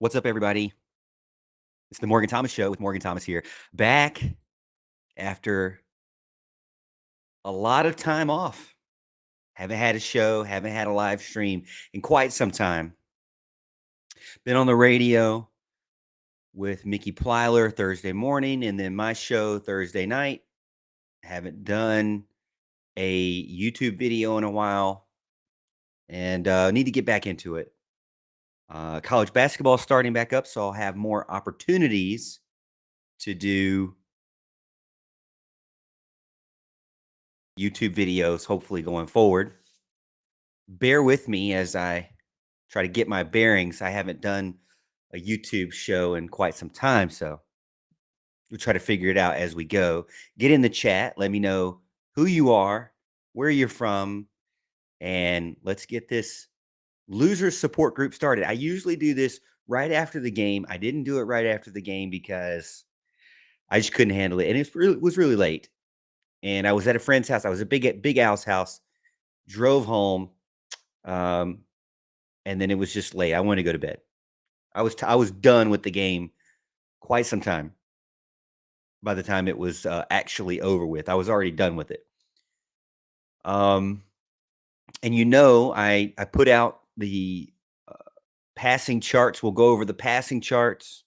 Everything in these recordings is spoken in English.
What's up, everybody? It's the Morgan Thomas Show with Morgan Thomas here. Back after a lot of time off. Haven't had a show, haven't had a live stream in quite some time. Been on the radio with Mickey Plyler Thursday morning and then my show Thursday night. Haven't done a YouTube video in a while and need to get back into it. College basketball is starting back up, so I'll have more opportunities to do YouTube videos, hopefully going forward. Bear with me as I try to get my bearings. I haven't done a YouTube show in quite some time, so we'll try to figure it out as we go. Get in the chat. Let me know who you are, where you're from, and let's get this loser support group started. I usually do this right after the game. I didn't do it right after the game because I just couldn't handle it, and it was really late. And I was at a friend's house. I was at Big Al's house. Drove home. Um, and then it was just late. I wanted to go to bed. I was done with the game quite some time. By the time it was actually over with, I was already done with it. Um, and I put out the passing charts. We'll go over the passing charts.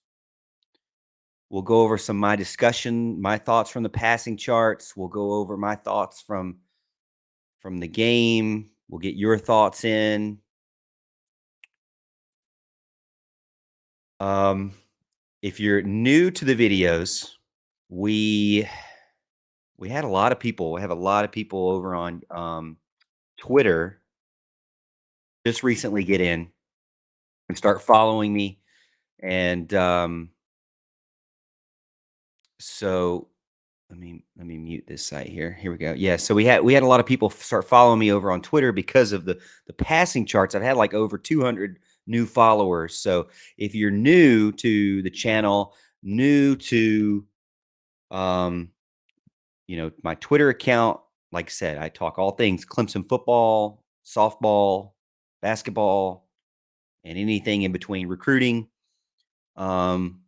We'll go over some of my discussion, my thoughts from the passing charts. We'll go over my thoughts from the game. We'll get your thoughts in. If you're new to the videos, we had a lot of people. We have a lot of people over on Twitter just recently get in and start following me. And so let me mute this site here. Here we go. Yeah, so we had a lot of people start following me over on Twitter because of the passing charts. I've had like over 200 new followers. So if you're new to the channel, new to my Twitter account, like I said, I talk all things Clemson football, softball, basketball, and anything in between, recruiting. And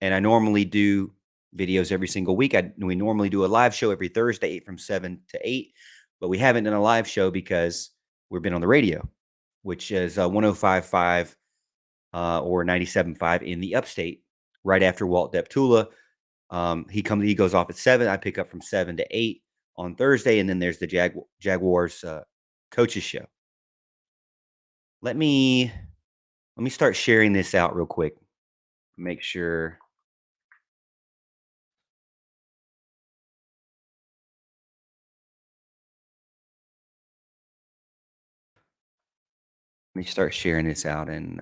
I normally do videos every single week. We normally do a live show every Thursday from 7 to 8, but we haven't done a live show because we've been on the radio, which is 105.5 or 97.5 in the upstate, right after Walt Deptula. He goes off at 7. I pick up from 7 to 8 on Thursday, and then there's the Jaguars coaches show. Let me start sharing this out real quick. Make sure. Let me start sharing this out and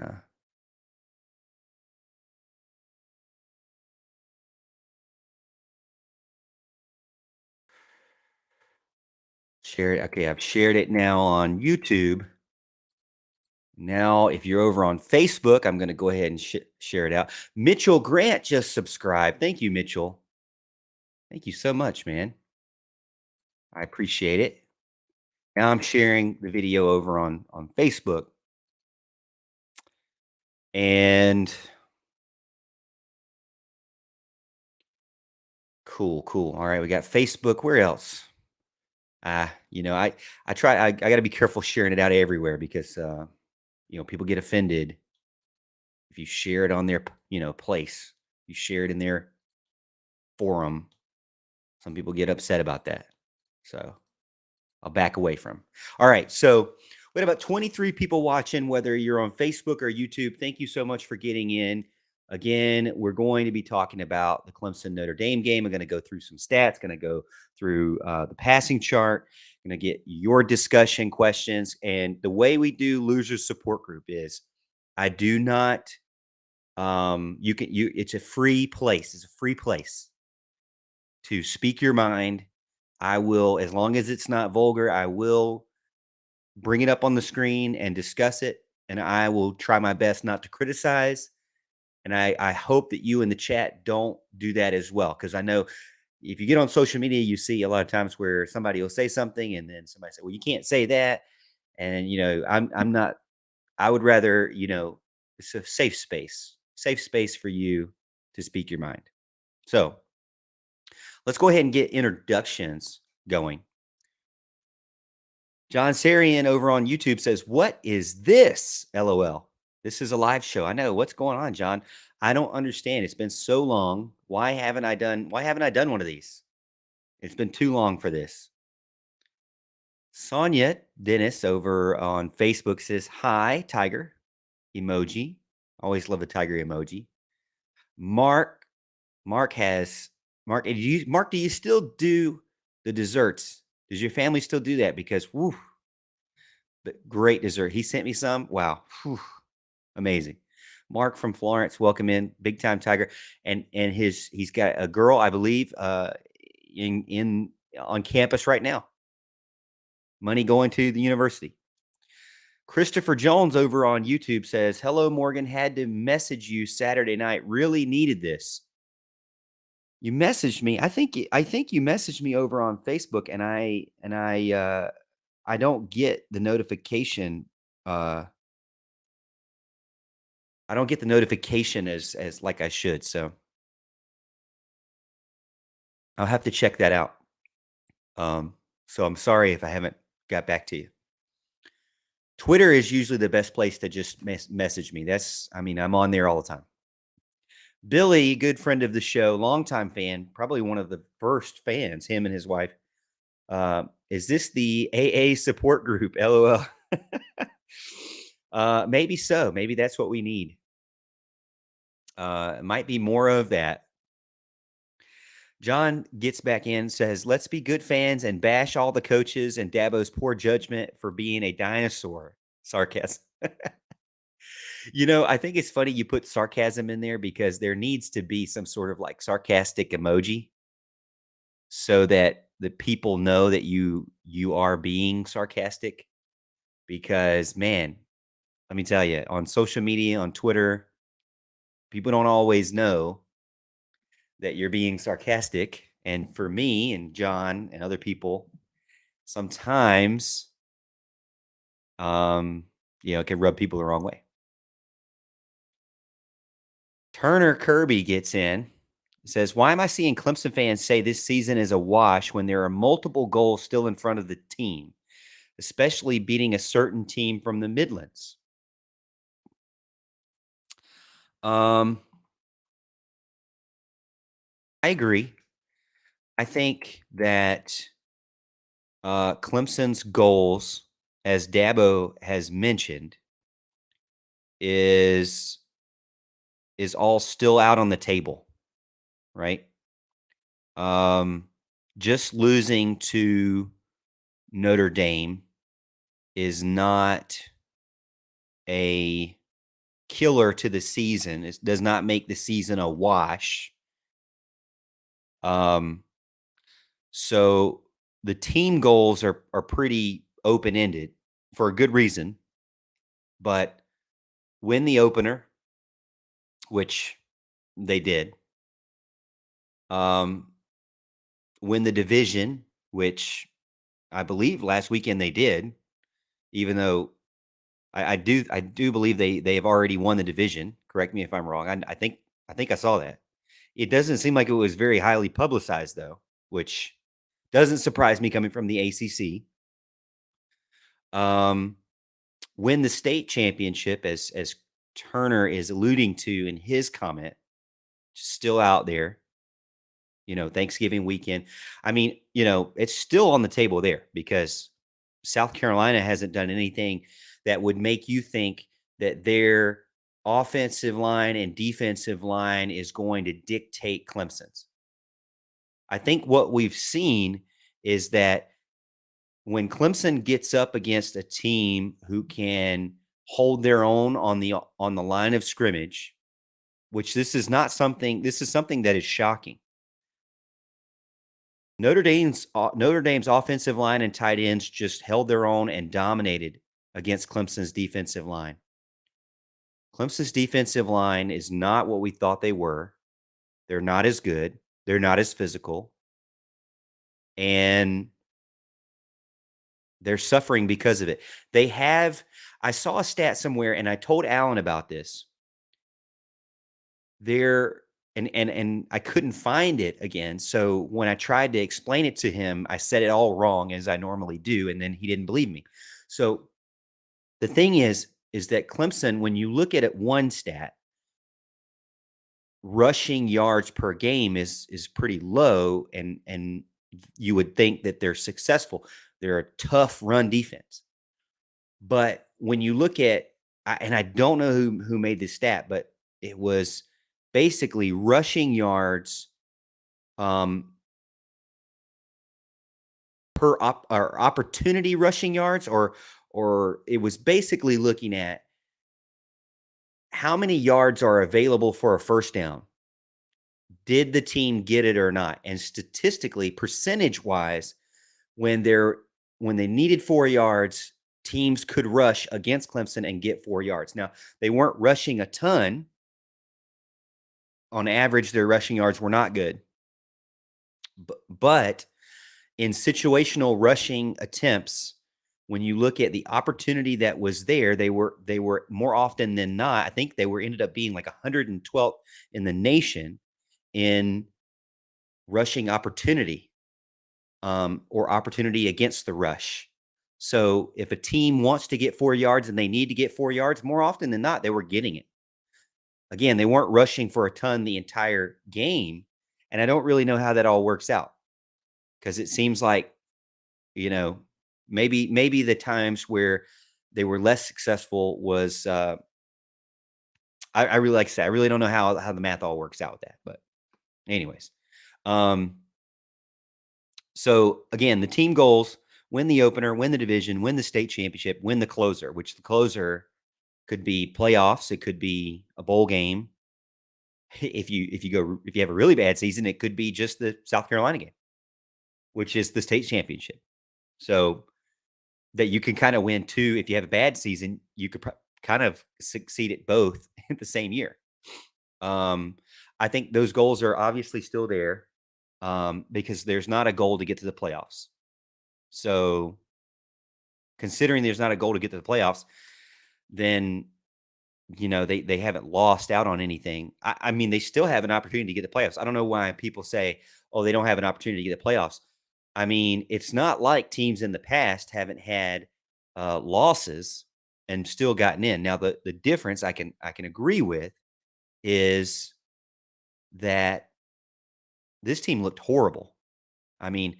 share it. Okay, I've shared it now on YouTube. Now, if you're over on Facebook, I'm going to go ahead and share it out. Mitchell Grant just subscribed. Thank you, Mitchell. Thank you so much, man. I appreciate it. Now I'm sharing the video over on Facebook. And cool. All right, we got Facebook. Where else? I try. I got to be careful sharing it out everywhere because people get offended if you share it on their place. You share it in their forum. Some people get upset about that, so I'll back away from. All right, so we had about 23 people watching, whether you're on Facebook or YouTube. Thank you so much for getting in. Again, we're going to be talking about the Clemson Notre Dame game. I'm going to go through some stats, going to go through the passing chart, going to get your discussion questions. And the way we do Losers Support Group is I do not, it's a free place. It's a free place to speak your mind. I will, as long as it's not vulgar, I will bring it up on the screen and discuss it. And I will try my best not to criticize. And I hope that you in the chat don't do that as well. Because I know if you get on social media, you see a lot of times where somebody will say something and then somebody say, well, you can't say that. And, I'm not, I would rather, it's a safe space. safe space for you to speak your mind. So let's go ahead and get introductions going. John Sarian over on YouTube says, "What is this? LOL. This is a live show. I know. What's going on, John? I don't understand. It's been so long. Why haven't I done one of these? It's been too long for this." Sonia Dennis over on Facebook says, "Hi, Tiger." Emoji. Always love a tiger emoji. Mark Mark has Mark, do you still do the desserts? Does your family still do that? Because whew, the great dessert. He sent me some. Wow. Whew, amazing. Mark from Florence, welcome in. Big time tiger. And he's got a girl, I believe, in on campus right now. Money going to the university. Christopher Jones over on YouTube says, "Hello, Morgan. Had to message you Saturday night. Really needed this." You messaged me. I think you messaged me over on Facebook, and I don't get the notification. Uh, I don't get the notification as like I should. So I'll have to check that out. So I'm sorry if I haven't got back to you. Twitter is usually the best place to just message me. I'm on there all the time. Billy, good friend of the show, longtime fan, probably one of the first fans, him and his wife. Is this the AA support group? LOL. Maybe so. Maybe that's what we need. It might be more of that. John gets back in, says, "Let's be good fans and bash all the coaches and Dabo's poor judgment for being a dinosaur." Sarcasm. I think it's funny you put sarcasm in there because there needs to be some sort of like sarcastic emoji so that the people know that you are being sarcastic. Because man, let me tell you, on social media, on Twitter, people don't always know that you're being sarcastic. And for me and John and other people, sometimes it can rub people the wrong way. Turner Kirby gets in, says, "Why am I seeing Clemson fans say this season is a wash when there are multiple goals still in front of the team, especially beating a certain team from the Midlands?" Um, I agree. I think that Clemson's goals, as Dabo has mentioned, is all still out on the table, right? Um, just losing to Notre Dame is not a killer to the season. It does not make the season a wash. Um, so the team goals are pretty open ended for a good reason, but win the opener, which they did. Um, win the division, which I believe last weekend they did, even though I do believe they have already won the division. Correct me if I'm wrong. I think I saw that. It doesn't seem like it was very highly publicized though, which doesn't surprise me coming from the ACC. Um, win the state championship, as Turner is alluding to in his comment, still out there. Thanksgiving weekend. It's still on the table there because South Carolina hasn't done anything that would make you think that their offensive line and defensive line is going to dictate Clemson's. I think what we've seen is that when Clemson gets up against a team who can hold their own on the line of scrimmage, which this is something that is shocking. Notre Dame's offensive line and tight ends just held their own and dominated against Clemson's defensive line. Clemson's defensive line is not what we thought they were. They're not as good. They're not as physical. And they're suffering because of it. I saw a stat somewhere, and I told Alan about this. there and I couldn't find it again. So when I tried to explain it to him, I said it all wrong as I normally do, and then he didn't believe me. So the thing is that Clemson, when you look at it one stat, rushing yards per game is pretty low, and you would think that they're successful. They're a tough run defense. But when you look at, and I don't know who made this stat, but it was basically rushing yards um, or opportunity rushing yards, or it was basically looking at how many yards are available for a first down. Did the team get it or not? And statistically, percentage wise, when they're when they needed 4 yards, teams could rush against Clemson and get 4 yards. Now, they weren't rushing a ton. On average, their rushing yards were not good. But in situational rushing attempts, when you look at the opportunity that was there, they were more often than not. I think they were ended up being like 112th in the nation in rushing opportunity, or opportunity against the rush. So if a team wants to get 4 yards and they need to get 4 yards, more often than not, they were getting it. Again, they weren't rushing for a ton the entire game. And I don't really know how that all works out, because it seems like, you know, maybe the times where they were less successful was, I really, like I said, I really don't know how the math all works out with that. But anyways, um, so again, the team goals: win the opener, win the division, win the state championship, win the closer, which the closer could be playoffs, it could be a bowl game. If you have a really bad season, it could be just the South Carolina game, which is the state championship. So that you can kind of win two. If you have a bad season, you could kind of succeed at both at the same year. Um, I think those goals are obviously still there, because there's not a goal to get to the playoffs. So considering there's not a goal to get to the playoffs, then they haven't lost out on anything. I mean, they still have an opportunity to get the playoffs. I don't know why people say, "Oh, they don't have an opportunity to get the playoffs." I mean, it's not like teams in the past haven't had losses and still gotten in. Now, the difference I can agree with is that this team looked horrible. I mean,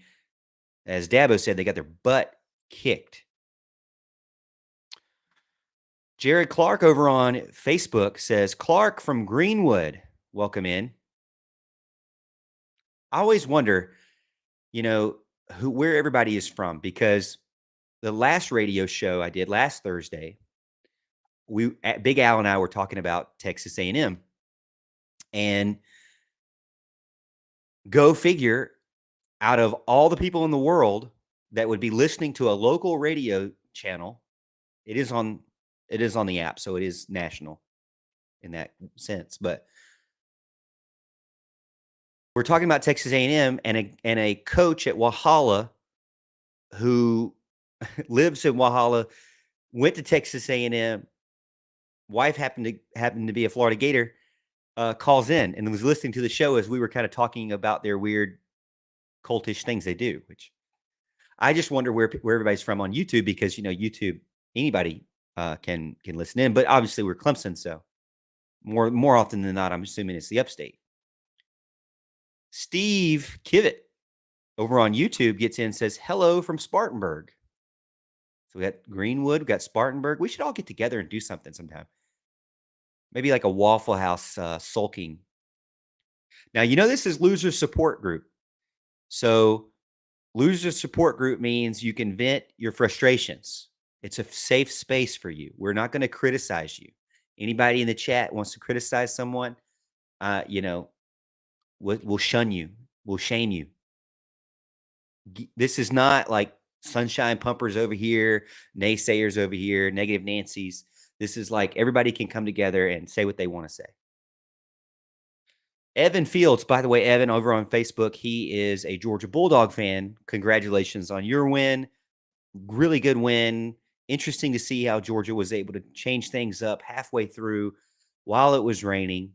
as Dabo said, they got their butt kicked. Jared Clark over on Facebook says, Clark from Greenwood, welcome in. I always wonder, you know, where everybody is from, because the last radio show I did last Thursday, Big Al and I were talking about Texas A&M, and go figure, out of all the people in the world that would be listening to a local radio channel, it is on the app, so it is national in that sense. But we're talking about Texas A&M, and a coach at Walhalla who lives in Walhalla, went to Texas A&M. Wife happened to be a Florida Gator. Calls in and was listening to the show as we were kind of talking about their weird cultish things they do. Which I just wonder where everybody's from on YouTube, because YouTube, anybody can listen in, but obviously we're Clemson, so more often than not, I'm assuming it's the upstate. Steve Kivett over on YouTube gets in and says, hello from Spartanburg. So we got Greenwood, we got Spartanburg. We should all get together and do something sometime. Maybe like a Waffle House sulking. Now, this is loser support group. So loser support group means you can vent your frustrations. It's a safe space for you. We're not going to criticize you. Anybody in the chat wants to criticize someone, we'll shun you. We'll shame you. This is not like sunshine pumpers over here, naysayers over here, negative Nancy's. This is like everybody can come together and say what they want to say. Evan Fields, by the way, Evan over on Facebook, he is a Georgia Bulldog fan. Congratulations on your win. Really good win. Interesting to see how Georgia was able to change things up halfway through while it was raining.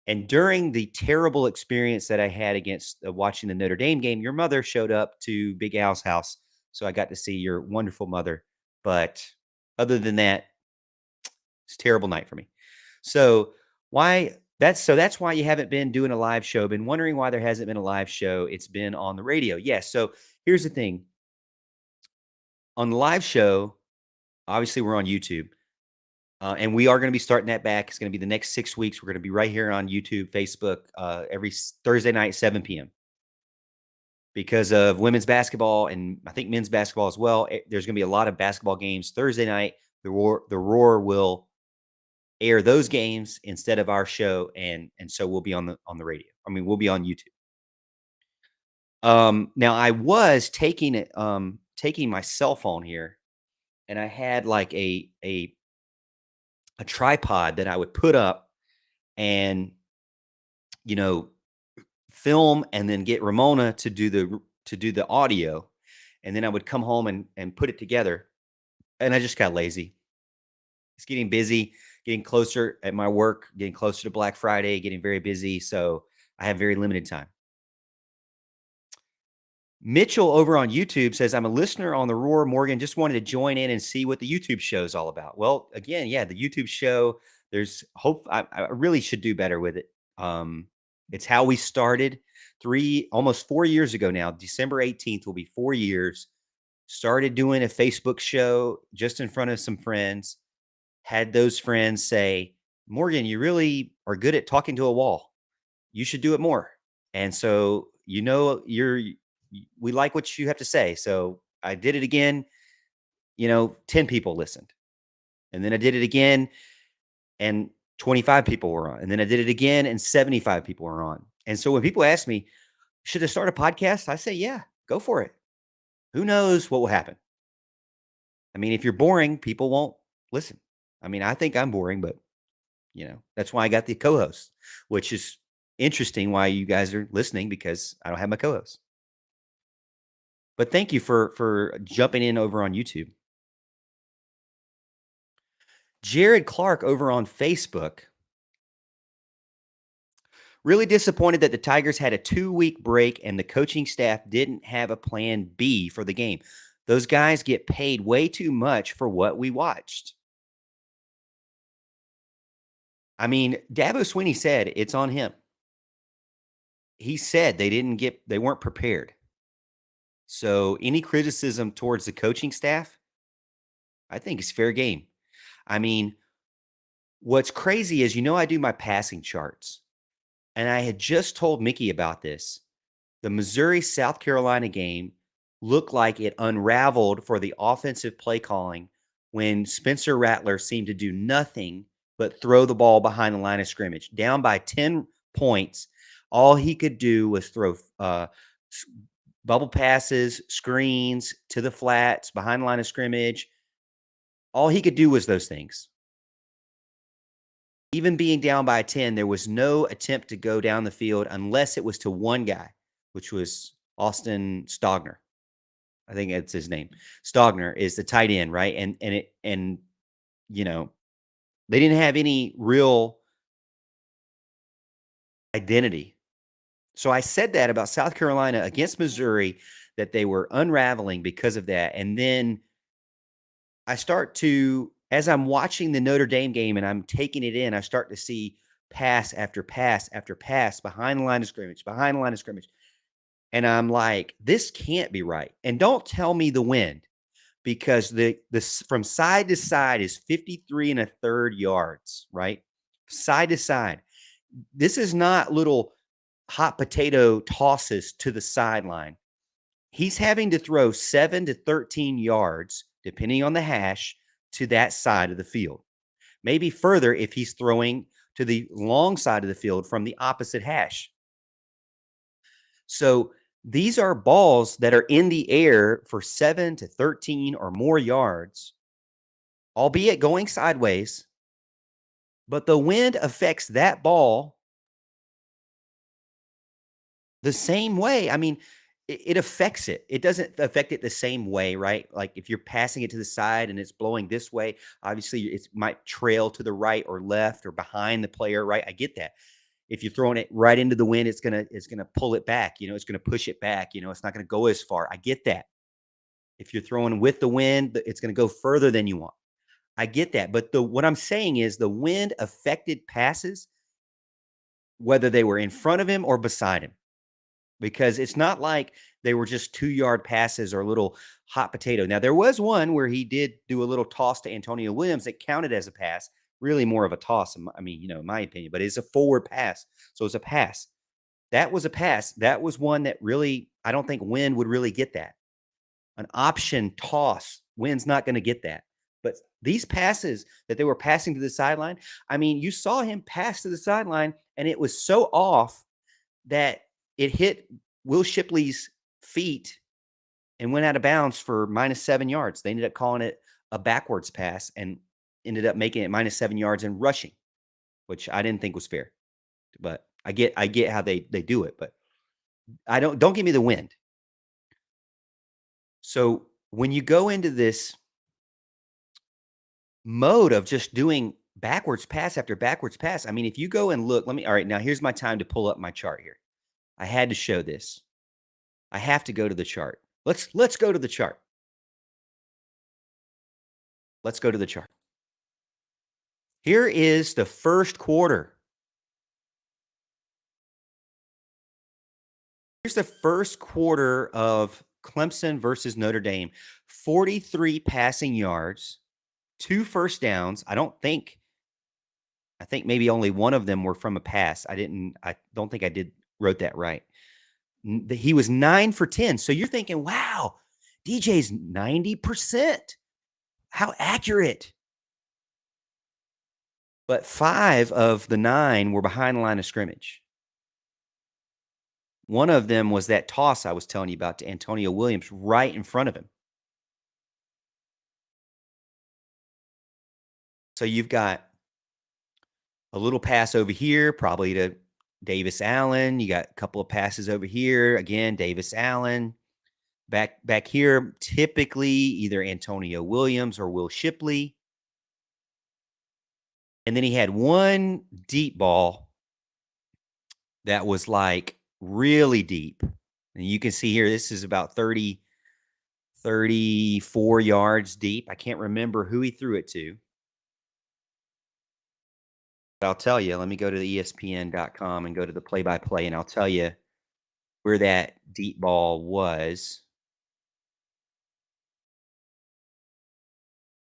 And during the terrible experience that I had against watching the Notre Dame game, your mother showed up to Big Al's house. So I got to see your wonderful mother. But other than that, it's a terrible night for me. So that's why you haven't been doing a live show. Been wondering why there hasn't been a live show. It's been on the radio. Yes. So here's the thing. On the live show, obviously we're on YouTube. And we are going to be starting that back. It's going to be the next 6 weeks. We're going to be right here on YouTube, Facebook, every Thursday night, 7 p.m. Because of women's basketball and I think men's basketball as well. There's going to be a lot of basketball games Thursday night. The Roar will air those games instead of our show, and so we'll be on the radio. I mean, we'll be on YouTube. Now I was taking my cell phone here, and I had like a tripod that I would put up and you know film and then get Ramona to do the audio, and then I would come home and put it together. And I just got lazy. It's getting busy, getting closer at my work, getting closer to Black Friday, getting very busy. So I have very limited time. Mitchell over on YouTube says, I'm a listener on the Roar. Morgan, just wanted to join in and see what the YouTube show is all about. Well, again, yeah, the YouTube show, there's hope. I really should do better with it. It's how we started almost 4 years ago now. December 18th will be 4 years. Started doing a Facebook show just in front of some friends. Had those friends say, Morgan, you really are good at talking to a wall. You should do it more. And so, we like what you have to say. So I did it again. 10 people listened. And then I did it again and 25 people were on. And then I did it again and 75 people were on. And so when people ask me, should I start a podcast? I say, yeah, go for it. Who knows what will happen? I mean, if you're boring, people won't listen. I mean, I think I'm boring, but that's why I got the co-host, which is interesting why you guys are listening because I don't have my co-host. But thank you for jumping in over on YouTube. Jared Clark over on Facebook. Really disappointed that the Tigers had a 2-week break and the coaching staff didn't have a plan B for the game. Those guys get paid way too much for what we watched. I mean, Dabo Swinney said it's on him. He said they weren't prepared. So any criticism towards the coaching staff, I think is fair game. I mean, what's crazy is, I do my passing charts. And I had just told Mickey about this. The Missouri-South Carolina game looked like it unraveled for the offensive play calling when Spencer Rattler seemed to do nothing but throw the ball behind the line of scrimmage. Down by 10 points, all he could do was throw bubble passes, screens to the flats, behind the line of scrimmage. All he could do was those things. Even being down by 10, there was no attempt to go down the field unless it was to one guy, which was Austin Stogner. I think that's his name. Stogner is the tight end, right? And they didn't have any real identity. So I said that about South Carolina against Missouri, that they were unraveling because of that. And then as I'm watching the Notre Dame game and I'm taking it in, I start to see pass after pass after pass behind the line of scrimmage, behind the line of scrimmage. And I'm like, this can't be right. And don't tell me the wind, because the from side to side is 53 and a third yards, right? Side to side. This is not little hot potato tosses to the sideline. He's having to throw 7 to 13 yards, depending on the hash, to that side of the field. Maybe further if he's throwing to the long side of the field from the opposite hash. So these are balls that are in the air for 7 to 13 or more yards, albeit going sideways. But the wind affects that ball the same way. I mean, it affects it. It doesn't affect it the same way, right? Like if you're passing it to the side and it's blowing this way, obviously it might trail to the right or left or behind the player, right? I get that. if you're throwing it right into the wind, it's gonna pull it back. It's gonna push it back. It's not gonna go as far. I get that. If you're throwing with the wind, it's gonna go further than you want. I get that. But what I'm saying is the wind affected passes, whether they were in front of him or beside him, because it's not like they were just 2-yard passes or a little hot potato. Now, there was one where he did do a little toss to Antonio Williams that counted as a pass, really more of a toss. I mean, in my opinion, but it's a forward pass. So it's a pass. That was a pass. That was one that really, I don't think Wynn would really get that. An option toss, Wynn's not going to get that. But these passes that they were passing to the sideline, I mean, you saw him pass to the sideline, and it was so off that it hit Will Shipley's feet and went out of bounds for -7 yards. They ended up calling it a backwards pass and ended up making it -7 yards and rushing, which I didn't think was fair. But I get how they do it, but I don't give me the wind. So when you go into this mode of just doing backwards pass after backwards pass, I mean, if you go and look, all right, now here's my time to pull up my chart here. I had to show this. I have to go to the chart. Let's go to the chart. Let's go to the chart. Here is the first quarter. Here's the first quarter of Clemson versus Notre Dame. 43 passing yards, 2 first downs. I think maybe only one of them were from a pass. I don't think I wrote that right. He was 9 for 10. So you're thinking, wow, DJ's 90%. How accurate. But 5 of the 9 were behind the line of scrimmage. One of them was that toss I was telling you about to Antonio Williams right in front of him. So you've got a little pass over here, probably to Davis Allen. You got a couple of passes over here. Again, Davis Allen. Back here, typically either Antonio Williams or Will Shipley. And then he had one deep ball that was like really deep. And you can see here, this is about 34 yards deep. I can't remember who he threw it to. But I'll tell you, let me go to the ESPN.com and go to the play-by-play, and I'll tell you where that deep ball was.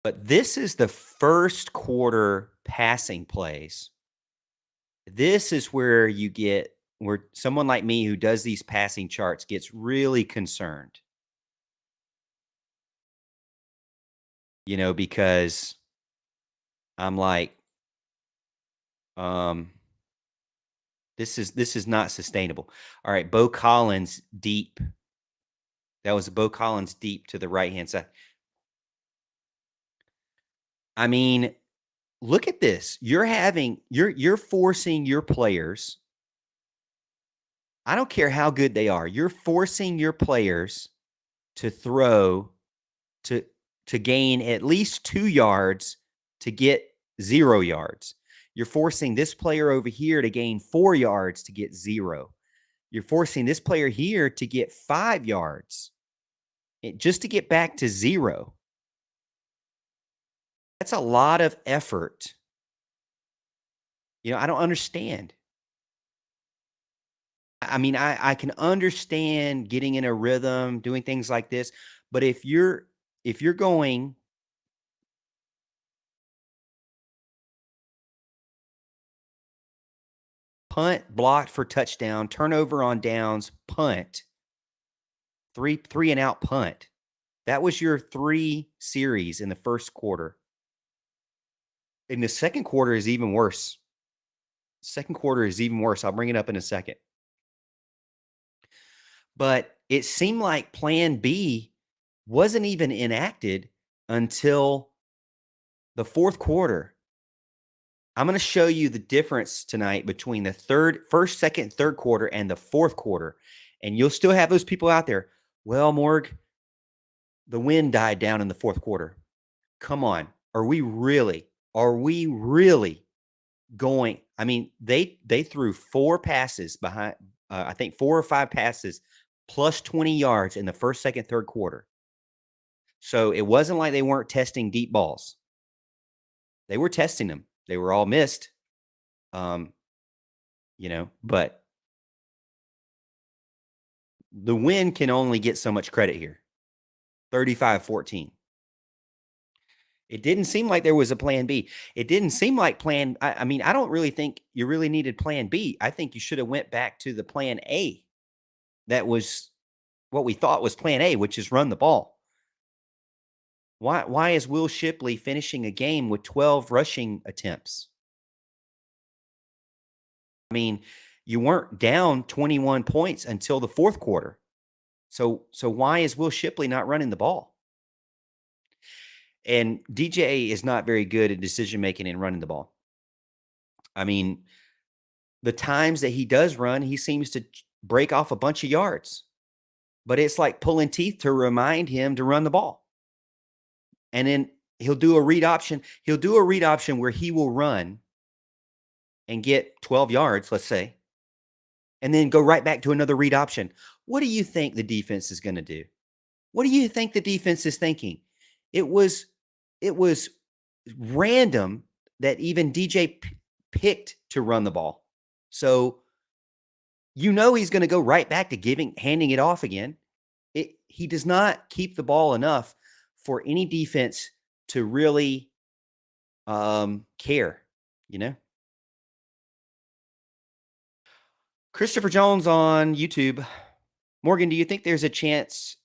But this is the first quarter passing plays. This is where someone like me who does these passing charts gets really concerned. Because I'm like, this is not sustainable. All right, Bo Collins deep. That was Bo Collins deep to the right-hand side. I mean, look at this. You're forcing your players. I don't care how good they are. You're forcing your players to throw to gain at least 2 yards to get 0 yards. You're forcing this player over here to gain 4 yards to get 0. You're forcing this player here to get 5 yards just to get back to 0. That's a lot of effort. I don't understand. I mean, I can understand getting in a rhythm, doing things like this, but if you're going punt, blocked for touchdown, turnover on downs, punt, three and out punt. That was your 3 series in the first quarter. In the second quarter is even worse. Second quarter is even worse. I'll bring it up in a second. But it seemed like plan B wasn't even enacted until the fourth quarter. I'm going to show you the difference tonight between the first, second, third quarter and the fourth quarter. And you'll still have those people out there. Well, Morg, the wind died down in the fourth quarter. Come on. Are we really going. I mean, they threw 4 passes behind, I think 4 or 5 passes plus 20 yards in the first, second, third quarter. So it wasn't like they weren't testing deep balls. They were testing them. They were all missed. Um, but the win can only get so much credit here. 35-14. It didn't seem like there was a plan B. It didn't seem like I mean, I don't really think you really needed plan B. I think you should have went back to the plan A. That was what we thought was plan A, which is run the ball. Why is Will Shipley finishing a game with 12 rushing attempts? I mean, you weren't down 21 points until the fourth quarter. So why is Will Shipley not running the ball? And DJ is not very good at decision making and running the ball. I mean, the times that he does run, he seems to break off a bunch of yards. But it's like pulling teeth to remind him to run the ball. And then he'll do a read option. He'll do a read option where he will run and get 12 yards, let's say, and then go right back to another read option. What do you think the defense is going to do? What do you think the defense is thinking? It was random that even DJ picked to run the ball. So he's going to go right back to handing it off again. He does not keep the ball enough for any defense to really care, Christopher Jones on YouTube. Morgan, do you think there's a chance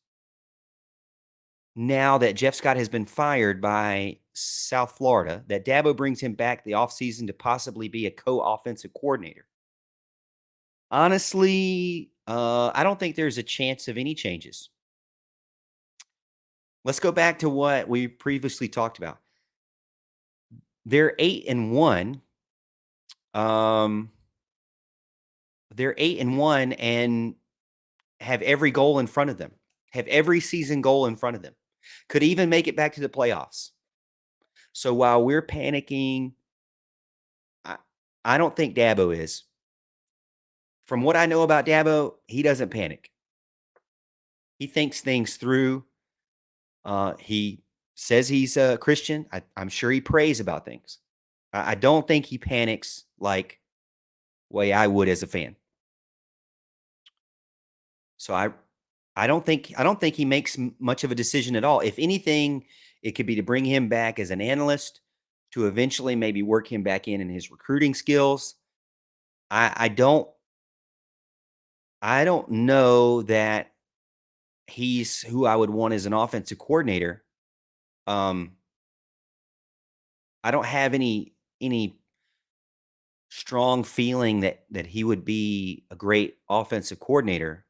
now that Jeff Scott has been fired by South Florida that Dabo brings him back the offseason to possibly be a co-offensive coordinator? Honestly, I don't think there's a chance of any changes. Let's go back to what we previously talked about. They're 8-1. They're 8-1 and have every goal in front of them. Have every season goal in front of them. Could even make it back to the playoffs. So while we're panicking, I don't think Dabo is. From what I know about Dabo, he doesn't panic. He thinks things through. He says he's a Christian. I'm sure he prays about things. I don't think he panics like way I would as a fan. So I don't think he makes much of a decision at all. If anything, it could be to bring him back as an analyst to eventually maybe work him back in his recruiting skills. I don't know that he's who I would want as an offensive coordinator. I don't have any strong feeling that he would be a great offensive coordinator.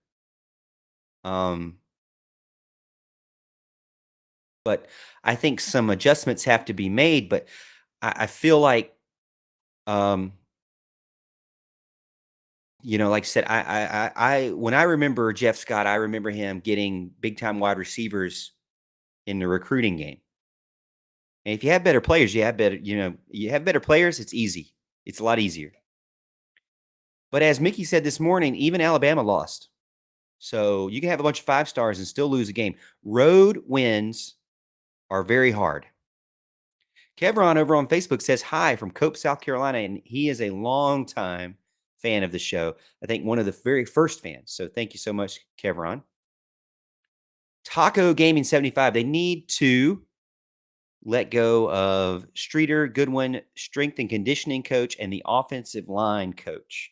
But I think some adjustments have to be made. But I feel like, like I said, I when I remember Jeff Scott, I remember him getting big time wide receivers in the recruiting game. And if you have better players, you have better players. It's easy. It's a lot easier. But as Mickey said this morning, even Alabama lost. So you can have a bunch of 5 stars and still lose a game. Road wins are very hard. Kevron over on Facebook says hi from Cope, South Carolina, and he is a longtime fan of the show. I think one of the very first fans. So thank you so much, Kevron. Taco Gaming 75. They need to let go of Streeter, Goodwin, strength and conditioning coach, and the offensive line coach.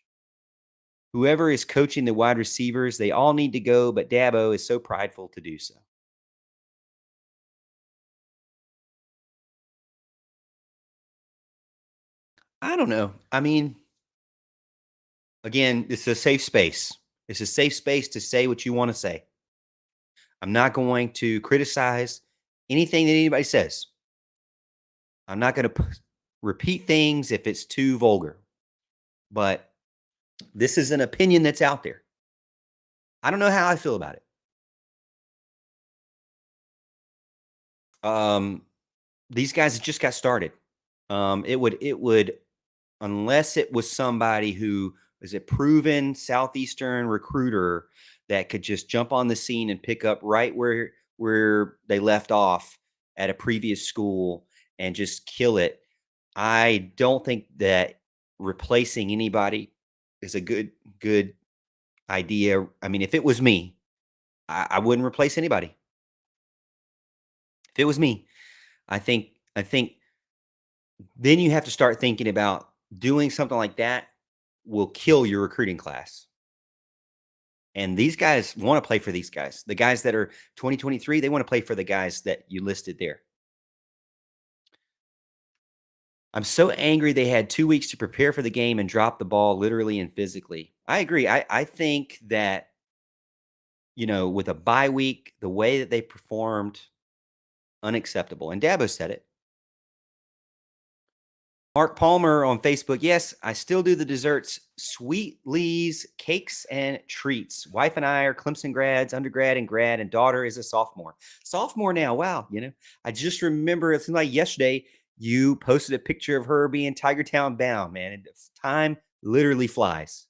Whoever is coaching the wide receivers, they all need to go, but Dabo is so prideful to do so. I don't know. I mean, again, it's a safe space. It's a safe space to say what you want to say. I'm not going to criticize anything that anybody says. I'm not going to repeat things if it's too vulgar. But this is an opinion that's out there. I don't know how I feel about it. These guys just got started. It would unless it was somebody who was a proven Southeastern recruiter that could just jump on the scene and pick up right where they left off at a previous school and just kill it. I don't think that replacing anybody is a good idea. I mean, if it was me, I wouldn't replace anybody. If it was me, I think then you have to start thinking about doing something like that will kill your recruiting class. And these guys want to play for these guys. The guys that are 2023, they want to play for the guys that you listed there. I'm so angry they had 2 weeks to prepare for the game and drop the ball literally and physically. I agree. I think that, with a bye week, the way that they performed, unacceptable. And Dabo said it. Mark Palmer on Facebook. Yes, I still do the desserts, sweet Lee's, cakes and treats. Wife and I are Clemson grads, undergrad and grad, and daughter is a sophomore. Sophomore now. Wow. I just remember it seemed like yesterday you posted a picture of her being Tiger Town bound, man. And time literally flies.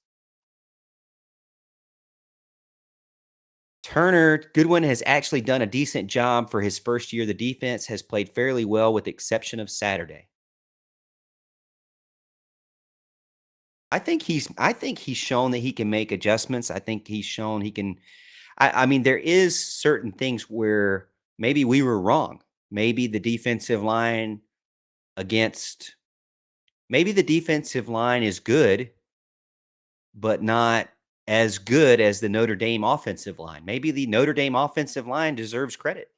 Turner Goodwin has actually done a decent job for his first year. The defense has played fairly well with the exception of Saturday. I think he's shown that he can make adjustments. I think he's shown he can. I mean, there is certain things where maybe we were wrong. Maybe the defensive line against maybe the defensive line is good, but not as good as the Notre Dame offensive line. Maybe the Notre Dame offensive line deserves credit.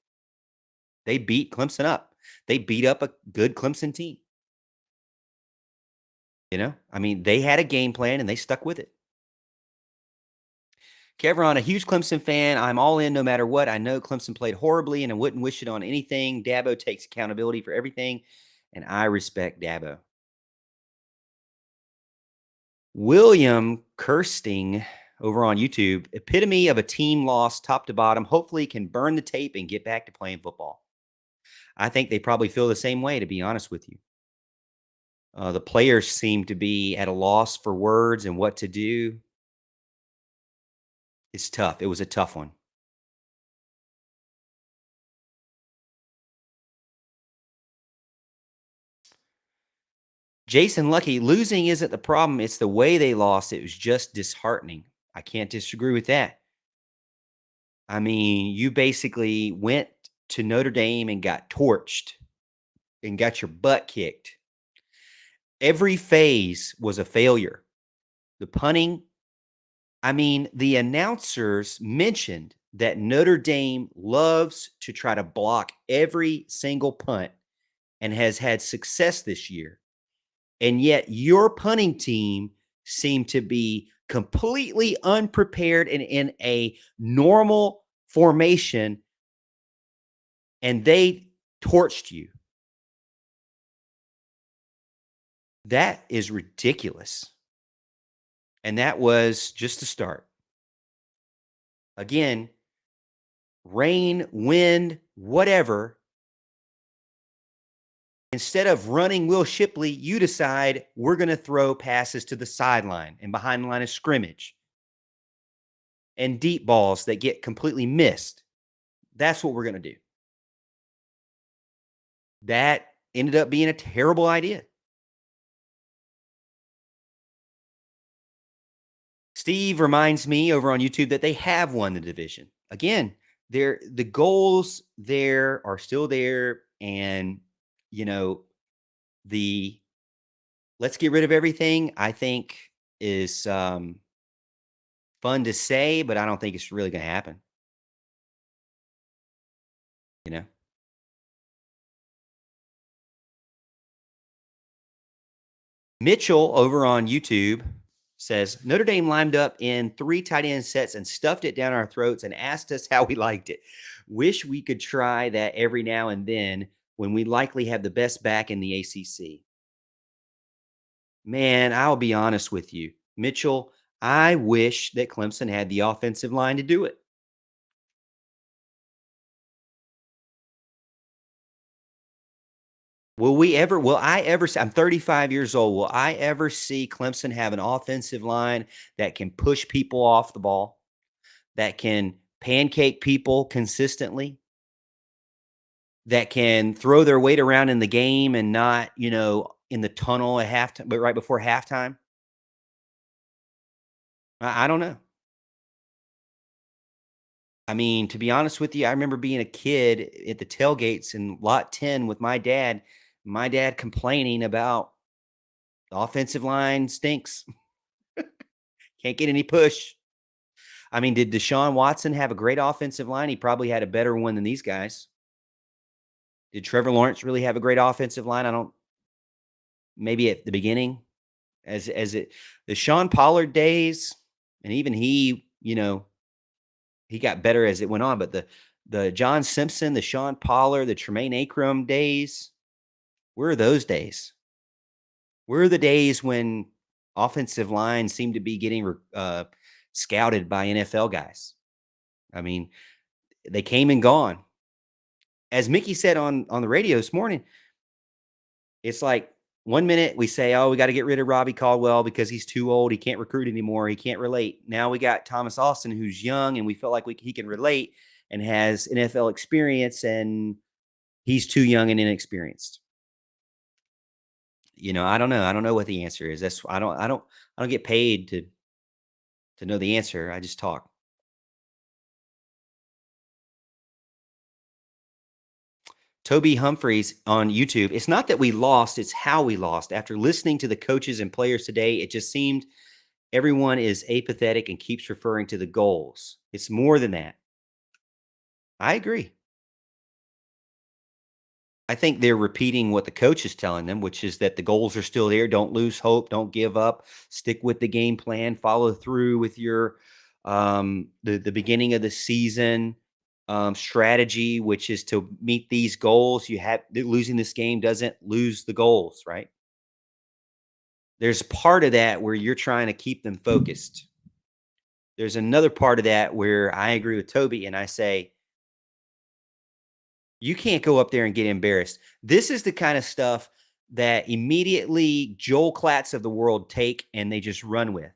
They beat Clemson up. They beat up a good Clemson team. I mean, they had a game plan and they stuck with it. Kevron, a huge Clemson fan. I'm all in no matter what. I know Clemson played horribly and I wouldn't wish it on anything. Dabo takes accountability for everything, and I respect Dabo. William Kirsting over on YouTube, epitome of a team lost top to bottom. Hopefully can burn the tape and get back to playing football. I think they probably feel the same way, to be honest with you. The players seem to be at a loss for words and what to do. It's tough. It was a tough one. Jason Lucky, losing isn't the problem. It's the way they lost. It was just disheartening. I can't disagree with that. I mean, you basically went to Notre Dame and got torched and got your butt kicked. Every phase was a failure. The punting, I mean, the announcers mentioned that Notre Dame loves to try to block every single punt and has had success this year. And yet your punting team seemed to be completely unprepared and in a normal formation, and they torched you. That is ridiculous. And that was just the start. Again, rain, wind, whatever. Instead of running Will Shipley, you decide we're going to throw passes to the sideline and behind the line of scrimmage and deep balls that get completely missed. That's what we're going to do. That ended up being a terrible idea. Steve reminds me over on YouTube that they have won the division. Again, the goals there are still there, and the let's get rid of everything, I think, is fun to say, but I don't think it's really going to happen. You know. Mitchell over on YouTube says Notre Dame lined up in 3 tight end sets and stuffed it down our throats and asked us how we liked it. Wish we could try that every now and then when we likely have the best back in the ACC. Man, I'll be honest with you, Mitchell, I wish that Clemson had the offensive line to do it. Will I ever see I'm 35 years old, will I ever see Clemson have an offensive line that can push people off the ball, that can pancake people consistently, that can throw their weight around in the game and not, in the tunnel at halftime but right before halftime? I don't know. I mean, to be honest with you, I remember being a kid at the tailgates in lot 10 with my dad complaining about the offensive line stinks. Can't get any push. I mean, did Deshaun Watson have a great offensive line? He probably had a better one than these guys. Did Trevor Lawrence really have a great offensive line? I don't maybe at the beginning as it the Sean Pollard days, and even he got better as it went on, but the John Simpson, the Sean Pollard, the Tremaine Akram days, where are those days? Where are the days when offensive lines seem to be getting scouted by NFL guys? I mean, they came and gone. As Mickey said on the radio this morning, it's like one minute we say, "Oh, we got to get rid of Robbie Caldwell because he's too old. He can't recruit anymore. He can't relate." Now we got Thomas Austin, who's young, and we feel like he can relate and has NFL experience, and he's too young and inexperienced. I don't know. I don't know what the answer is. That's I don't get paid to know the answer. I just talk. Toby Humphreys on YouTube. It's not that we lost, it's how we lost. After listening to the coaches and players today, it just seemed everyone is apathetic and keeps referring to the goals. It's more than that. I agree. I think they're repeating what the coach is telling them, which is that the goals are still there. Don't lose hope. Don't give up. Stick with the game plan. Follow through with your the beginning of the season strategy, which is to meet these goals. Losing this game doesn't lose the goals, right? There's part of that where you're trying to keep them focused. There's another part of that where I agree with Toby and I say, you can't go up there and get embarrassed. This is the kind of stuff that immediately Joel Klatz of the world take and they just run with.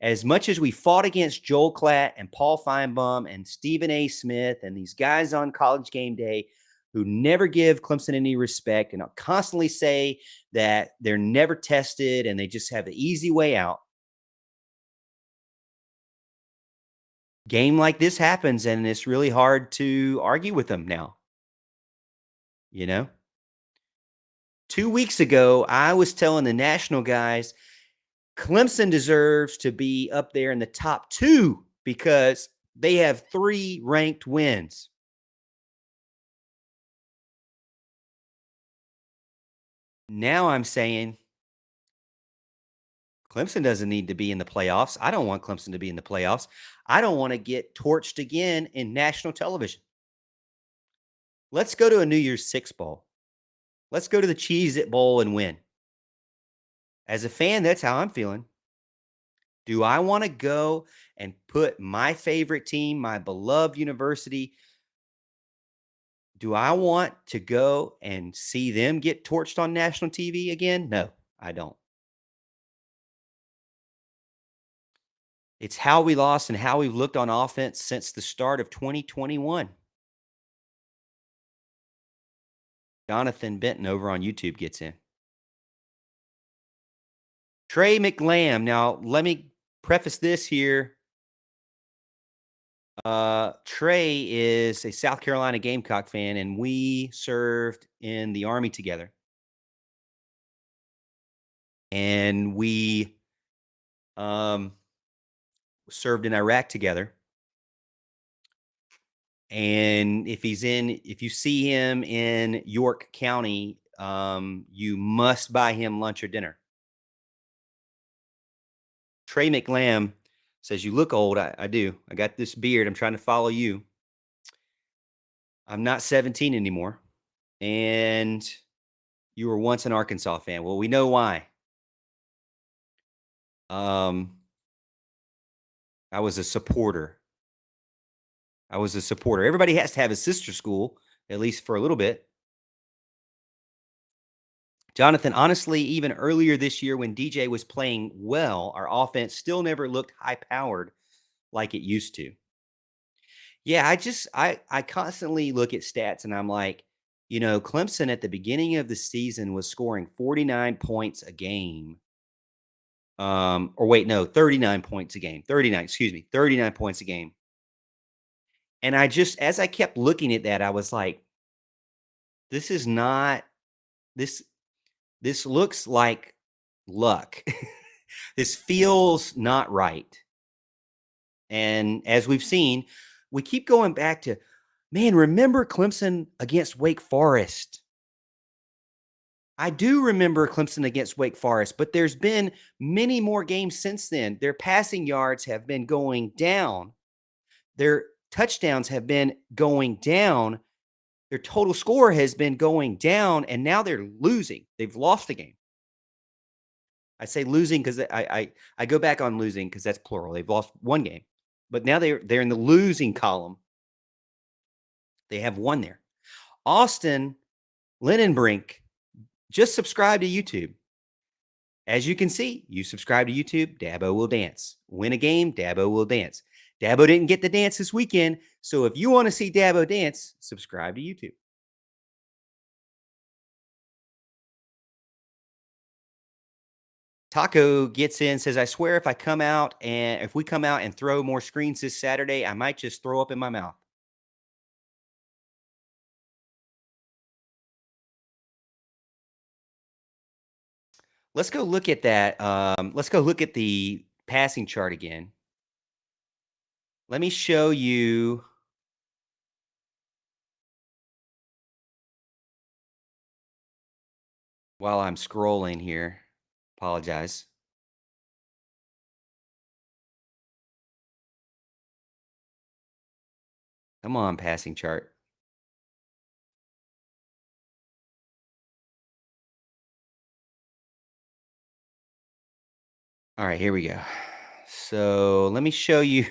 As much as we fought against Joel Klatt and Paul Feinbaum and Stephen A. Smith and these guys on College Game Day who never give Clemson any respect and constantly say that they're never tested and they just have the easy way out, game like this happens and it's really hard to argue with them now. You know, 2 weeks ago, I was telling the national guys Clemson deserves to be up there in the top two because they have 3 ranked wins. Now I'm saying Clemson doesn't need to be in the playoffs. I don't want Clemson to be in the playoffs. I don't want to get torched again in national television. Let's go to a New Year's Six Bowl. Let's go to the Cheez It Bowl and win. As a fan, that's how I'm feeling. Do I want to go and put my favorite team, my beloved university, do I want to go and see them get torched on national TV again? No, I don't. It's how we lost and how we've looked on offense since the start of 2021. Jonathan Benton over on YouTube gets in. Trey McLam. Now, let me preface this here. Trey is a South Carolina Gamecock fan, and we served in the Army together. And we served in Iraq together. And if you see him in York County, you must buy him lunch or dinner. Trey McLam says, "You look old." I do. I got this beard. I'm trying to follow you. I'm not 17 anymore. And you were once an Arkansas fan. Well, we know why. Um, I was a supporter. Everybody has to have a sister school, at least for a little bit. Jonathan, honestly, even earlier this year when DJ was playing well, our offense still never looked high powered like it used to. Yeah, I constantly look at stats and I'm like, Clemson at the beginning of the season was scoring 49 points a game. Or wait, no, 39 points a game. 39, excuse me, 39 points a game. And as I kept looking at that, I was like, this is not this this looks like luck. This feels not right. And as we've seen, we keep going back to, man, remember Clemson against Wake Forest? I do remember Clemson against Wake Forest, but there's been many more games since then. Their passing yards have been going down. Their touchdowns have been going down. Their total score has been going down, and now they're losing. They've lost a game. I say losing because I go back on losing because that's plural. They've lost one game, but now they're in the losing column. They have one there. Austin Linenbrink just subscribe to YouTube. As you can see, you subscribe to YouTube, Dabo will dance. Win a game, Dabo will dance. Dabo didn't get the dance this weekend, so if you want to see Dabo dance, subscribe to YouTube. Taco gets in, says, I swear if we come out and throw more screens this Saturday, I might just throw up in my mouth. Let's go look at that. Let's go look at the passing chart again. Let me show you. While I'm scrolling here, apologize. Come on, passing chart. All right, here we go. So let me show you.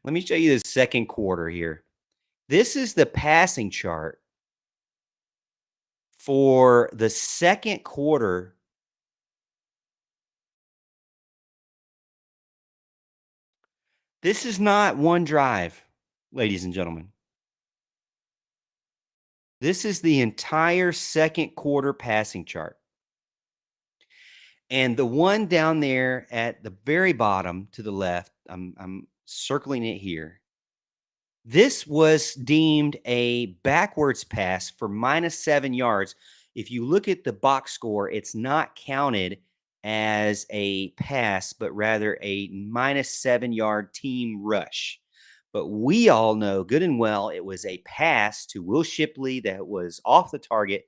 Let me show you the second quarter here. This is the passing chart for the second quarter. This is not one drive, ladies and gentlemen. This is the entire second quarter passing chart. And the one down there at the very bottom to the left, I'm circling it here. This was deemed a backwards pass for -7 yards. If you look at the box score, it's not counted as a pass, but rather a -7 yard team rush. But we all know good and well it was a pass to Will Shipley that was off the target,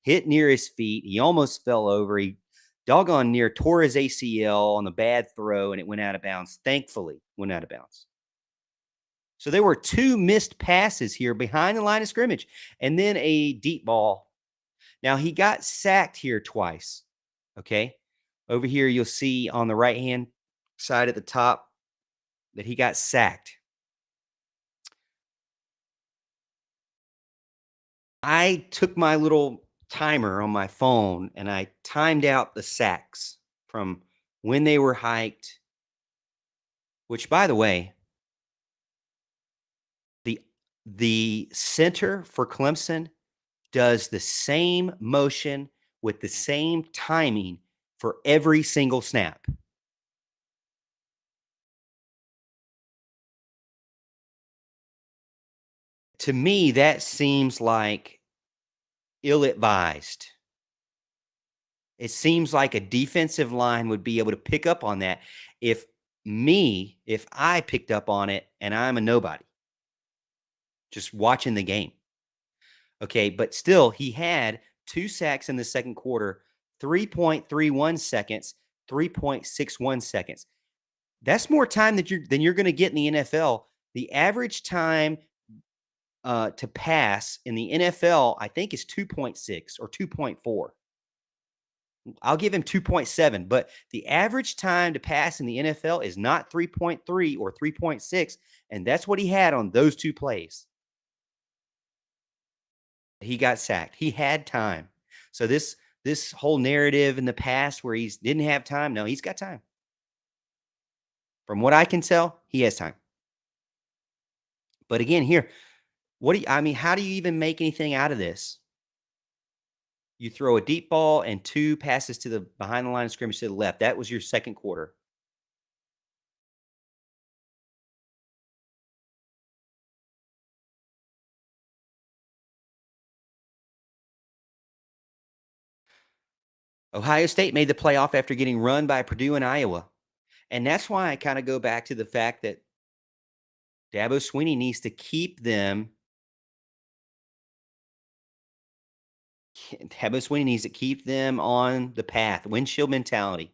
hit near his feet. He almost fell over. He doggone near tore his ACL on a bad throw, and it went out of bounds. Thankfully, went out of bounds. So there were two missed passes here behind the line of scrimmage and then a deep ball. Now he got sacked here twice. Okay. Over here, you'll see on the right hand side at the top that he got sacked. I took my little timer on my phone and I timed out the sacks from when they were hiked, which, by the way, the center for Clemson does the same motion with the same timing for every single snap. To me, that seems like ill-advised. It seems like a defensive line would be able to pick up on that if I picked up on it and I'm a nobody just watching the game. Okay, but still, he had 2 sacks in the second quarter, 3.31 seconds, 3.61 seconds. That's more time than you're going to get in the NFL. The average time to pass in the NFL, I think, is 2.6 or 2.4. I'll give him 2.7, but the average time to pass in the NFL is not 3.3 or 3.6, and that's what he had on those two plays. He got sacked. He had time. So this whole narrative in the past where he's didn't have time. No, he's got time. From what I can tell, he has time. But again, here, what do you, I mean, how do you even make anything out of this? You throw a deep ball and 2 passes to the behind the line of scrimmage to the left. That was your second quarter. Ohio State made the playoff after getting run by Purdue and Iowa. And that's why I kind of go back to the fact that Dabo Swinney needs to keep them. Dabo Swinney needs to keep them on the path. Windshield mentality.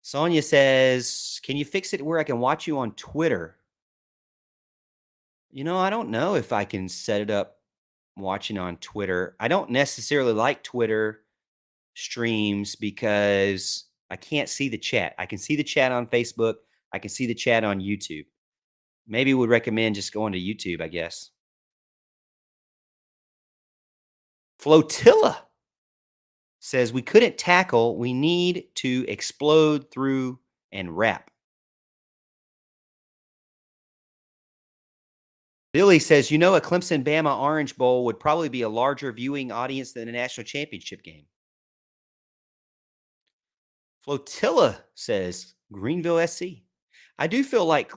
Sonia says, "Can you fix it where I can watch you on Twitter?" I don't know if I can set it up watching on Twitter. I don't necessarily like Twitter streams because I can't see the chat. I can see the chat on Facebook. I can see the chat on YouTube. Maybe would recommend just going to YouTube, I guess. Flotilla says we couldn't tackle. We need to explode through and wrap. Billy says, a Clemson Bama Orange Bowl would probably be a larger viewing audience than a national championship game. Flotilla says Greenville SC. I do feel like,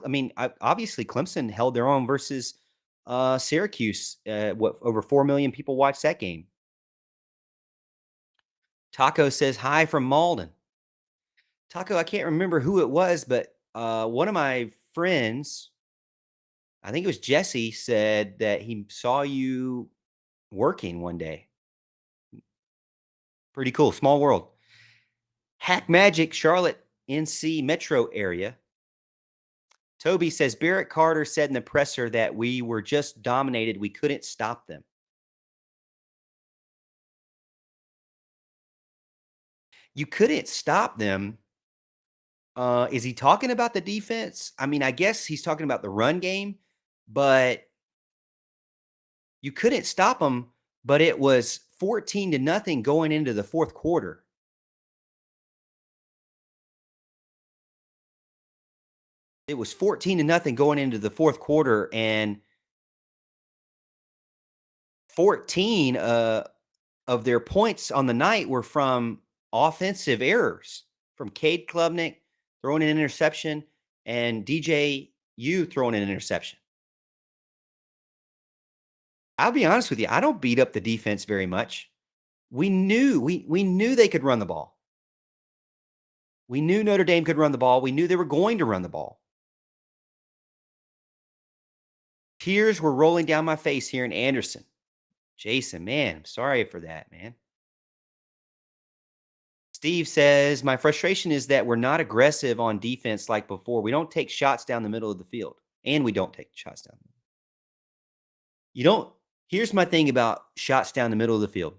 obviously Clemson held their own versus Syracuse. Over 4 million people watched that game. Taco says hi from Malden. Taco, I can't remember who it was, but one of my friends, I think it was Jesse, said that he saw you working one day. Pretty cool. Small world. Hack Magic, Charlotte, NC metro area. Toby says Barrett Carter said in the presser that we were just dominated. We couldn't stop them. You couldn't stop them. Is he talking about the defense? I guess he's talking about the run game, but you couldn't stop them. But it was 14-0 going into the fourth quarter. It was 14-0 going into the fourth quarter, and 14 of their points on the night were from offensive errors, from Cade Klubnik throwing an interception and DJU throwing an interception. I'll be honest with you, I don't beat up the defense very much. We knew they could run the ball. We knew Notre Dame could run the ball. We knew they were going to run the ball. Tears were rolling down my face here in Anderson. Jason, man, I'm sorry for that, man. Steve says, my frustration is that we're not aggressive on defense like before. We don't take shots down the middle of the field, and we don't take shots down. Here's my thing about shots down the middle of the field.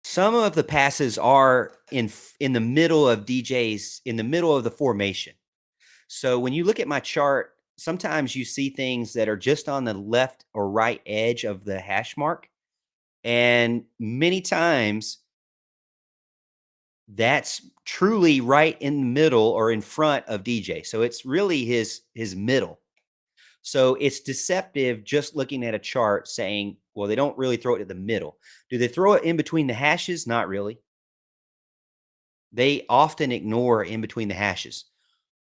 Some of the passes are in the middle of DJ's, in the middle of the formation. So when you look at my chart, sometimes you see things that are just on the left or right edge of the hash mark. And many times that's truly right in the middle or in front of DJ. So it's really his middle. So it's deceptive just looking at a chart saying, well, they don't really throw it to the middle. Do they throw it in between the hashes? Not really. They often ignore in between the hashes.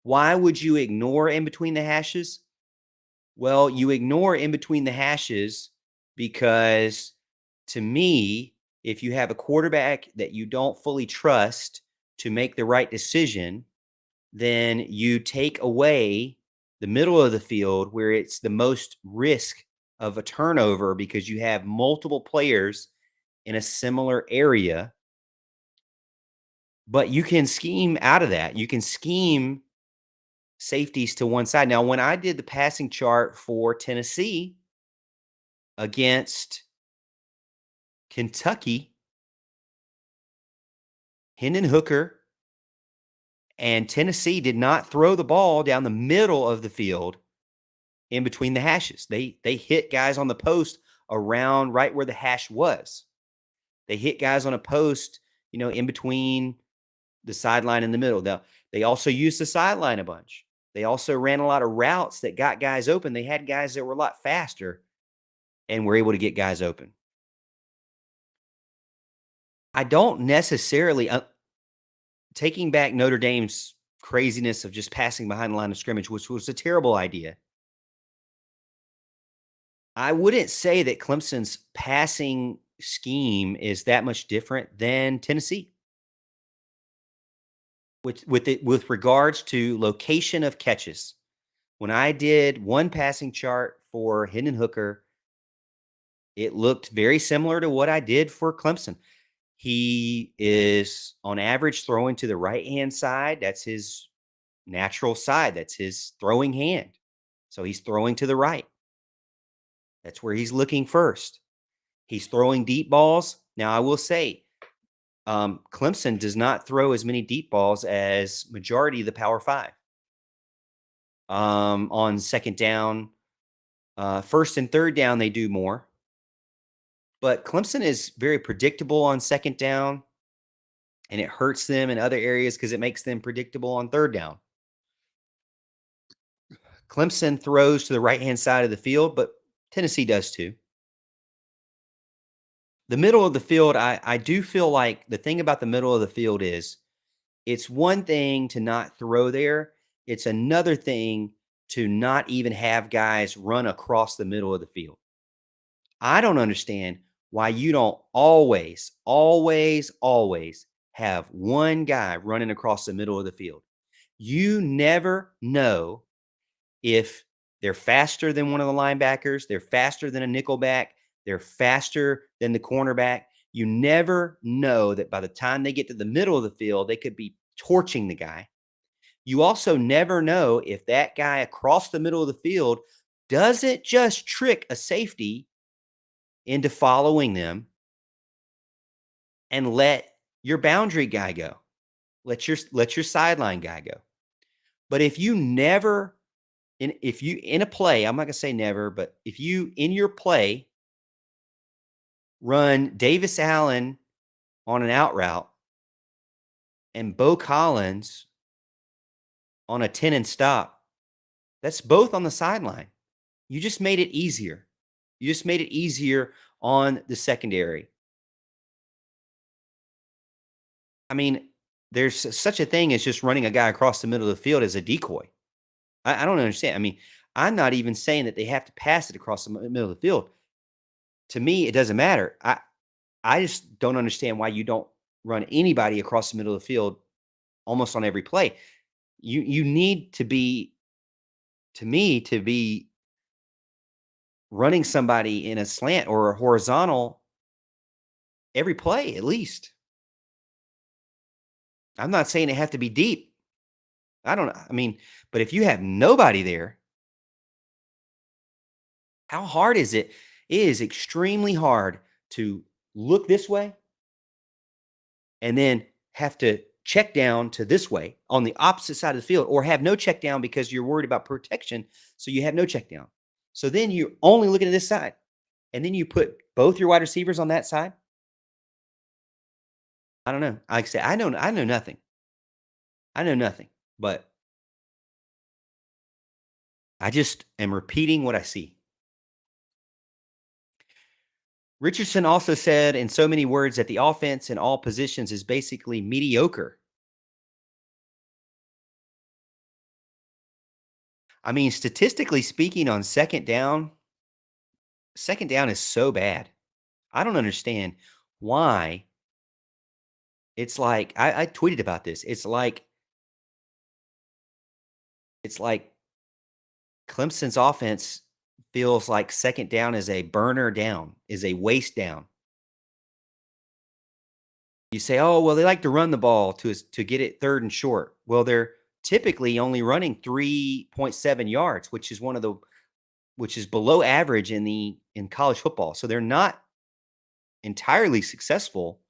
Why would you ignore in between the hashes? Well, you ignore in between the hashes because, to me, if you have a quarterback that you don't fully trust to make the right decision, then you take away the middle of the field where it's the most risk of a turnover because you have multiple players in a similar area. But you can scheme out of that. You can scheme safeties to one side. Now, when I did the passing chart for Tennessee against Kentucky, Hendon Hooker and Tennessee did not throw the ball down the middle of the field in between the hashes. They hit guys on the post around right where the hash was. They hit guys on a post, in between the sideline and the middle. Now, they also used the sideline a bunch. They also ran a lot of routes that got guys open. They had guys that were a lot faster and were able to get guys open. I don't necessarily taking back Notre Dame's craziness of just passing behind the line of scrimmage, which was a terrible idea. I wouldn't say that Clemson's passing scheme is that much different than Tennessee. With regards to location of catches. When I did one passing chart for Hendon Hooker, it looked very similar to what I did for Clemson. He is on average throwing to the right-hand side. That's his natural side. That's his throwing hand. So he's throwing to the right. That's where he's looking first. He's throwing deep balls. Now, I will say, Clemson does not throw as many deep balls as majority of the Power Five. On second down, first and third down, they do more. But Clemson is very predictable on second down, and it hurts them in other areas because it makes them predictable on third down. Clemson throws to the right-hand side of the field, but Tennessee does too. The middle of the field, I do feel like the thing about the middle of the field is it's one thing to not throw there. It's another thing to not even have guys run across the middle of the field. I don't understand why you don't always have one guy running across the middle of the field. You never know if they're faster than one of the linebackers, they're faster than a nickelback, they're faster than the cornerback. You never know that by the time they get to the middle of the field, they could be torching the guy. You also never know if that guy across the middle of the field doesn't just trick a safety into following them and let your boundary guy go. Let your sideline guy go. But if you never in a play, I'm not going to say never, but if you in your play run Davis Allen on an out route and Bo Collins on a 10 and stop, that's both on the sideline. You just made it easier. You just made it easier on the secondary. I mean, there's such a thing as just running a guy across the middle of the field as a decoy. I don't understand. I mean, I'm not even saying that they have to pass it across the middle of the field. To me, it doesn't matter. I just don't understand why you don't run anybody across the middle of the field almost on every play. You need to be, to me, to be running somebody in a slant or a horizontal every play at least. I'm not saying it have to be deep. But if you have nobody there, how hard is it? It is extremely hard to look this way and then have to check down to this way on the opposite side of the field, or have no check down because you're worried about protection. So you have no check down. So then you're only looking at this side, and then you put both your wide receivers on that side. I don't know. Like I said, I know nothing. I know nothing, but I just am repeating what I see. Richardson also said in so many words that the offense in all positions is basically mediocre. I mean, statistically speaking, on second down is so bad. I don't understand why. It's like I tweeted about this. It's like Clemson's offense feels like second down is a burner down, is a waste down. You say, "Oh, well, they like to run the ball to get it third and short." Well, they're typically only running 3.7 yards, which is below average in college football. So they're not entirely successful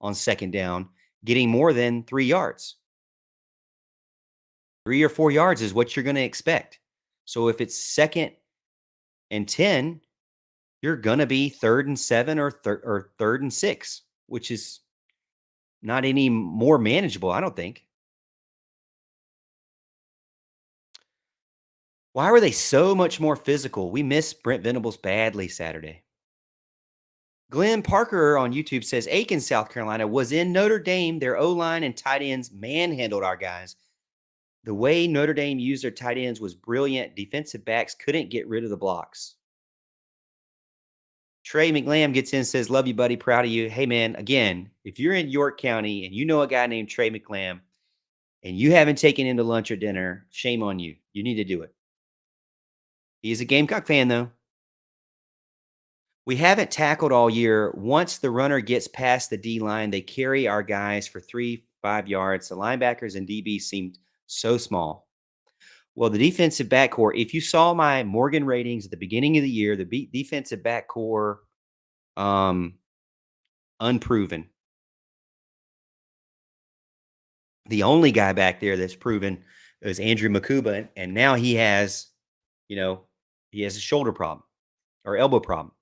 on second down, getting more than 3 yards. 3 or 4 yards is what you're going to expect. So if it's second and 10, you're going to be 3rd and 7 or 3rd and 6, which is not any more manageable, I don't think. Why were they so much more physical? We missed Brent Venables badly Saturday. Glenn Parker on YouTube says Aiken, South Carolina was in Notre Dame. Their O-line and tight ends manhandled our guys. The way Notre Dame used their tight ends was brilliant. Defensive backs couldn't get rid of the blocks. Trey McLam gets in and says, love you, buddy. Proud of you. Hey, man, again, if you're in York County and you know a guy named Trey McLam and you haven't taken him to lunch or dinner, shame on you. You need to do it. He's a Gamecock fan, though. We haven't tackled all year. Once the runner gets past the D line, they carry our guys for 3-5 yards. The linebackers and DBs seemed so small. Well, the defensive back core, if you saw my Morgan ratings at the beginning of the year, the defensive back core, unproven. The only guy back there that's proven is Andrew Makuba, and now he has, he has a shoulder problem or elbow problem.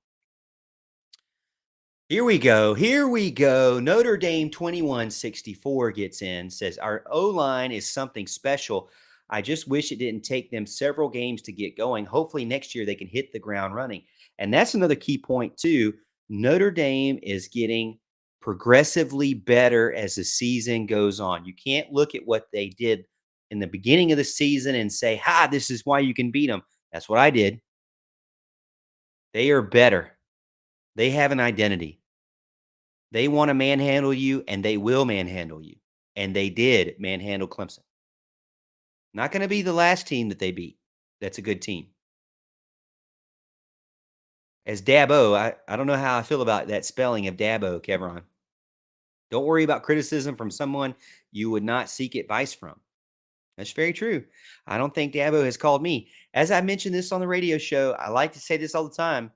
Here we go. Here we go. Notre Dame 2164 gets in, says, our O-line is something special. I just wish it didn't take them several games to get going. Hopefully next year they can hit the ground running. And that's another key point, too. Notre Dame is getting progressively better as the season goes on. You can't look at what they did in the beginning of the season and say, this is why you can beat them. That's what I did. They are better. They have an identity. They want to manhandle you, and they will manhandle you. And they did manhandle Clemson. Not going to be the last team that they beat. That's a good team. As Dabo, I don't know how I feel about that spelling of Dabo, Kevron. Don't worry about criticism from someone you would not seek advice from. That's very true. I don't think Dabo has called me. As I mentioned this on the radio show, I like to say this all the time.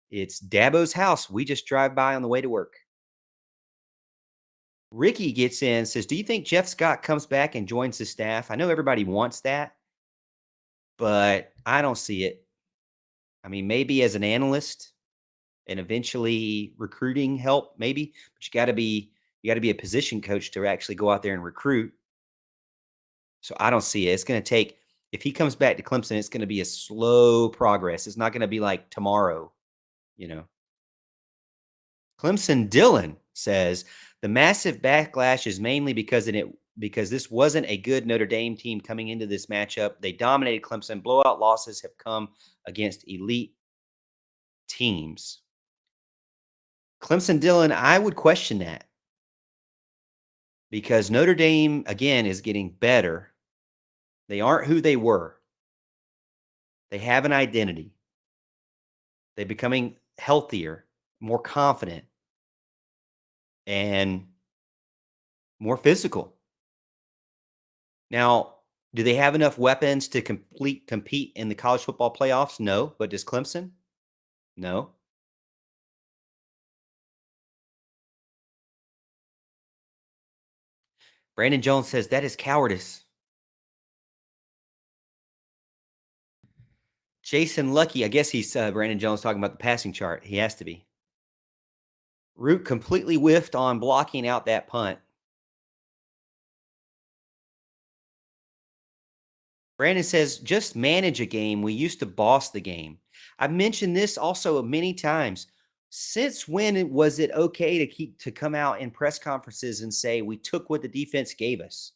It's Dabo's house. We just drive by on the way to work. Ricky gets in, says, do you think Jeff Scott comes back and joins the staff? I know everybody wants that, but I don't see it. I mean, maybe as an analyst and eventually recruiting help, maybe, but you got to be a position coach to actually go out there and recruit. So I don't see it. It's going to take, if he comes back to Clemson, it's going to be a slow progress. It's not going to be like tomorrow, Clemson Dylan says the massive backlash is mainly because this wasn't a good Notre Dame team coming into this matchup. They dominated Clemson. Blowout losses have come against elite teams. Clemson Dylan, I would question that because Notre Dame, again, is getting better. They aren't who they were. They have an identity. They're becoming healthier, more confident, and more physical. Now, do they have enough weapons to compete in the college football playoffs? No. But does Clemson? No. Brandon Jones says that is cowardice. Jason Lucky, I guess he's Brandon Jones talking about the passing chart. He has to be. Root completely whiffed on blocking out that punt. Brandon says, just manage a game. We used to boss the game. I've mentioned this also many times. Since when was it okay to come out in press conferences and say we took what the defense gave us?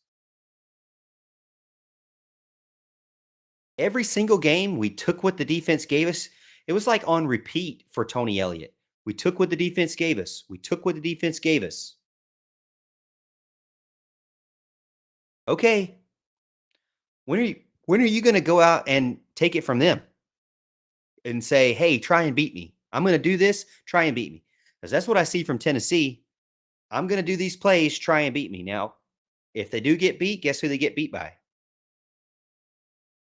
Every single game, we took what the defense gave us. It was like on repeat for Tony Elliott. We took what the defense gave us. We took what the defense gave us. Okay. When are you going to go out and take it from them and say, hey, try and beat me? I'm going to do this. Try and beat me. Because that's what I see from Tennessee. I'm going to do these plays. Try and beat me. Now, if they do get beat, guess who they get beat by?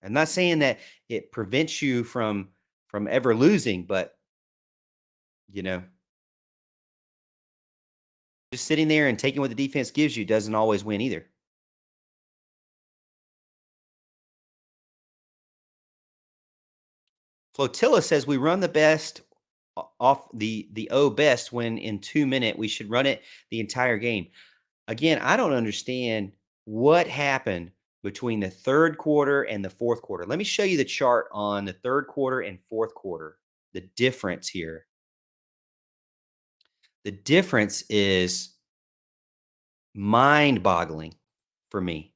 I'm not saying that it prevents you from ever losing, but just sitting there and taking what the defense gives you doesn't always win either. Flotilla says we run the best off the O best when in 2 minute we should run it the entire game. Again, I don't understand what happened between the third quarter and the fourth quarter. Let me show you the chart on the third quarter and fourth quarter. The difference here. The difference is mind boggling for me.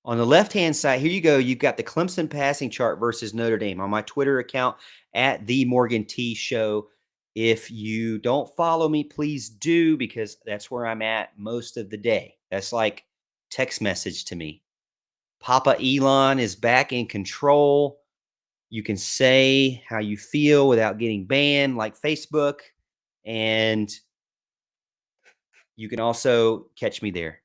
On the left-hand side, here you go. You've got the Clemson passing chart versus Notre Dame on my Twitter account at the Morgan T Show. If you don't follow me, please do, because that's where I'm at most of the day. That's like text message to me. Papa Elon is back in control. You can say how you feel without getting banned like Facebook. And you can also catch me there.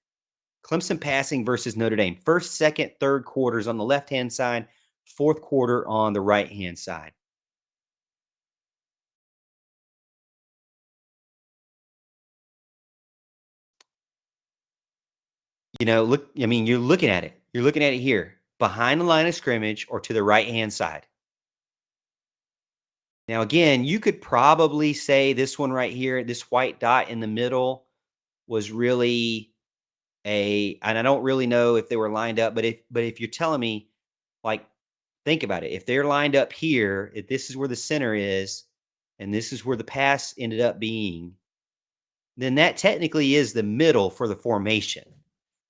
Clemson passing versus Notre Dame. First, second, third quarters on the left-hand side, fourth quarter on the right-hand side. Look, I mean, you're looking at it. You're looking at it here, behind the line of scrimmage or to the right-hand side. Now, again, you could probably say this one right here, this white dot in the middle was really and I don't really know if they were lined up, but if you're telling me, like, think about it. If they're lined up here, if this is where the center is, and this is where the pass ended up being, then that technically is the middle for the formation.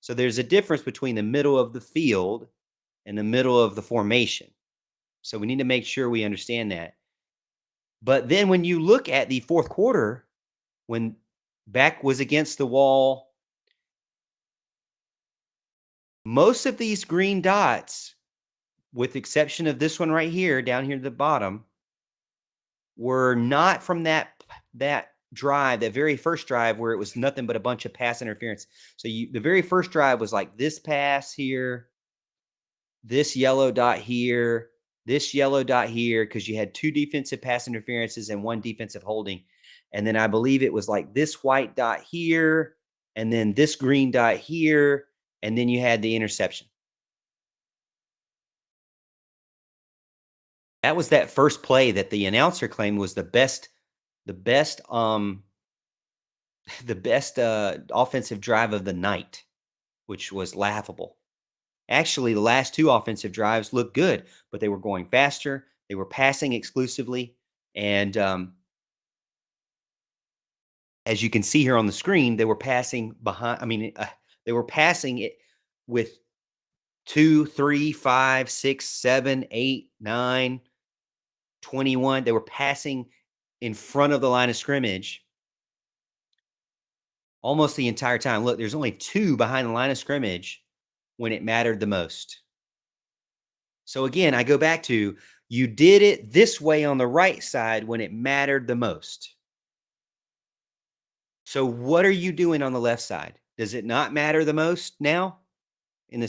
So there's a difference between the middle of the field and the middle of the formation. So we need to make sure we understand that. But then when you look at the fourth quarter, when back was against the wall, most of these green dots, with the exception of this one right here, down here at the bottom, were not from that drive, that very first drive where it was nothing but a bunch of pass interference. So the very first drive was like this pass here, this yellow dot here, this yellow dot here, because you had two defensive pass interferences and one defensive holding. And then I believe it was like this white dot here, and then this green dot here, and then you had the interception. That was that first play that the announcer claimed was the best the best the best offensive drive of the night, which was laughable. Actually, the last two offensive drives looked good, but they were going faster. They were passing exclusively. And as you can see here on the screen, they were passing behind. I mean, they were passing it with 2, 3, 5, 6, 7, 8, 9, 21. They were passing in front of the line of scrimmage almost the entire time. Look, there's only two behind the line of scrimmage when it mattered the most. So again, I go back to, you did it this way on the right side when it mattered the most. So what are you doing on the left side? Does it not matter the most now? In the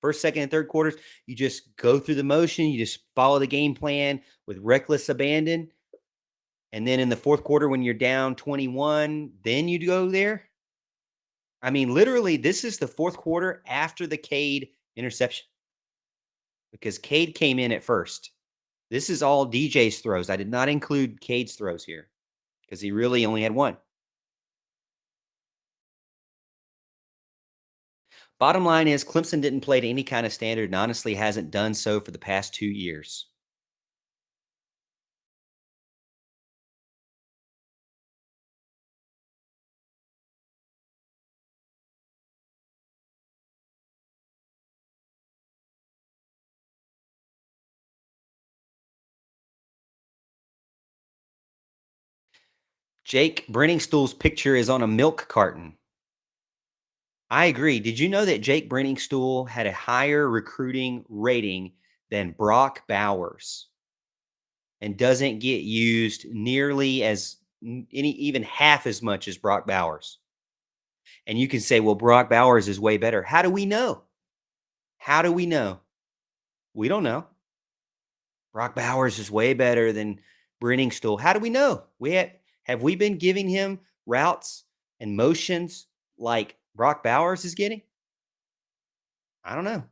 first, second, and third quarters, you just go through the motion, you just follow the game plan with reckless abandon. And then in the fourth quarter, when you're down 21, then you go there. I mean, literally, this is the fourth quarter after the Cade interception, because Cade came in at first. This is all DJ's throws. I did not include Cade's throws here because he really only had one. Bottom line is Clemson didn't play to any kind of standard and honestly hasn't done so for the past 2 years. Jake Brenningstool's picture is on a milk carton. I agree. Did you know that Jake Brenningstool had a higher recruiting rating than Brock Bowers and doesn't get used nearly as even half as much as Brock Bowers? And you can say, well, Brock Bowers is way better. How do we know? How do we know? We don't know. Brock Bowers is way better than Brenningstool. How do we know? Have we been giving him routes and motions like Brock Bowers is getting? I don't know.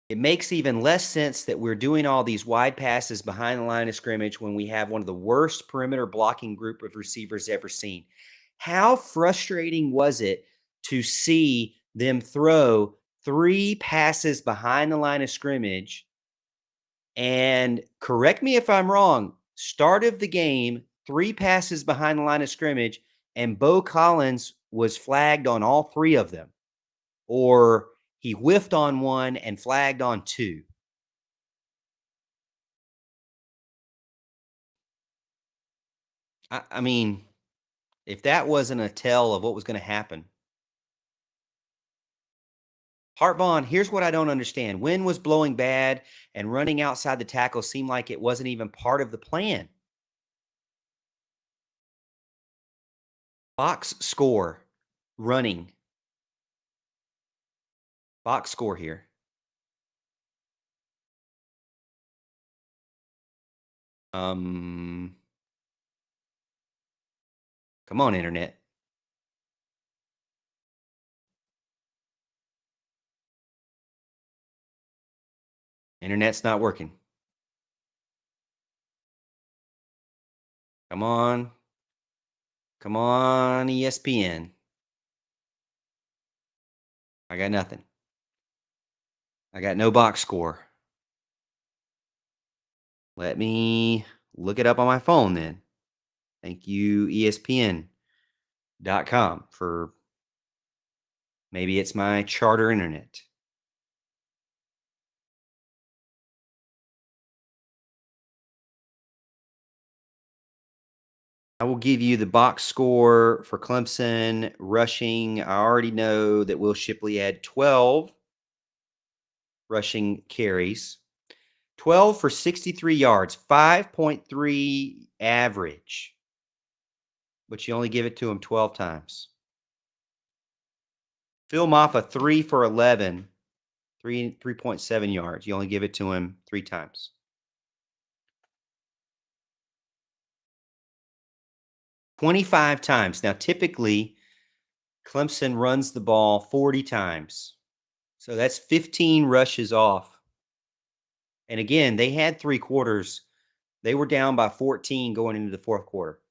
It makes even less sense that we're doing all these wide passes behind the line of scrimmage when we have one of the worst perimeter blocking group of receivers ever seen. How frustrating was it to see them throw three passes behind the line of scrimmage? And correct me if I'm wrong, start of the game, three passes behind the line of scrimmage, and Bo Collins was flagged on all three of them, or he whiffed on one and flagged on two. I mean, if that wasn't a tell of what was going to happen. Hartbond, here's what I don't understand. Wind was blowing bad, and running outside the tackle seemed like it wasn't even part of the plan. Box score, running. Box score here. Um, Come on, internet. Internet's not working. Come on. Come on, ESPN. I got nothing. I got no box score. Let me look it up on my phone then. Thank you, ESPN.com, for maybe it's my charter internet. I will give you the box score for Clemson rushing. I already know that Will Shipley had 12 rushing carries, 12 for 63 yards, 5.3 average, but you only give it to him 12 times. Phil Maffa, 3 for 11, 3.7 yards. You only give it to him 3 times. $25 times. Now, typically, Clemson runs the ball 40 times. So that's 15 rushes off. And again, they had 3 quarters. They were down by 14 going into the fourth quarter.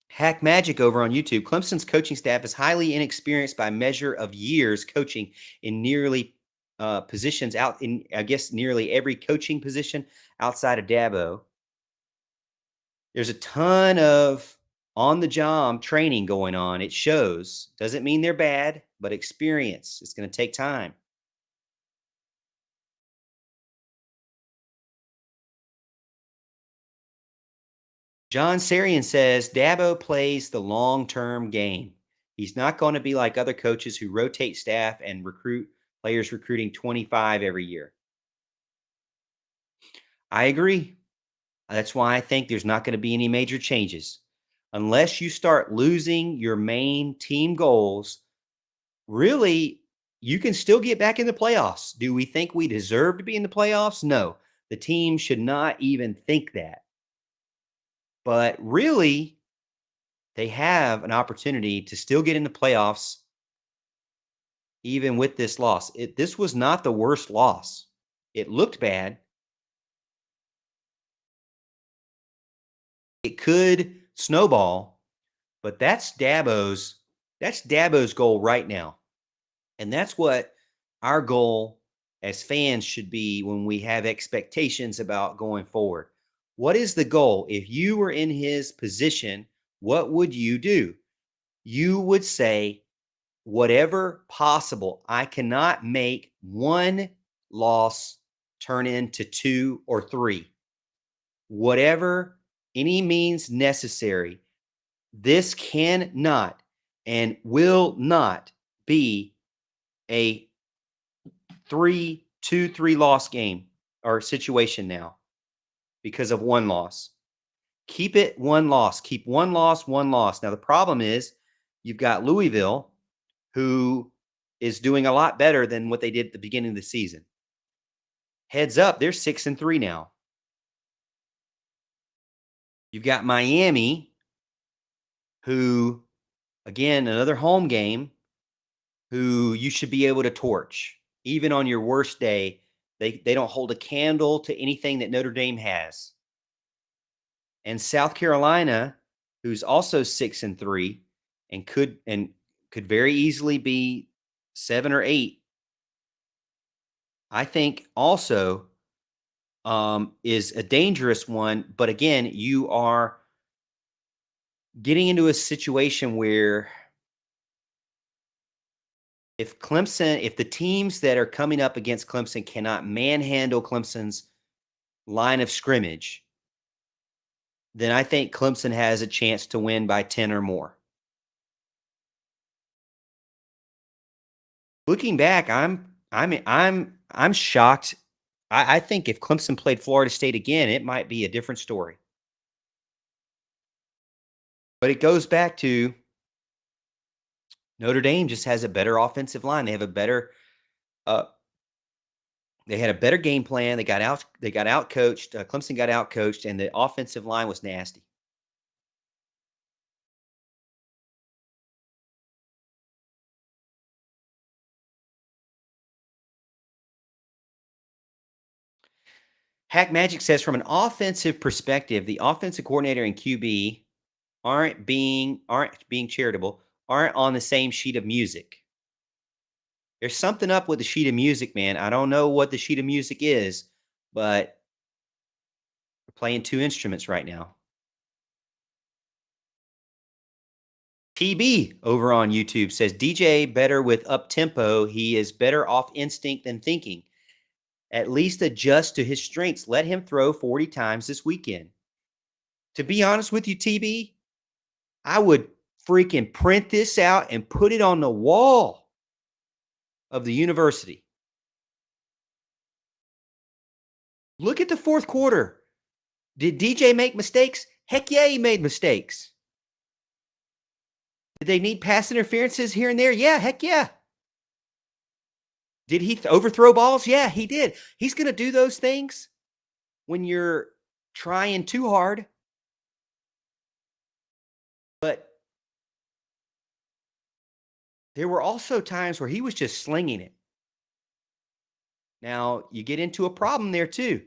Hack Magic over on YouTube. Clemson's coaching staff is highly inexperienced by measure of years coaching in nearly positions out in, I guess, nearly every coaching position outside of Dabo. There's a ton of on the job training going on. It shows. Doesn't mean they're bad, but experience. It's going to take time. John Sarian says Dabo plays the long-term game. He's not going to be like other coaches who rotate staff and recruit players recruiting 25 every year. I agree. That's why I think there's not going to be any major changes. Unless you start losing your main team goals, really, you can still get back in the playoffs. Do we think we deserve to be in the playoffs? No. The team should not even think that. But really, they have an opportunity to still get in the playoffs even with this loss. This was not the worst loss. It looked bad. It could snowball, but that's Dabo's goal right now. And that's what our goal as fans should be when we have expectations about going forward. What is the goal? If you were in his position, what would you do? You would say, whatever possible, I cannot make one loss turn into 2 or 3. Whatever any means necessary, this cannot and will not be a 3 loss game or situation now because of one loss. Keep it one loss. Keep one loss, one loss. Now, the problem is you've got Louisville, who is doing a lot better than what they did at the beginning of the season. Heads up, they're 6-3 now. You've got Miami, who, Again, another home game who you should be able to torch. Even on your worst day, they don't hold a candle to anything that Notre Dame has. And South Carolina, who's also 6-3 and could very easily be 7 or 8, I think also is a dangerous one. But again, you are getting into a situation where if the teams that are coming up against Clemson cannot manhandle Clemson's line of scrimmage, then I think Clemson has a chance to win by 10 or more. Looking back, I'm shocked. I think if Clemson played Florida State again, it might be a different story. But it goes back to Notre Dame just has a better offensive line. They have a better uh, they had a better game plan. They got out coached. Clemson got out coached, and the offensive line was nasty. Hack Magic says from an offensive perspective, the offensive coordinator and QB aren't being charitable, aren't on the same sheet of music. There's something up with the sheet of music, man. I don't know what the sheet of music is, but we're playing two instruments right now. TB over on YouTube says DJ better with up tempo. He is better off instinct than thinking. At least adjust to his strengths. Let him throw 40 times this weekend. To be honest with you, TB, I would freaking print this out and put it on the wall of the university. Look at the fourth quarter. Did DJ make mistakes? Heck yeah, he made mistakes. Did they need pass interferences here and there? Yeah, heck yeah. Did he overthrow balls? Yeah, he did. He's going to do those things when you're trying too hard. But there were also times where he was just slinging it. Now, you get into a problem there too,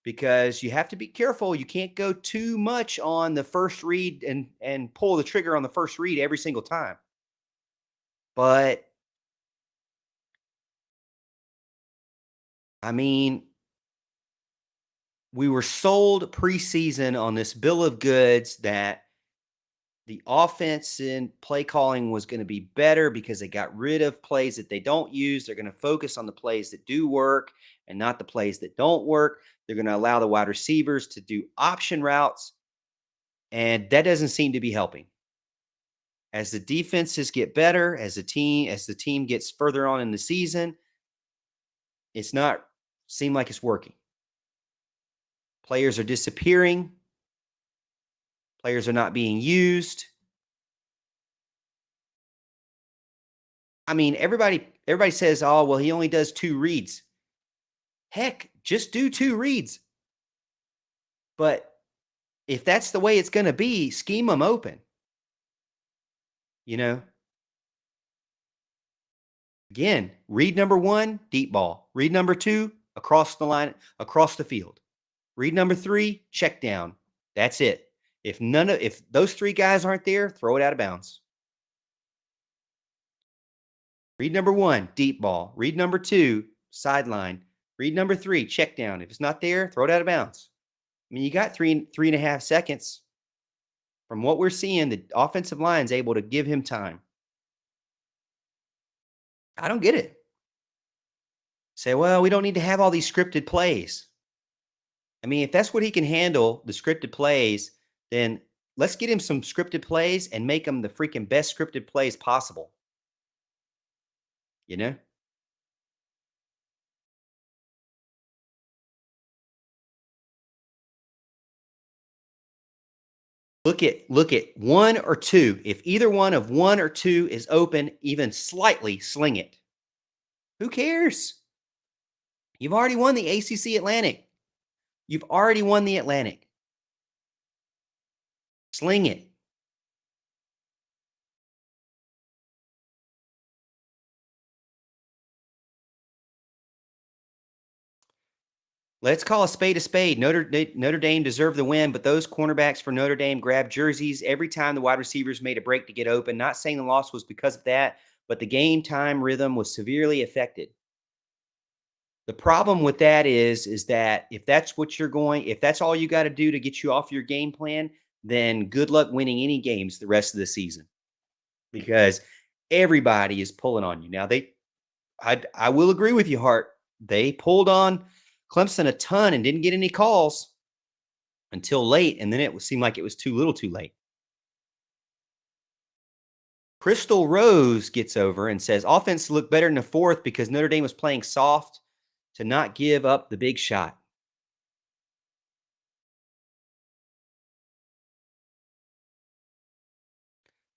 because you have to be careful. You can't go too much on the first read and pull the trigger on the first read every single time. But I mean, we were sold preseason on this bill of goods that the offense and play calling was going to be better because they got rid of plays that they don't use. They're going to focus on the plays that do work and not the plays that don't work. They're going to allow the wide receivers to do option routes. And that doesn't seem to be helping. As the defenses get better, as the team gets further on in the season, it's not seem like it's working. Players are disappearing. Players are not being used. I mean, everybody says, "Oh, well, he only does 2 reads." Heck, just do 2 reads. But if that's the way it's going to be, scheme them open. You know, again, read number 1, deep ball. Read number 2, across the line, across the field. Read number 3, check down. That's it. If those 3 guys aren't there, throw it out of bounds. Read number 1, deep ball. Read number 2, sideline. Read number 3, check down. If it's not there, throw it out of bounds. I mean, you got 3.5 seconds. From what we're seeing, the offensive line is able to give him time. I don't get it. Say, well, we don't need to have all these scripted plays. I mean, if that's what he can handle, the scripted plays, then let's get him some scripted plays and make them the freaking best scripted plays possible. You know? Look at 1 or 2. If either one of 1 or 2 is open, even slightly, sling it. Who cares? You've already won the ACC Atlantic. You've already won the Atlantic. Sling it. Let's call a spade a spade. Notre Dame deserved the win, but those cornerbacks for Notre Dame grabbed jerseys every time the wide receivers made a break to get open. Not saying the loss was because of that, but the game time rhythm was severely affected. The problem with that is that if that's what you're going, if that's all you got to do to get you off your game plan, then good luck winning any games the rest of the season because everybody is pulling on you. Now I will agree with you, Hart. They pulled on Clemson a ton and didn't get any calls until late, and then seemed like it was too little, too late. Crystal Rose gets over and says offense looked better in the fourth because Notre Dame was playing soft to not give up the big shot.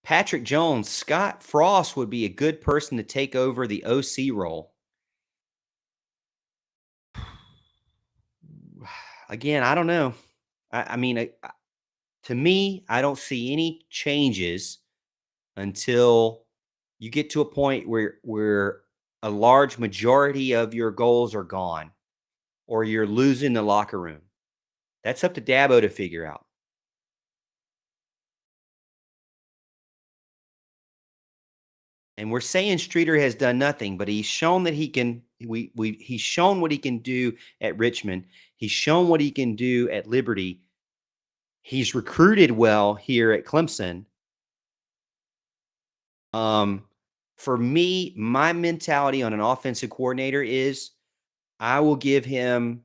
Patrick Jones, Scott Frost would be a good person to take over the OC role. Again, I don't know. I mean, to me, I don't see any changes until you get to a point where a large majority of your goals are gone or you're losing the locker room. That's up to Dabo to figure out. And we're saying Streeter has done nothing, but he's shown that he can. He's shown what he can do at Richmond. He's shown what he can do at Liberty. He's recruited well here at Clemson. For me, my mentality on an offensive coordinator is I will give him.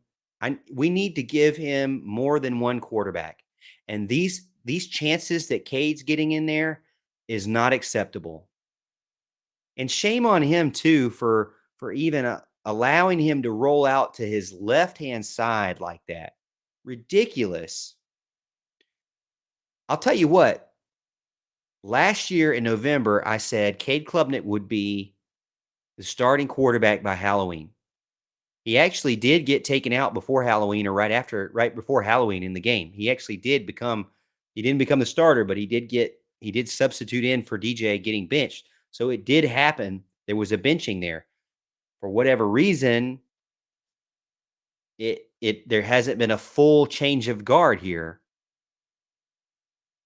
We need to give him more than one quarterback, and these chances that Cade's getting in there is not acceptable. And shame on him too for even allowing him to roll out to his left-hand side like that. Ridiculous. I'll tell you what. Last year in November, I said Cade Klubnik would be the starting quarterback by Halloween. He actually did get taken out before Halloween or right before Halloween in the game. He actually did become he didn't become the starter, but he did substitute in for DJ getting benched. So it did happen. There was a benching there. For whatever reason, there hasn't been a full change of guard here.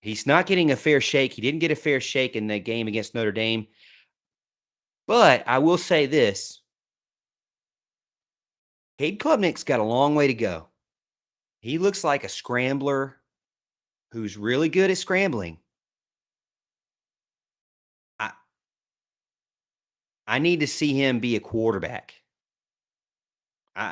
He's not getting a fair shake. He didn't get a fair shake in the game against Notre Dame. But I will say this. Cade Klubnik's got a long way to go. He looks like a scrambler who's really good at scrambling. I need to see him be a quarterback.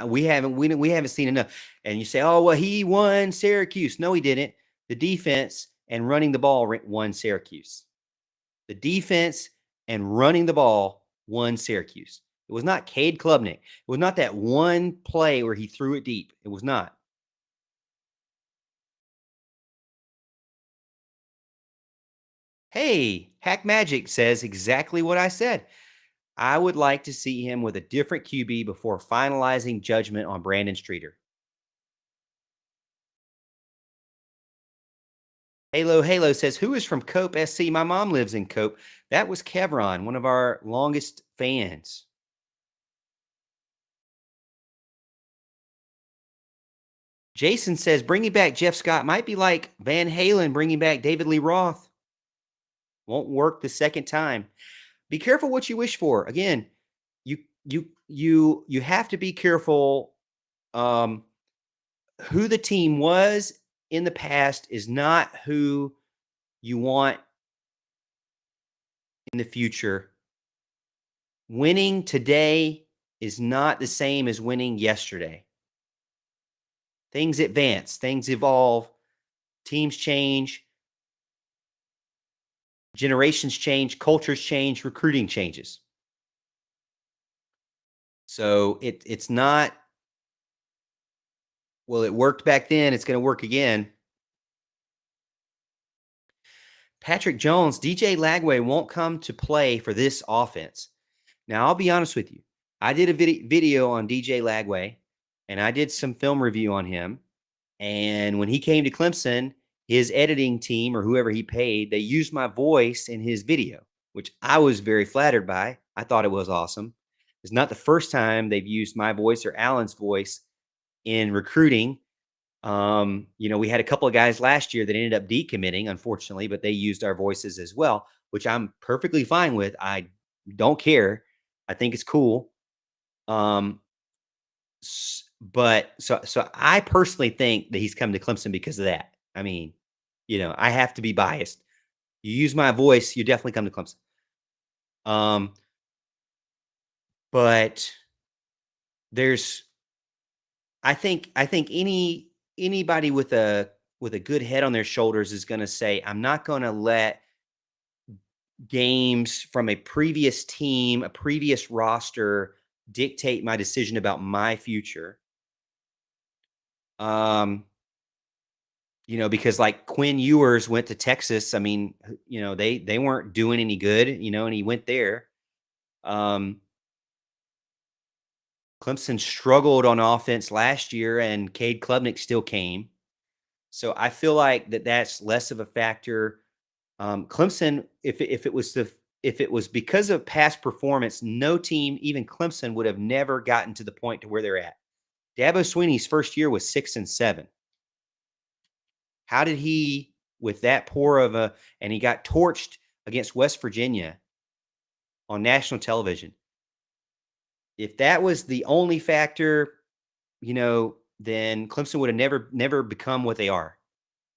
We haven't seen enough. And you say, "Oh, well, he won Syracuse." No, he didn't. The defense and running the ball won Syracuse. The defense and running the ball won Syracuse. It was not Cade Klubnik. It was not that one play where he threw it deep. It was not. Hey, Hack Magic says exactly what I said. I would like to see him with a different QB before finalizing judgment on Brandon Streeter. Halo says, who is from Cope SC? My mom lives in Cope. That was Kevron, one of our longest fans. Jason says, bringing back Jeff Scott might be like Van Halen bringing back David Lee Roth. Won't work the second time. Be careful what you wish for. Again, you have to be careful. Who the team was in the past is not who you want in the future. Winning today is not the same as winning yesterday. Things advance, things evolve, teams change, generations change, cultures change, recruiting changes. So it's not, well, it worked back then, it's going to work again. Patrick Jones, DJ Lagway won't come to play for this offense. Now, I'll be honest with you. I did a video on DJ Lagway, and I did some film review on him. And when he came to Clemson, his editing team or whoever he paid, they used my voice in his video, which I was very flattered by. I thought it was awesome. It's not the first time they've used my voice or Alan's voice in recruiting. We had a couple of guys last year that ended up decommitting, unfortunately, but they used our voices as well, which I'm perfectly fine with. I don't care. I think it's cool. Um, but so I personally think that he's come to Clemson because of that. I mean, I have to be biased. You use my voice, you definitely come to Clemson. Um, but there's I think anybody with a good head on their shoulders is going to say, I'm not going to let games from a previous team, a previous roster dictate my decision about my future. Because like Quinn Ewers went to Texas. I mean, they weren't doing any good, and he went there. Um, Clemson struggled on offense last year, and Cade Klubnik still came. So I feel like that's less of a factor. Clemson, if it was because of past performance, no team, even Clemson, would have never gotten to the point to where they're at. Dabo Swinney's first year was 6-7. How did he, with that poor of and he got torched against West Virginia on national television? If that was the only factor, then Clemson would have never become what they are.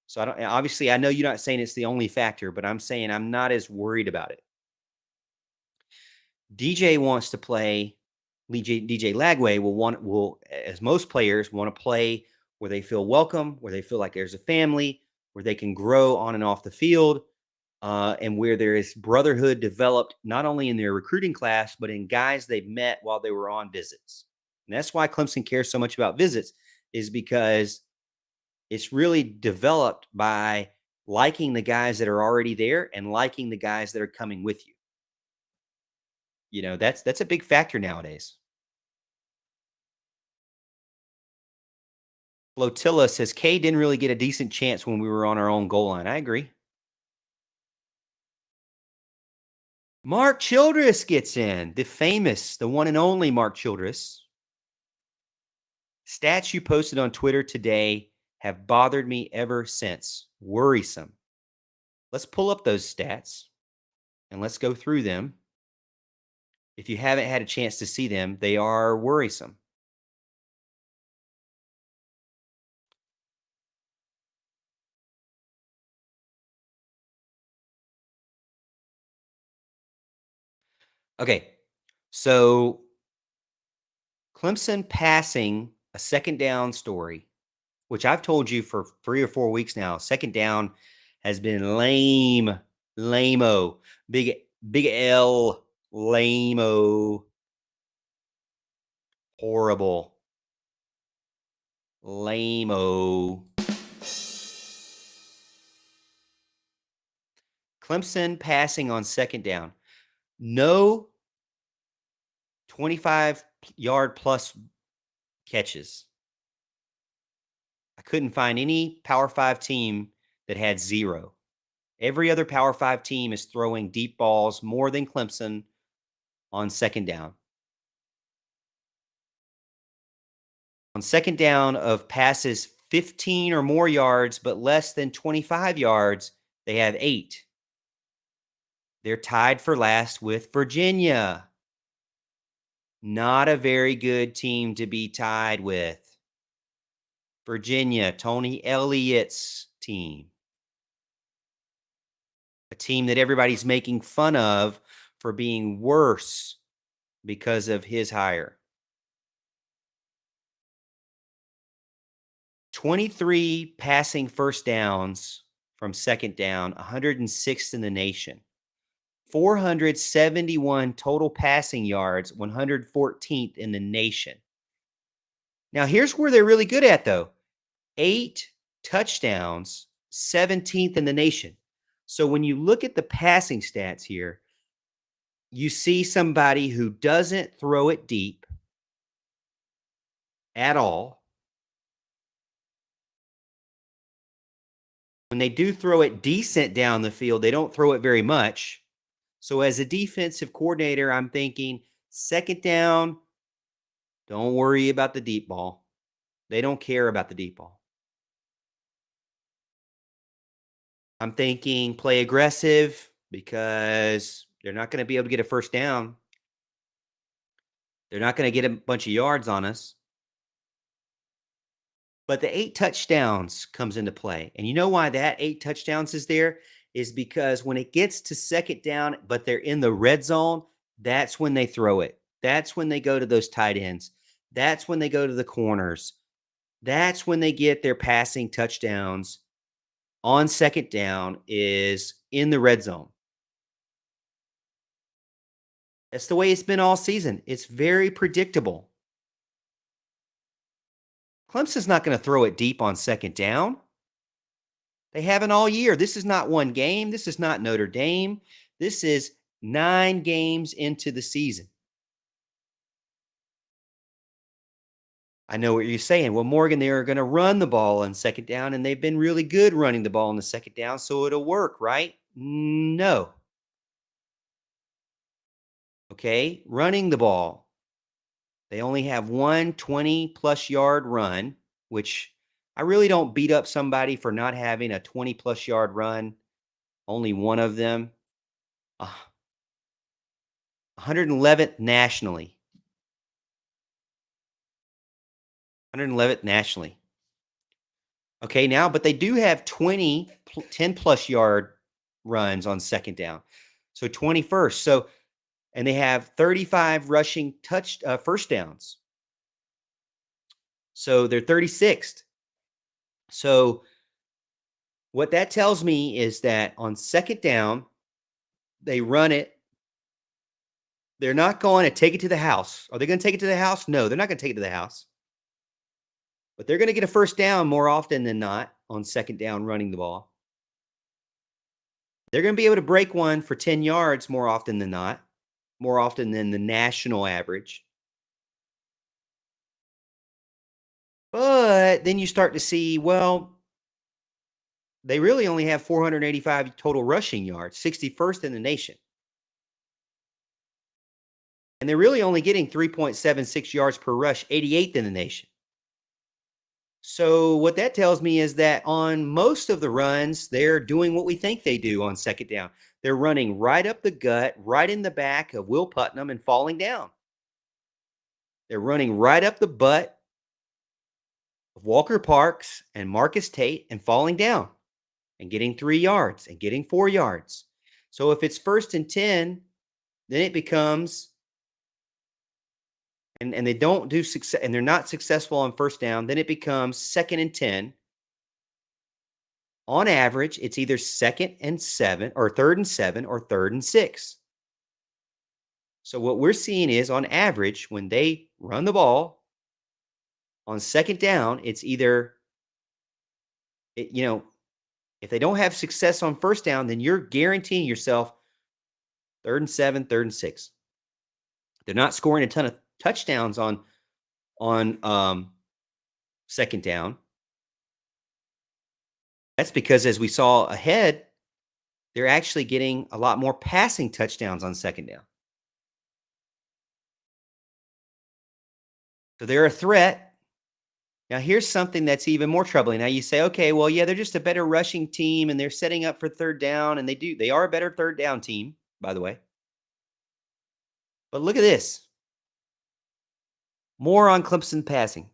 So I know you're not saying it's the only factor, but I'm saying I'm not as worried about it. DJ wants to play. DJ Lagway will, as most players, want to play where they feel welcome, where they feel like there's a family, where they can grow on and off the field, and where there is brotherhood developed not only in their recruiting class but in guys they've met while they were on visits. And that's why Clemson cares so much about visits, is because it's really developed by liking the guys that are already there and liking the guys that are coming with you. That's a big factor nowadays. Flotilla says K didn't really get a decent chance when we were on our own goal line. I agree. Mark Childress gets in. The one and only Mark Childress. Stats you posted on Twitter today have bothered me ever since. Worrisome. Let's pull up those stats and let's go through them. If you haven't had a chance to see them, they are worrisome. Okay, so Clemson passing a second down story, which I've told you for 3 or 4 weeks now. Second down has been lame-o, big L, lame-o, horrible, lame-o. Clemson passing on second down. No 25-yard plus catches. I couldn't find any Power 5 team that had 0. Every other Power 5 team is throwing deep balls more than Clemson on second down. On second down of passes 15 or more yards, but less than 25 yards, they have 8. They're tied for last with Virginia. Not a very good team to be tied with. Virginia, Tony Elliott's team. A team that everybody's making fun of for being worse because of his hire. 23 passing first downs from second down, 106th in the nation. 471 total passing yards, 114th in the nation. Now, here's where they're really good at, though. 8 touchdowns, 17th in the nation. So when you look at the passing stats here, you see somebody who doesn't throw it deep at all. When they do throw it decent down the field, they don't throw it very much. So as a defensive coordinator, I'm thinking second down, don't worry about the deep ball. They don't care about the deep ball. I'm thinking play aggressive because they're not going to be able to get a first down. They're not going to get a bunch of yards on us. But the 8 touchdowns comes into play. And you know why that 8 touchdowns is there? Is because when it gets to second down, but they're in the red zone, that's when they throw it. That's when they go to those tight ends. That's when they go to the corners. That's when they get their passing touchdowns on second down is in the red zone. That's the way it's been all season. It's very predictable. Clemson's not going to throw it deep on second down. They haven't all year. This is not one game. This is not Notre Dame. This is 9 games into the season. I know what you're saying. Well, Morgan, they are going to run the ball on second down, and they've been really good running the ball on the second down, so it'll work, right? No. Okay, running the ball. They only have one 20-plus yard run, which I really don't beat up somebody for not having a 20-plus yard run. Only one of them. 111th nationally. 111th nationally. Okay, now, but they do have 10-plus yard runs on second down. So 21st. So, and they have 35 rushing first downs. So they're 36th. So what that tells me is that on second down, they run it. They're not going to take it to the house. Are they going to take it to the house? No, they're not going to take it to the house. But they're going to get a first down more often than not on second down running the ball. They're going to be able to break one for 10 yards more often than not, more often than the national average. But then you start to see, well, they really only have 485 total rushing yards, 61st in the nation. And they're really only getting 3.76 yards per rush, 88th in the nation. So what that tells me is that on most of the runs, they're doing what we think they do on second down. They're running right up the gut, right in the back of Will Putnam and falling down. They're running right up the butt of Walker Parks and Marcus Tate and falling down and getting 3 yards and getting 4 yards. So if it's 1st and 10, then it becomes and they don't do success and they're not successful on first down, then it becomes 2nd and 10. On average, it's either 2nd and 7 or 3rd and 7 or 3rd and 6. So what we're seeing is on average, when they run the ball on second down, it's either, if they don't have success on first down, then you're guaranteeing yourself 3rd and 7, 3rd and 6. They're not scoring a ton of touchdowns on second down. That's because, as we saw ahead, they're actually getting a lot more passing touchdowns on second down. So they're a threat. Now, here's something that's even more troubling. Now, you say, okay, well, yeah, they're just a better rushing team, and they're setting up for third down, and they are a better third down team, by the way. But look at this. More on Clemson passing.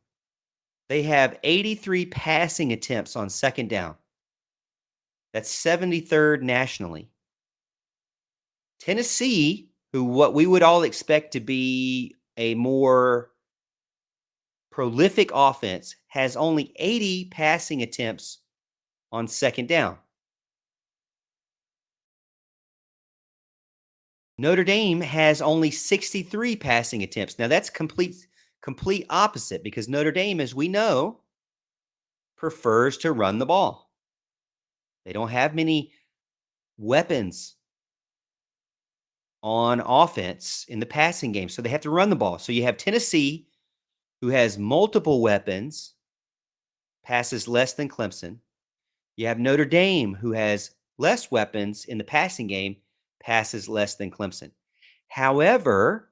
They have 83 passing attempts on second down. That's 73rd nationally. Tennessee, who what we would all expect to be a more prolific offense, has only 80 passing attempts on second down. Notre Dame has only 63 passing attempts. Now that's complete opposite because Notre Dame, as we know, prefers to run the ball. They don't have many weapons on offense in the passing game, so they have to run the ball. So you have Tennessee, who has multiple weapons, passes less than Clemson. You have Notre Dame, who has less weapons in the passing game, passes less than Clemson. However,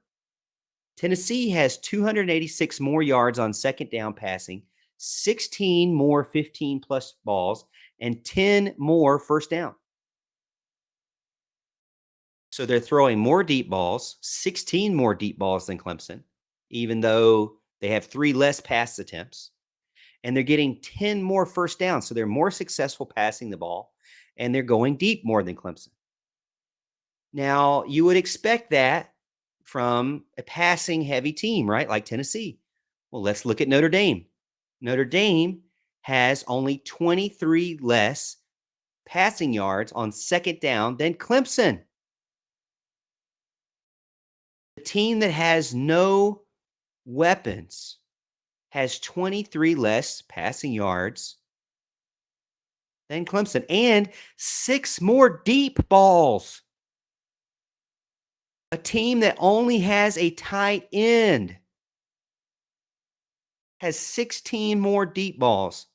Tennessee has 286 more yards on second down passing 16 more 15 plus balls and 10 more first down. So they're throwing more deep balls, 16 more deep balls than Clemson, even though they have 3 less pass attempts. And they're getting 10 more first downs. So they're more successful passing the ball and they're going deep more than Clemson. Now, you would expect that from a passing heavy team, right? Like Tennessee. Well, let's look at Notre Dame. Notre Dame has only 23 less passing yards on second down than Clemson. The team that has no weapons has 23 less passing yards than Clemson and 6 more deep balls. A team that only has a tight end has 16 more deep balls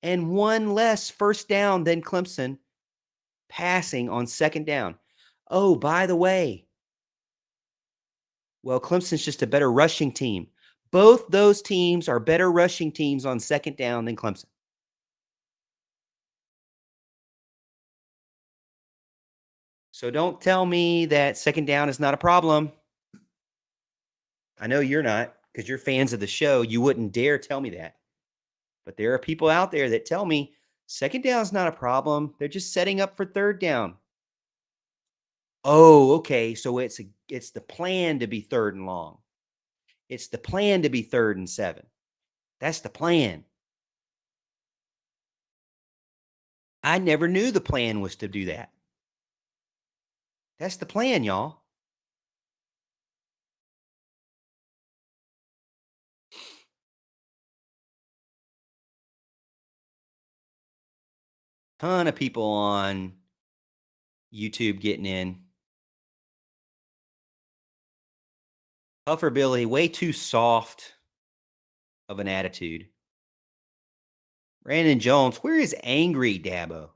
and 1 less first down than Clemson passing on second down. Oh, by the way, well, Clemson's just a better rushing team. Both those teams are better rushing teams on second down than Clemson. So don't tell me that second down is not a problem. I know you're not because you're fans of the show. You wouldn't dare tell me that. But there are people out there that tell me second down is not a problem. They're just setting up for third down. Oh, okay. So it's the plan to be third and long. It's the plan to be third and 7. That's the plan. I never knew the plan was to do that. That's the plan, y'all. Ton of people on YouTube getting in. Puffer Billy, way too soft of an attitude. Brandon Jones, where is angry Dabo?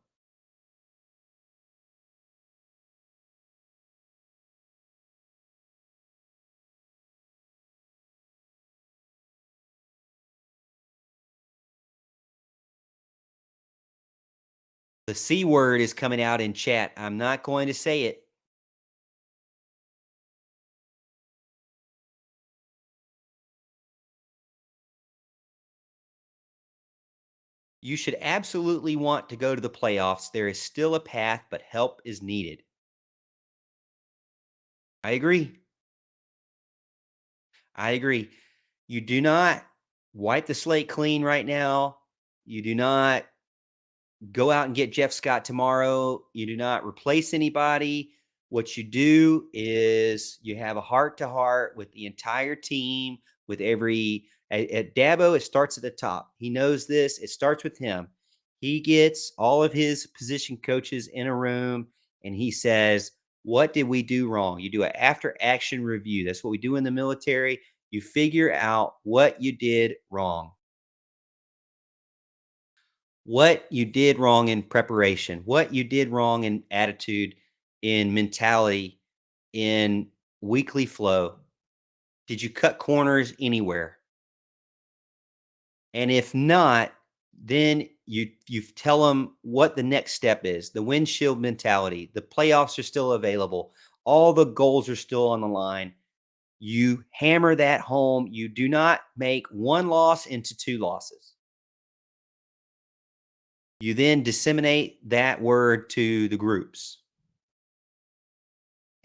The C word is coming out in chat. I'm not going to say it. You should absolutely want to go to the playoffs. There is still a path, but help is needed. I agree. I agree. You do not wipe the slate clean right now. You do not go out and get Jeff Scott tomorrow. You do not replace anybody. What you do is you have a heart to heart with the entire team, with every at Dabo, it starts at the top. He knows this. It starts with him. He gets all of his position coaches in a room and he says, what did we do wrong? You do an after action review. That's what we do in the military. You figure out what you did wrong, what you did wrong in preparation, what you did wrong in attitude, in mentality, in weekly flow. Did you cut corners anywhere? And if not, then you tell them what the next step is. The windshield mentality. The playoffs are still available. All the goals are still on the line. You hammer that home. You do not make one loss into 2 losses. You then disseminate that word to the groups.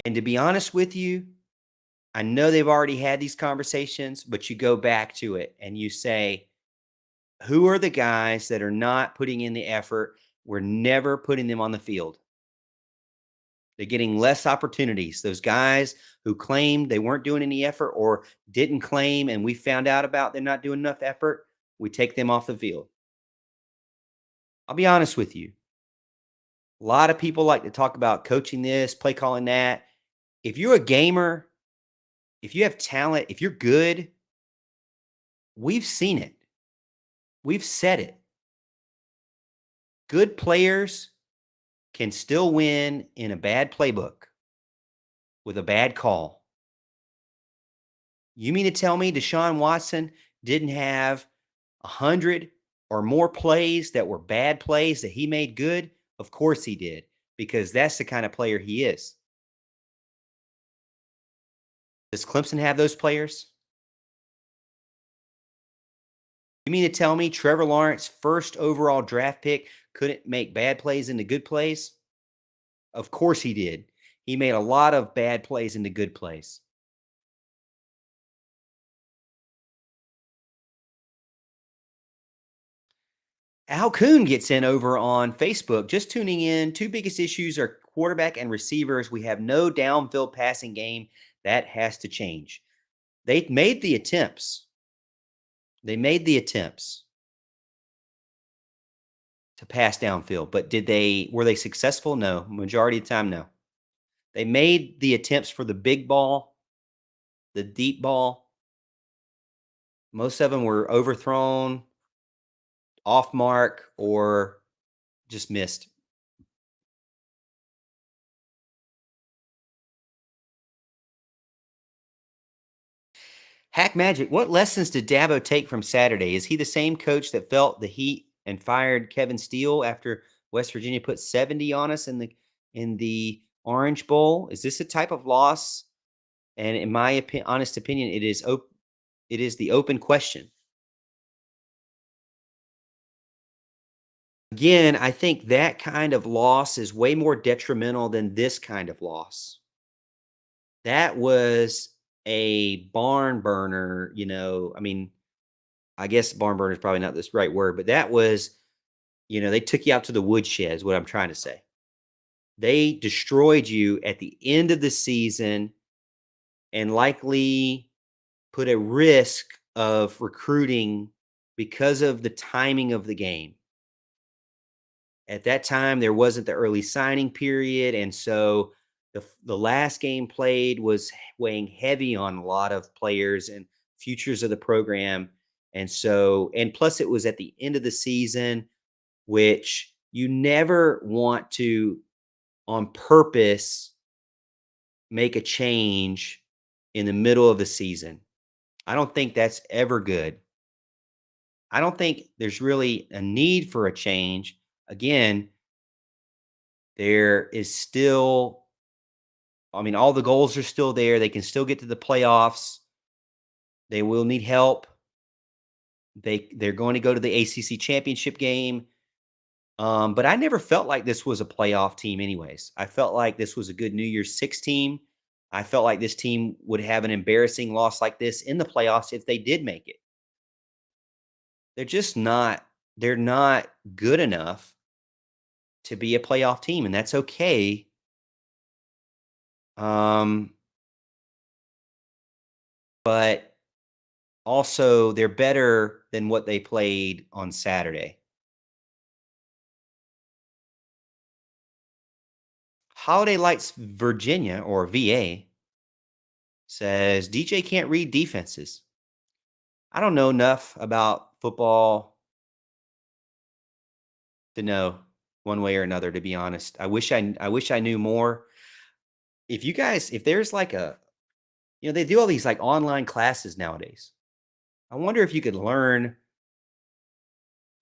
And to be honest with you, I know they've already had these conversations, but you go back to it and you say, who are the guys that are not putting in the effort? We're never putting them on the field. They're getting less opportunities. Those guys who claimed they weren't doing any effort or didn't claim, and we found out about they're not doing enough effort, we take them off the field. I'll be honest with you. A lot of people like to talk about coaching this, play calling that. If you're a gamer, if you have talent, if you're good, we've seen it. We've said it. Good players can still win in a bad playbook with a bad call. You mean to tell me Deshaun Watson didn't have 100 or more plays that were bad plays that he made good? Of course he did, because that's the kind of player he is. Does Clemson have those players? You mean to tell me Trevor Lawrence, first overall draft pick, couldn't make bad plays into good plays? Of course he did. He made a lot of bad plays into good plays. Al Kuhn gets in over on Facebook. Just tuning in. Two biggest issues are quarterback and receivers. We have no downfield passing game. That has to change. They made the attempts. They made the attempts to pass downfield, but were they successful? No. Majority of the time, no. They made the attempts for the big ball, the deep ball. Most of them were overthrown, off mark, or just missed. Hack Magic, what lessons did Dabo take from Saturday? Is he the same coach that felt the heat and fired Kevin Steele after West Virginia put 70 on us in the Orange Bowl? Is this a type of loss? And in my honest opinion, it is the open question. Again, I think that kind of loss is way more detrimental than this kind of loss. That was a barn burner, I mean, I guess barn burner is probably not this right word, but that was, they took you out to the woodshed is what I'm trying to say. They destroyed you at the end of the season and likely put a risk of recruiting because of the timing of the game. At that time, there wasn't the early signing period, and so the last game played was weighing heavy on a lot of players and futures of the program. And plus it was at the end of the season, which you never want to on purpose make a change in the middle of the season. I don't think that's ever good. I don't think there's really a need for a change. Again, there is still, I mean, all the goals are still there. They can still get to the playoffs. They will need help. They're going to go to the ACC championship game. But I never felt like this was a playoff team anyways. I felt like this was a good New Year's Six team. I felt like this team would have an embarrassing loss like this in the playoffs if they did make it. They're just not, they're not good enough to be a playoff team, and that's okay. But also they're better than what they played on Saturday. Holiday Lights Virginia, or VA, says DJ can't read defenses. I don't know enough about football to know one way or another, to be honest. I wish I knew more. If there's like they do all these like online classes nowadays. I wonder if you could learn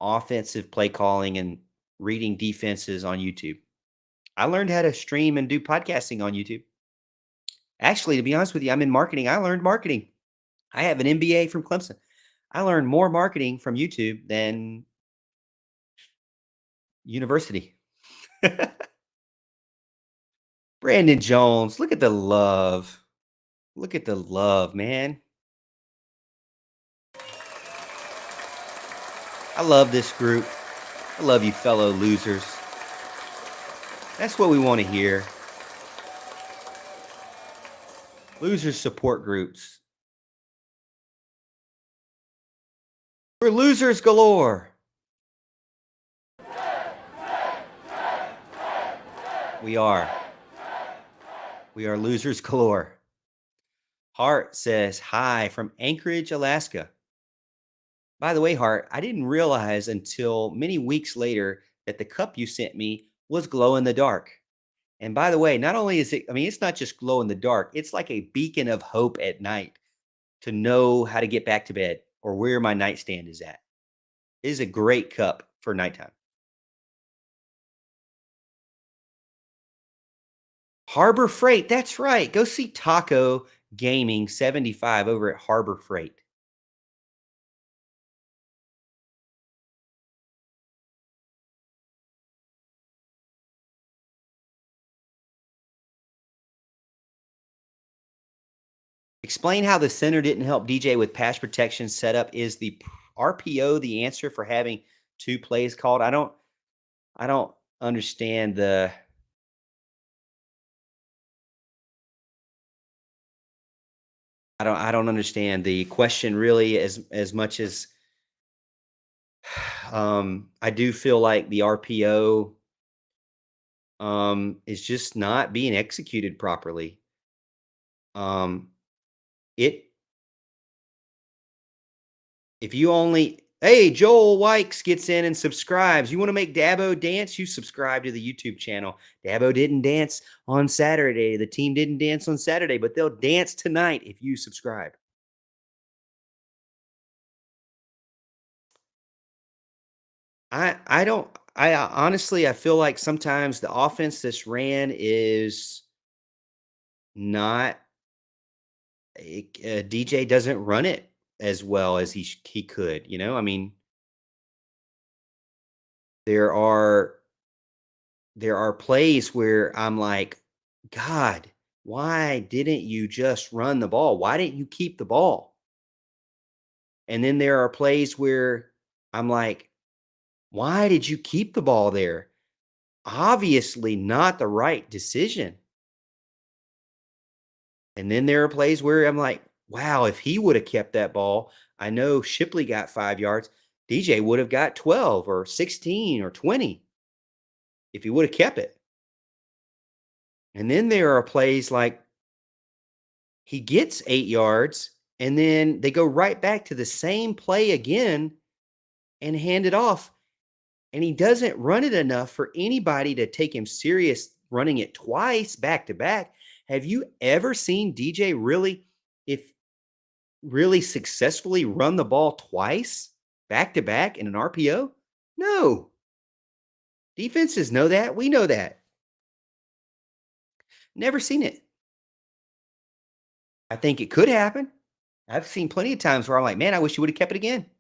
offensive play calling and reading defenses on YouTube. I learned how to stream and do podcasting on YouTube. Actually, to be honest with you, I'm in marketing. I learned marketing. I have an MBA from Clemson. I learned more marketing from YouTube than university. Brandon Jones, look at the love. Look at the love, man. I love this group. I love you, fellow losers. That's what we want to hear. Losers support groups. We're losers galore. We are. We are losers galore. Hart says, hi from Anchorage, Alaska. By the way, Hart, I didn't realize until many weeks later that the cup you sent me was glow in the dark. And by the way, not only is it, I mean, it's not just glow in the dark, it's like a beacon of hope at night to know how to get back to bed or where my nightstand is at. It is a great cup for nighttime. Harbor Freight, that's right. Go see Taco Gaming 75 over at Harbor Freight. Explain how the center didn't help DJ with pass protection setup. Is the RPO the answer for having two plays called? I don't understand I don't understand the question really as much as I do feel like the RPO is just not being executed properly. Um it If you only hey, Joel Wykes gets in and subscribes. You want to make Dabo dance? You subscribe to the YouTube channel. Dabo didn't dance on Saturday. The team didn't dance on Saturday, but they'll dance tonight if you subscribe. I don't honestly I feel like sometimes the offense that's ran is not DJ doesn't run it as well as he could, you know? I mean, there are there are plays where I'm like, "God, why didn't you just run the ball? Why didn't you keep the ball?" And then there are plays where I'm like, "Why did you keep the ball there?" Obviously not the right decision. And then there are plays where I'm like, "Wow, if he would have kept that ball, I know Shipley got 5 yards. DJ would have got 12 or 16 or 20 if he would have kept it." And then there are plays like he gets 8 yards, and then they go right back to the same play again and hand it off, and he doesn't run it enough for anybody to take him serious running it twice back to back. Have you ever seen DJ if really successfully run the ball twice back to back in an RPO? No. Defenses know that. We know that. Never seen it. I think it could happen. I've seen plenty of times where I'm like, "Man, I wish you would have kept it again."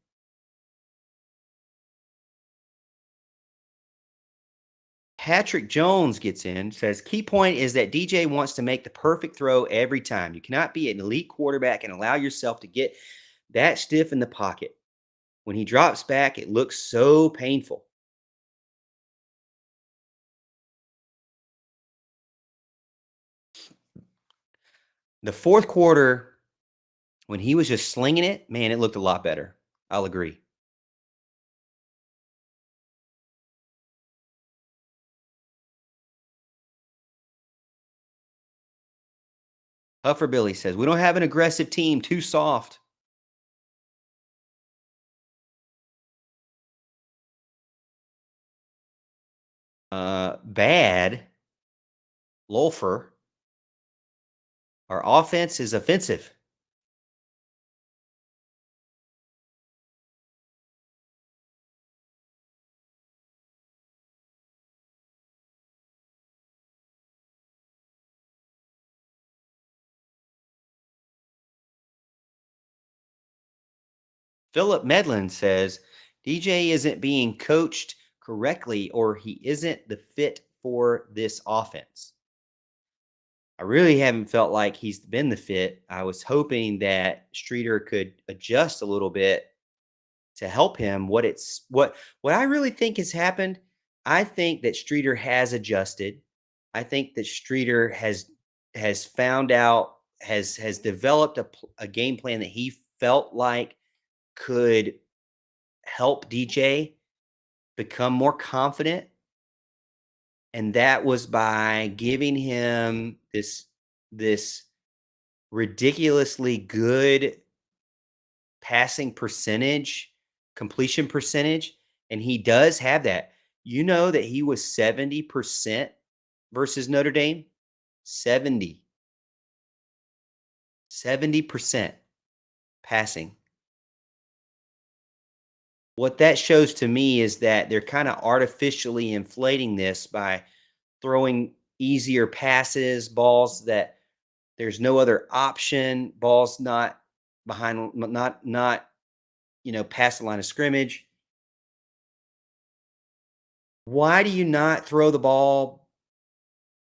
Patrick Jones gets in, says, "Key point is that DJ wants to make the perfect throw every time. You cannot be an elite quarterback and allow yourself to get that stiff in the pocket. When he drops back, it looks so painful." The fourth quarter, when he was just slinging it, man, it looked a lot better. I'll agree. Huffer Billy says, "We don't have an aggressive team, too soft." Bad, Lolfer. Our offense is offensive. Philip Medlin says, "DJ isn't being coached correctly or he isn't the fit for this offense." I really haven't felt like he's been the fit. I was hoping that Streeter could adjust a little bit to help him. What I really think has happened, I think that Streeter has adjusted. I think that Streeter has found out has developed a game plan that he felt like could help DJ become more confident, and that was by giving him this ridiculously good passing percentage, completion percentage, and he does have that. You know that he was 70% versus Notre Dame? 70. 70% passing. What that shows to me is that they're kind of artificially inflating this by throwing easier passes, balls that there's no other option, balls not behind, past the line of scrimmage. Why do you not throw the ball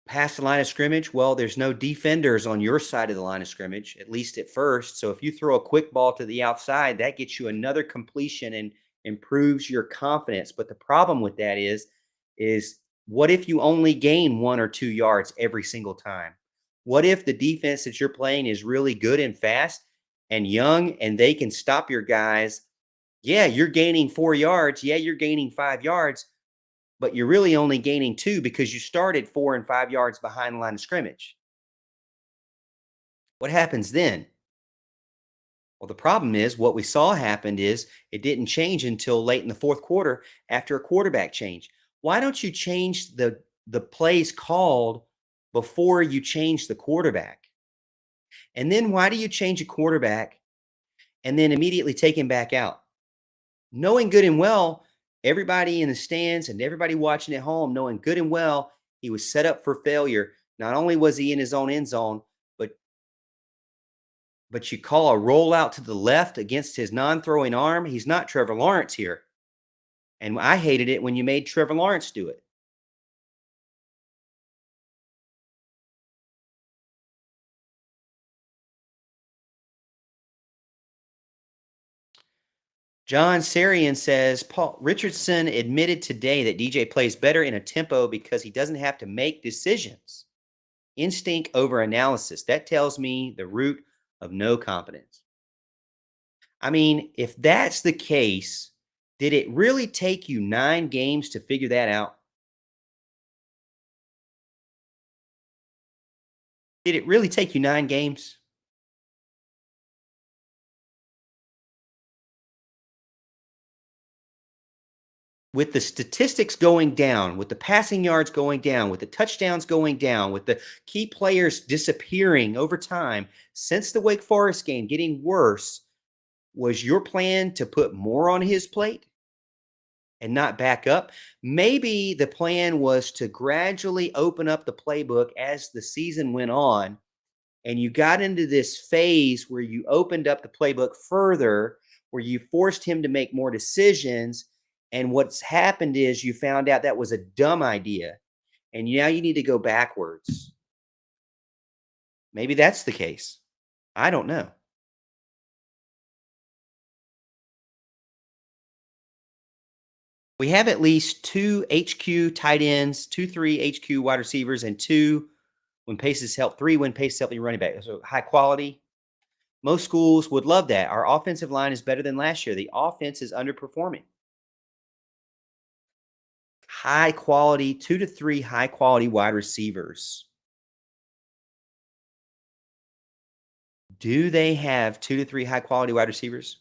past the line of scrimmage? Well, there's no defenders on your side of the line of scrimmage, at least at first. So if you throw a quick ball to the outside, that gets you another completion and improves your confidence. But the problem with that is what if you only gain 1 or 2 yards every single time? What if the defense that you're playing is really good and fast and young and they can stop your guys? Yeah, you're gaining 4 yards. Yeah, you're gaining 5 yards, but you're really only gaining two because you started 4 and 5 yards behind the line of scrimmage. What happens then? Well, the problem is what we saw happened is it didn't change until late in the fourth quarter after a quarterback change. Why don't you change the plays called before you change the quarterback? And then why do you change a quarterback and then immediately take him back out? Knowing good and well, everybody in the stands and everybody watching at home, knowing good and well, he was set up for failure. Not only was he in his own end zone, but you call a rollout to the left against his non-throwing arm. He's not Trevor Lawrence here. And I hated it when you made Trevor Lawrence do it. John Sarian says Paul Richardson admitted today that DJ plays better in a tempo because he doesn't have to make decisions. Instinct over analysis. That tells me the root of no competence. I mean, if that's the case, did it really take you 9 games to figure that out? Did it really take you 9 games? With the statistics going down, with the passing yards going down, with the touchdowns going down, with the key players disappearing over time since the Wake Forest game getting worse, was your plan to put more on his plate and not back up? Maybe the plan was to gradually open up the playbook as the season went on, and you got into this phase where you opened up the playbook further, where you forced him to make more decisions. And what's happened is you found out that was a dumb idea. And now you need to go backwards. Maybe that's the case. I don't know. We have at least two HQ tight ends, two, three HQ wide receivers, and two when paces help, three when paces help you running back. So high quality. Most schools would love that. Our offensive line is better than last year. The offense is underperforming. High quality, 2 to 3 high quality wide receivers. Do they have 2 to 3 high quality wide receivers?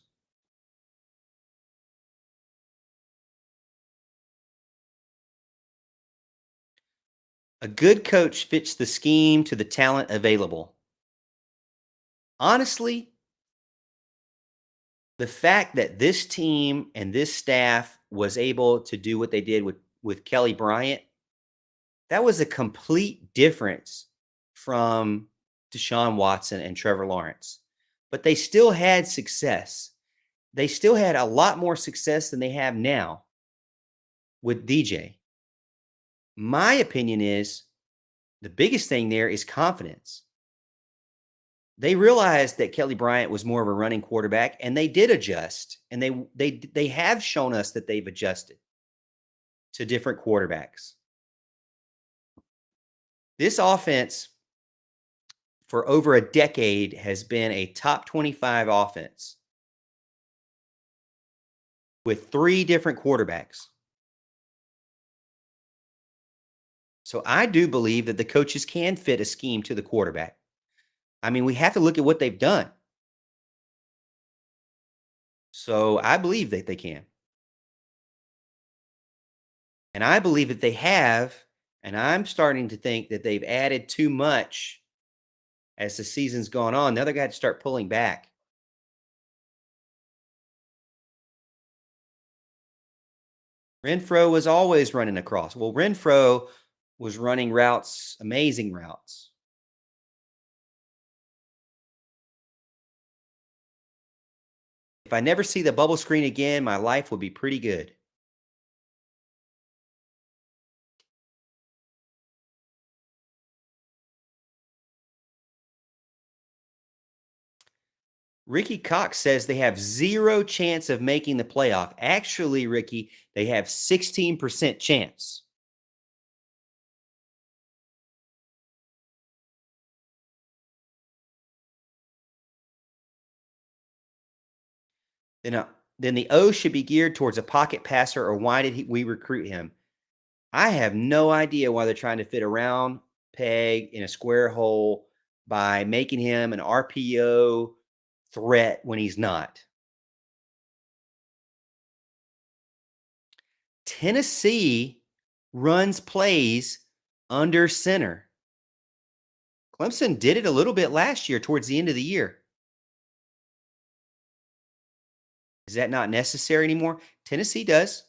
A good coach fits the scheme to the talent available. Honestly, the fact that this team and this staff was able to do what they did with Kelly Bryant, that was a complete difference from Deshaun Watson and Trevor Lawrence. But they still had success. They still had a lot more success than they have now with DJ. My opinion is the biggest thing there is confidence. They realized that Kelly Bryant was more of a running quarterback, and they did adjust, and they have shown us that they've adjusted to different quarterbacks. This offense for over a decade has been a top 25 offense with 3 different quarterbacks. So I do believe that the coaches can fit a scheme to the quarterback. I mean, we have to look at what they've done. So I believe that they can. And I believe that they have. And I'm starting to think that they've added too much as the season's gone on. Now they got to start pulling back. Renfro was always running across. Well, Renfro was running routes, amazing routes. If I never see the bubble screen again, my life would be pretty good. Ricky Cox says they have zero chance of making the playoff. Actually, Ricky, they have 16% chance. Then, then the O should be geared towards a pocket passer, or why did we recruit him? I have no idea why they're trying to fit a round peg in a square hole by making him an RPO threat when he's not. Tennessee runs plays under center. Clemson did it a little bit last year towards the end of the year. Is that not necessary anymore? Tennessee does.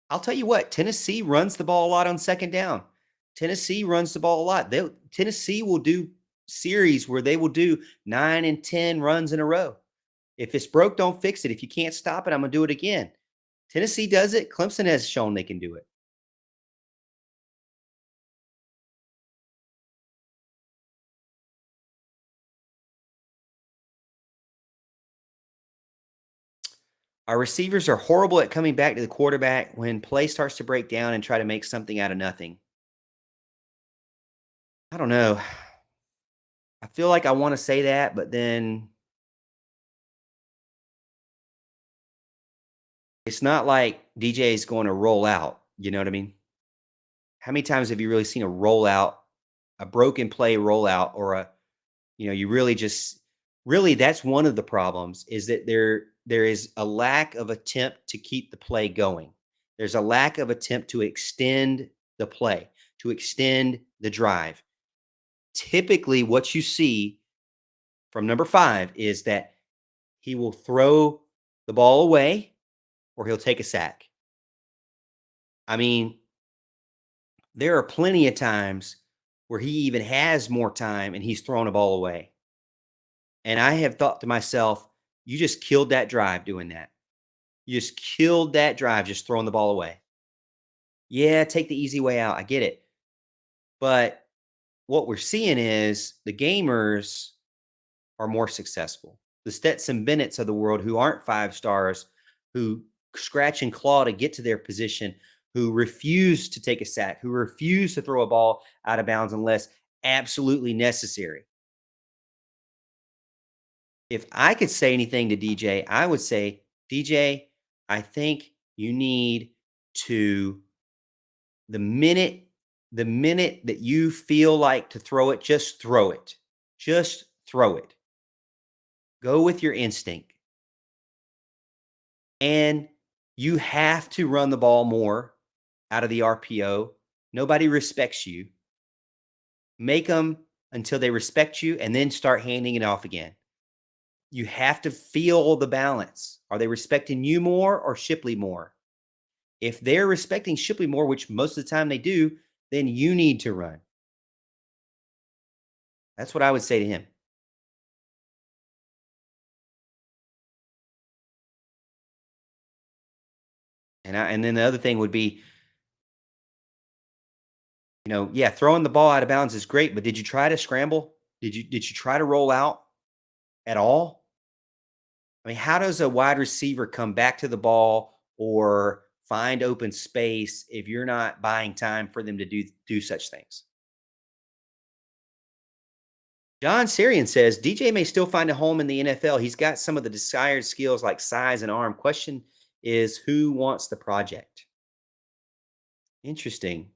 I'll tell you what, Tennessee runs the ball a lot on second down. Tennessee runs the ball a lot. Tennessee will do series where they will do 9 and 10 runs in a row. If it's broke, don't fix it. If you can't stop it, I'm going to do it again. Tennessee does it. Clemson has shown they can do it. Our receivers are horrible at coming back to the quarterback when play starts to break down and try to make something out of nothing. I don't know. I feel like I want to say that, but then it's not like DJ is going to roll out. You know what I mean? How many times have you really seen a rollout, a broken play rollout, or you really just really that's one of the problems is that there is a lack of attempt to keep the play going. There's a lack of attempt to extend the play, to extend the drive. Typically, what you see from number 5 is that he will throw the ball away or he'll take a sack. I mean, there are plenty of times where he even has more time and he's throwing a ball away. And I have thought to myself, you just killed that drive doing that. You just killed that drive just throwing the ball away. Yeah, take the easy way out. I get it. But what we're seeing is the gamers are more successful. The Stetson Bennett's of the world who aren't 5 stars, who scratch and claw to get to their position, who refuse to take a sack, who refuse to throw a ball out of bounds unless absolutely necessary. If I could say anything to DJ, I would say, DJ, I think you need to the minute the minute that you feel like to throw it, just throw it. Just throw it. Go with your instinct. And you have to run the ball more out of the RPO. Nobody respects you. Make them until they respect you and then start handing it off again. You have to feel the balance. Are they respecting you more or Shipley more? If they're respecting Shipley more, which most of the time they do, then you need to run. That's what I would say to him. And then the other thing would be, yeah, throwing the ball out of bounds is great, but did you try to scramble? Did you try to roll out at all? I mean, how does a wide receiver come back to the ball or find open space if you're not buying time for them to do such things? John Sarian says DJ may still find a home in the NFL. He's got some of the desired skills like size and arm. Question is who wants the project? Interesting.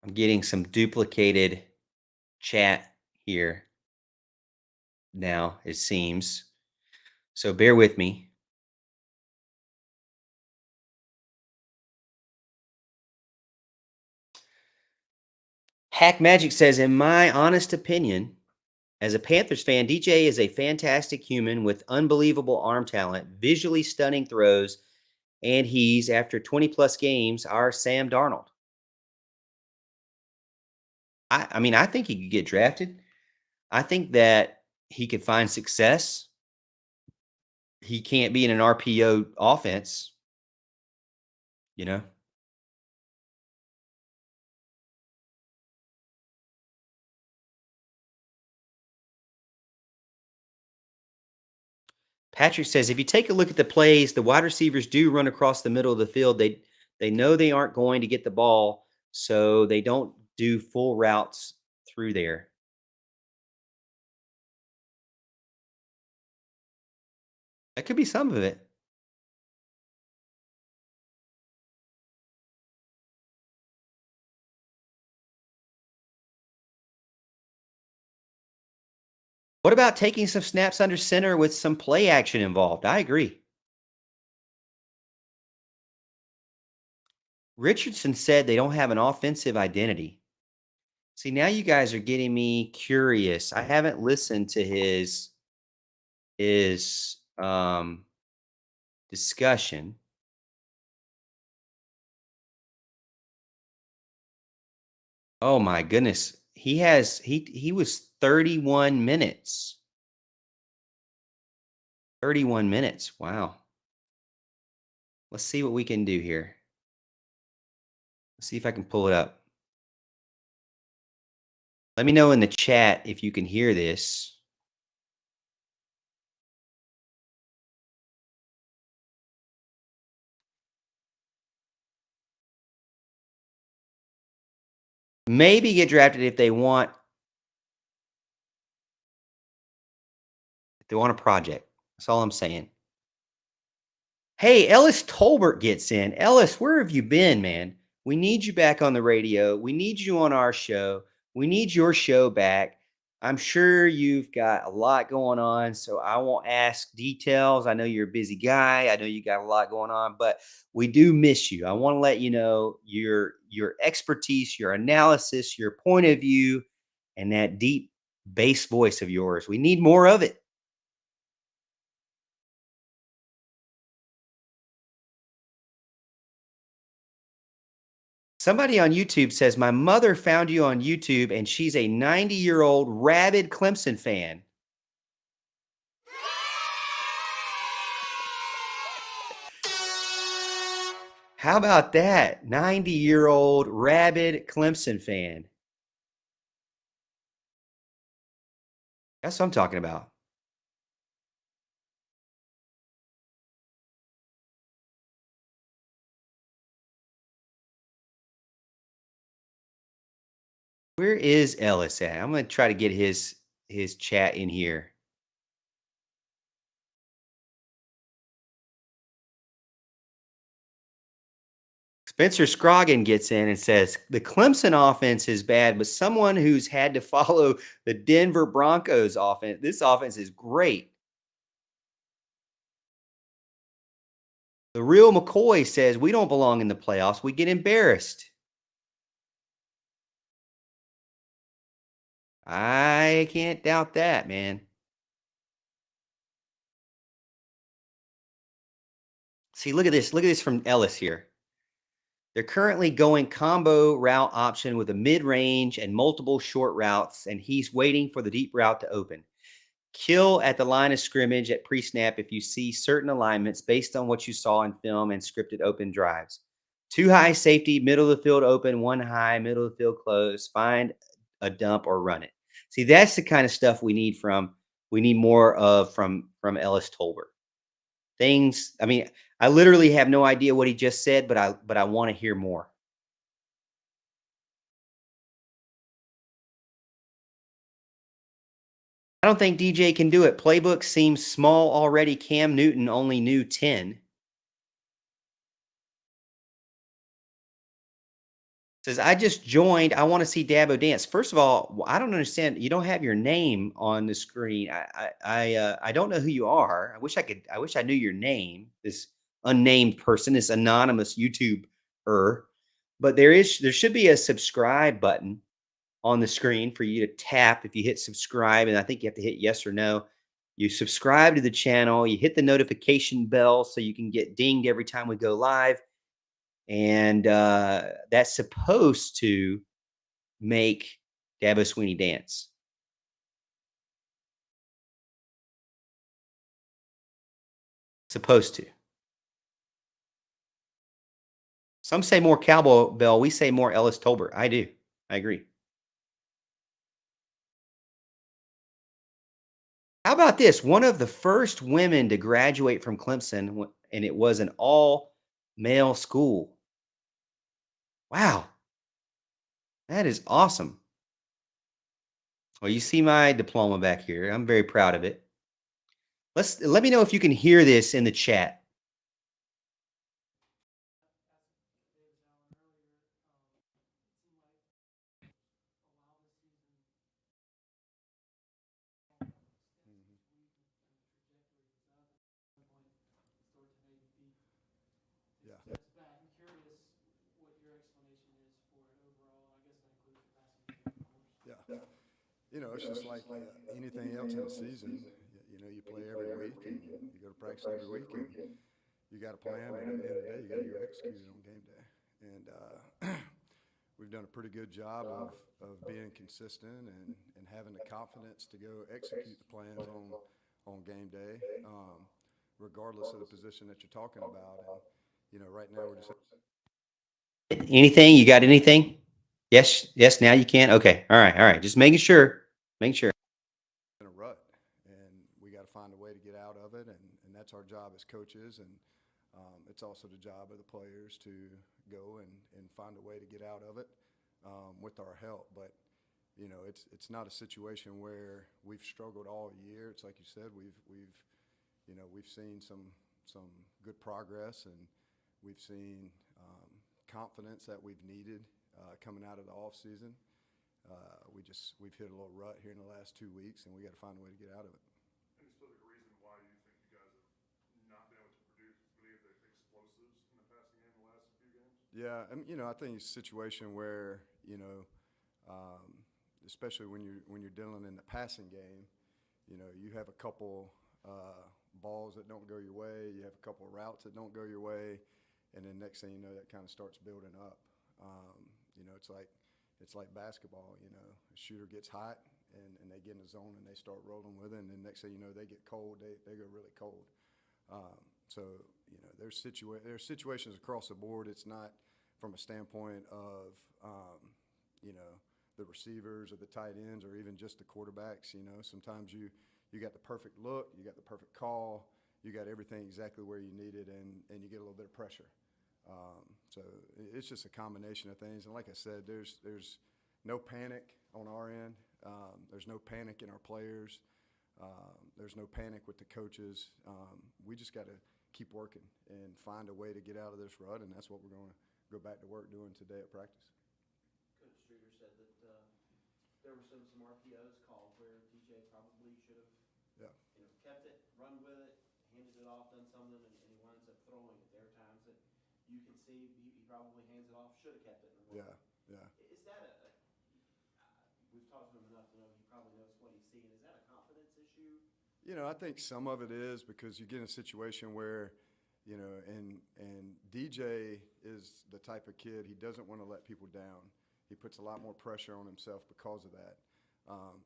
I'm getting some duplicated chat here now, it seems. So bear with me. Hack Magic says, in my honest opinion, as a Panthers fan, DJ is a fantastic human with unbelievable arm talent, visually stunning throws, and he's, after 20 plus games, our Sam Darnold. I mean, I think he could get drafted. I think that he could find success. He can't be in an RPO offense, you know? Patrick says, if you take a look at the plays, the wide receivers do run across the middle of the field. They know they aren't going to get the ball, so they don't do full routes through there. That could be some of it. What about taking some snaps under center with some play action involved? I agree. Richardson said they don't have an offensive identity. See, now you guys are getting me curious. I haven't listened to his discussion. Oh my goodness. He was 31 minutes. 31 minutes. Wow. Let's see what we can do here. Let's see if I can pull it up. Let me know in the chat if you can hear this. Maybe get drafted if they want a project. That's all I'm saying. Hey, Ellis Tolbert gets in. Ellis, where have you been, man? We need you back on the radio. We need you on our show. We need your show back. I'm sure you've got a lot going on, so I won't ask details. I know you're a busy guy. I know you got a lot going on, but we do miss you. I want to let you know your expertise, your analysis, your point of view, and that deep bass voice of yours. We need more of it. Somebody on YouTube says, my mother found you on YouTube and she's a 90-year-old rabid Clemson fan. How about that? 90-year-old rabid Clemson fan. That's what I'm talking about. Where is Ellis at? I'm going to try to get his chat in here. Spencer Scroggin gets in and says, the Clemson offense is bad, but someone who's had to follow the Denver Broncos offense, this offense is great. The real McCoy says, we don't belong in the playoffs. We get embarrassed. I can't doubt that, man. See, look at this. Look at this from Ellis here. They're currently going combo route option with a mid-range and multiple short routes, and he's waiting for the deep route to open. Kill at the line of scrimmage at pre-snap if you see certain alignments based on what you saw in film and scripted open drives. Two high safety, middle of the field open, one high, middle of the field closed. Find a dump or run it. See, that's the kind of stuff we need more of from Ellis Tolbert. Things, I mean, I literally have no idea what he just said, but I want to hear more. I don't think DJ can do it. Playbook seems small already. Cam Newton only knew 10. Says, I just joined. I want to see Dabo dance. First of all, I don't understand. You don't have your name on the screen. I don't know who you are. I wish I could. I wish I knew your name. This unnamed person, this anonymous YouTuber. But there should be a subscribe button on the screen for you to tap if you hit subscribe, and I think you have to hit yes or no. You subscribe to the channel. You hit the notification bell so you can get dinged every time we go live, and that's supposed to make Dabo Sweeney dance. Supposed to. Some say more cowbell. We say more Ellis Tolbert. I do. I agree. How about this? One of the first women to graduate from Clemson, and it was an all male school. Wow, that is awesome. Well, you see my diploma back here. I'm very proud of it. Let me know if you can hear this in the chat. Yeah. Yeah. It's just like anything else in a season. You play every week and you go to practice every week and you got a plan, but at the end of the day, you got to go execute it on game day. And we've done a pretty good job of being consistent and having the confidence to go execute the plans on game day, regardless of the position that you're talking about. And, right now we're just Anything? You got anything? Yes. Yes. Now you can. Okay. All right. All right. Just making sure. Make sure. in a rut, and we got to find a way to get out of it, and that's our job as coaches, and it's also the job of the players to go and find a way to get out of it with our help. But it's not a situation where we've struggled all year. It's like you said, we've seen some good progress, and we've seen confidence that we've needed coming out of the off season. We've hit a little rut here in the last 2 weeks, and we got to find a way to get out of it. Any specific reason why you think you guys have not been able to produce really the explosives in the passing game the last few games? Yeah, I think it's a situation where especially when you're dealing in the passing game, you have a couple balls that don't go your way, you have a couple routes that don't go your way, and then next thing you know, that kind of starts building up. It's like basketball. A shooter gets hot and they get in the zone and they start rolling with it, and then next thing you know, they get cold. They go really cold. There's situations across the board. It's not from a standpoint of the receivers or the tight ends or even just the quarterbacks. Sometimes you got the perfect look, you got the perfect call, you got everything exactly where you need it, and you get a little bit of pressure. So it's just a combination of things. And like I said, there's no panic on our end. There's no panic in our players. There's no panic with the coaches. We just got to keep working and find a way to get out of this rut, and that's what we're going to go back to work doing today at practice. Coach Streeter said that there were some RPOs called where DJ probably should have kept it, run with it, handed it off, done something, and he winds up throwing it. There are times that you can see he probably hands it off, should have kept it. Yeah. Is that we've talked to him enough to know he probably knows what he's seeing. Is that a confidence issue? I think some of it is because you get in a situation where, and DJ is the type of kid, he doesn't want to let people down. He puts a lot more pressure on himself because of that.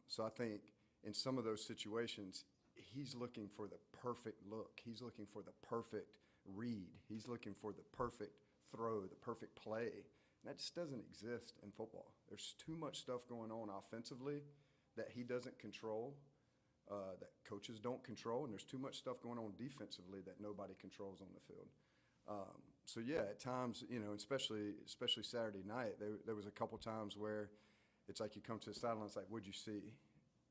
So I think in some of those situations, he's looking for the perfect look. He's looking for the perfect read. He's looking for the perfect throw, the perfect play. And that just doesn't exist in football. There's too much stuff going on offensively that he doesn't control, that coaches don't control, and there's too much stuff going on defensively that nobody controls on the field. So yeah, at times, especially Saturday night, there was a couple times where it's like you come to the sideline, it's like, what'd you see?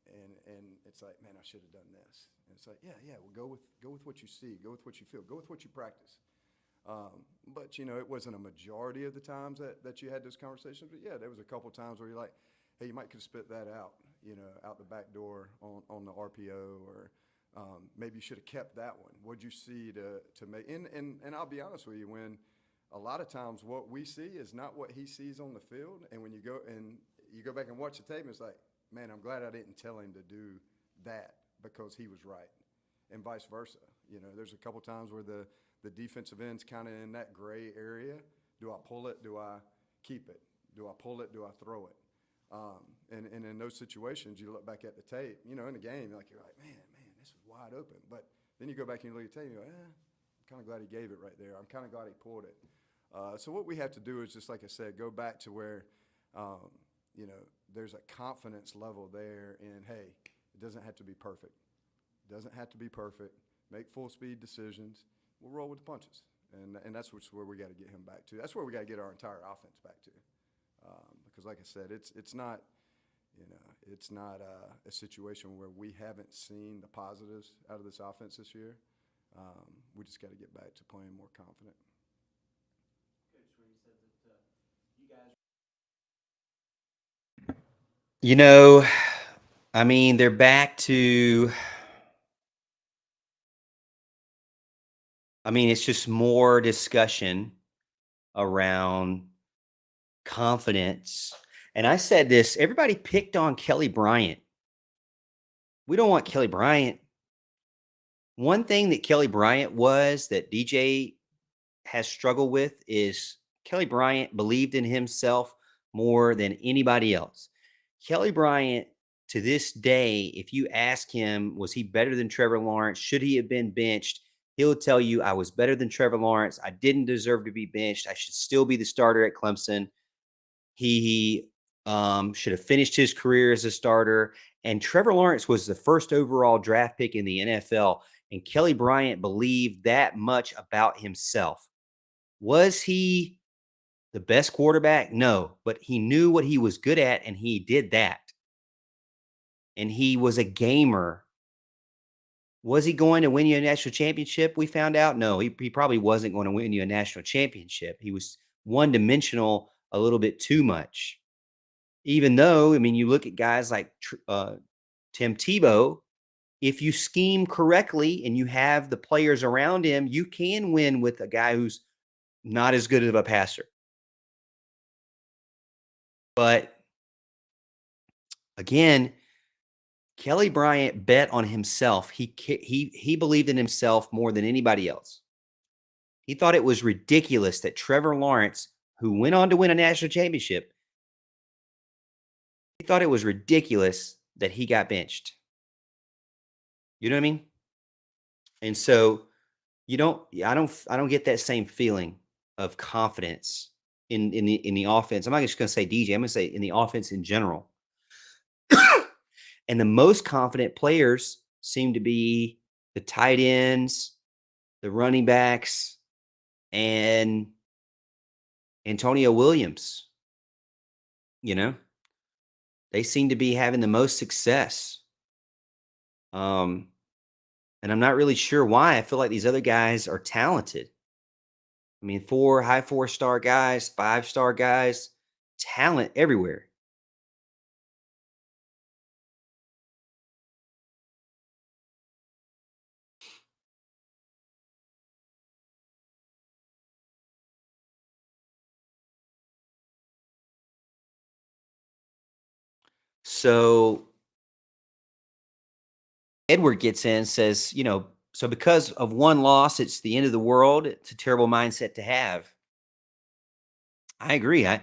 And it's like, man, I should have done this. And it's like, yeah, well, go with what you see, go with what you feel, go with what you practice. But, it wasn't a majority of the times that you had those conversations. But, yeah, there was a couple times where you're like, hey, you might could spit that out, out the back door on the RPO, or maybe you should have kept that one. What'd you see to make – and I'll be honest with you, when a lot of times what we see is not what he sees on the field. And when you go back and watch the tape, it's like, man, I'm glad I didn't tell him to do that because he was right, and vice versa. There's a couple times where the defensive end's kind of in that gray area. Do I pull it? Do I keep it? Do I pull it? Do I throw it? And in those situations, you look back at the tape, in the game, you're like, man, this was wide open. But then you go back and you look at the tape, and you're like, I'm kind of glad he gave it right there. I'm kind of glad he pulled it. So what we have to do is, just like I said, go back to where, there's a confidence level there in, hey, it doesn't have to be perfect. It doesn't have to be perfect. Make full speed decisions. We'll roll with the punches. And that's where we got to get him back to. That's where we got to get our entire offense back to. Because like I said, it's not a situation where we haven't seen the positives out of this offense this year. We just got to get back to playing more confident. Coach, where you said that you guys. I mean, they're back to – it's just more discussion around confidence. And I said this, everybody picked on Kelly Bryant. We don't want Kelly Bryant. One thing that Kelly Bryant was that DJ has struggled with is Kelly Bryant believed in himself more than anybody else. Kelly Bryant, to this day, if you ask him, was he better than Trevor Lawrence? Should he have been benched? He'll tell you, I was better than Trevor Lawrence. I didn't deserve to be benched. I should still be the starter at Clemson. He should have finished his career as a starter. And Trevor Lawrence was the first overall draft pick in the NFL. And Kelly Bryant believed that much about himself. Was he the best quarterback? No, but he knew what he was good at, and he did that. And he was a gamer. Was he going to win you a national championship? We found out, no, he probably wasn't going to win you a national championship. He was one-dimensional a little bit too much. Even though, you look at guys like Tim Tebow, if you scheme correctly and you have the players around him, you can win with a guy who's not as good of a passer. But again, Kelly Bryant bet on himself. He believed in himself more than anybody else. He thought it was ridiculous that Trevor Lawrence, who went on to win a national championship, he thought it was ridiculous that he got benched. You know what I mean? And so I don't get that same feeling of confidence in the offense. I'm not just going to say DJ. I'm going to say in the offense in general. And the most confident players seem to be the tight ends, the running backs, and Antonio Williams. They seem to be having the most success. And I'm not really sure why. I feel like these other guys are talented. 4-star guys, 5-star guys, talent everywhere. So Edward gets in, says, so because of one loss, it's the end of the world. It's a terrible mindset to have. I agree. I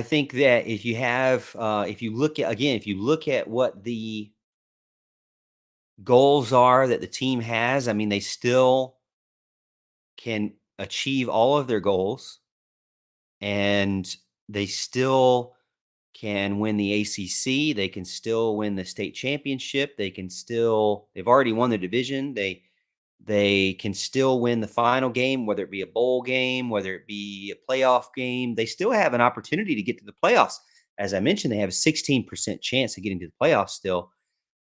think that if you look at what the goals are that the team has, they still can achieve all of their goals, and they still can win the ACC. They can still win the state championship. They've already won the division. They can still win the final game, whether it be a bowl game, whether it be a playoff game. They still have an opportunity to get to the playoffs. As I mentioned, they have a 16% chance of getting to the playoffs still.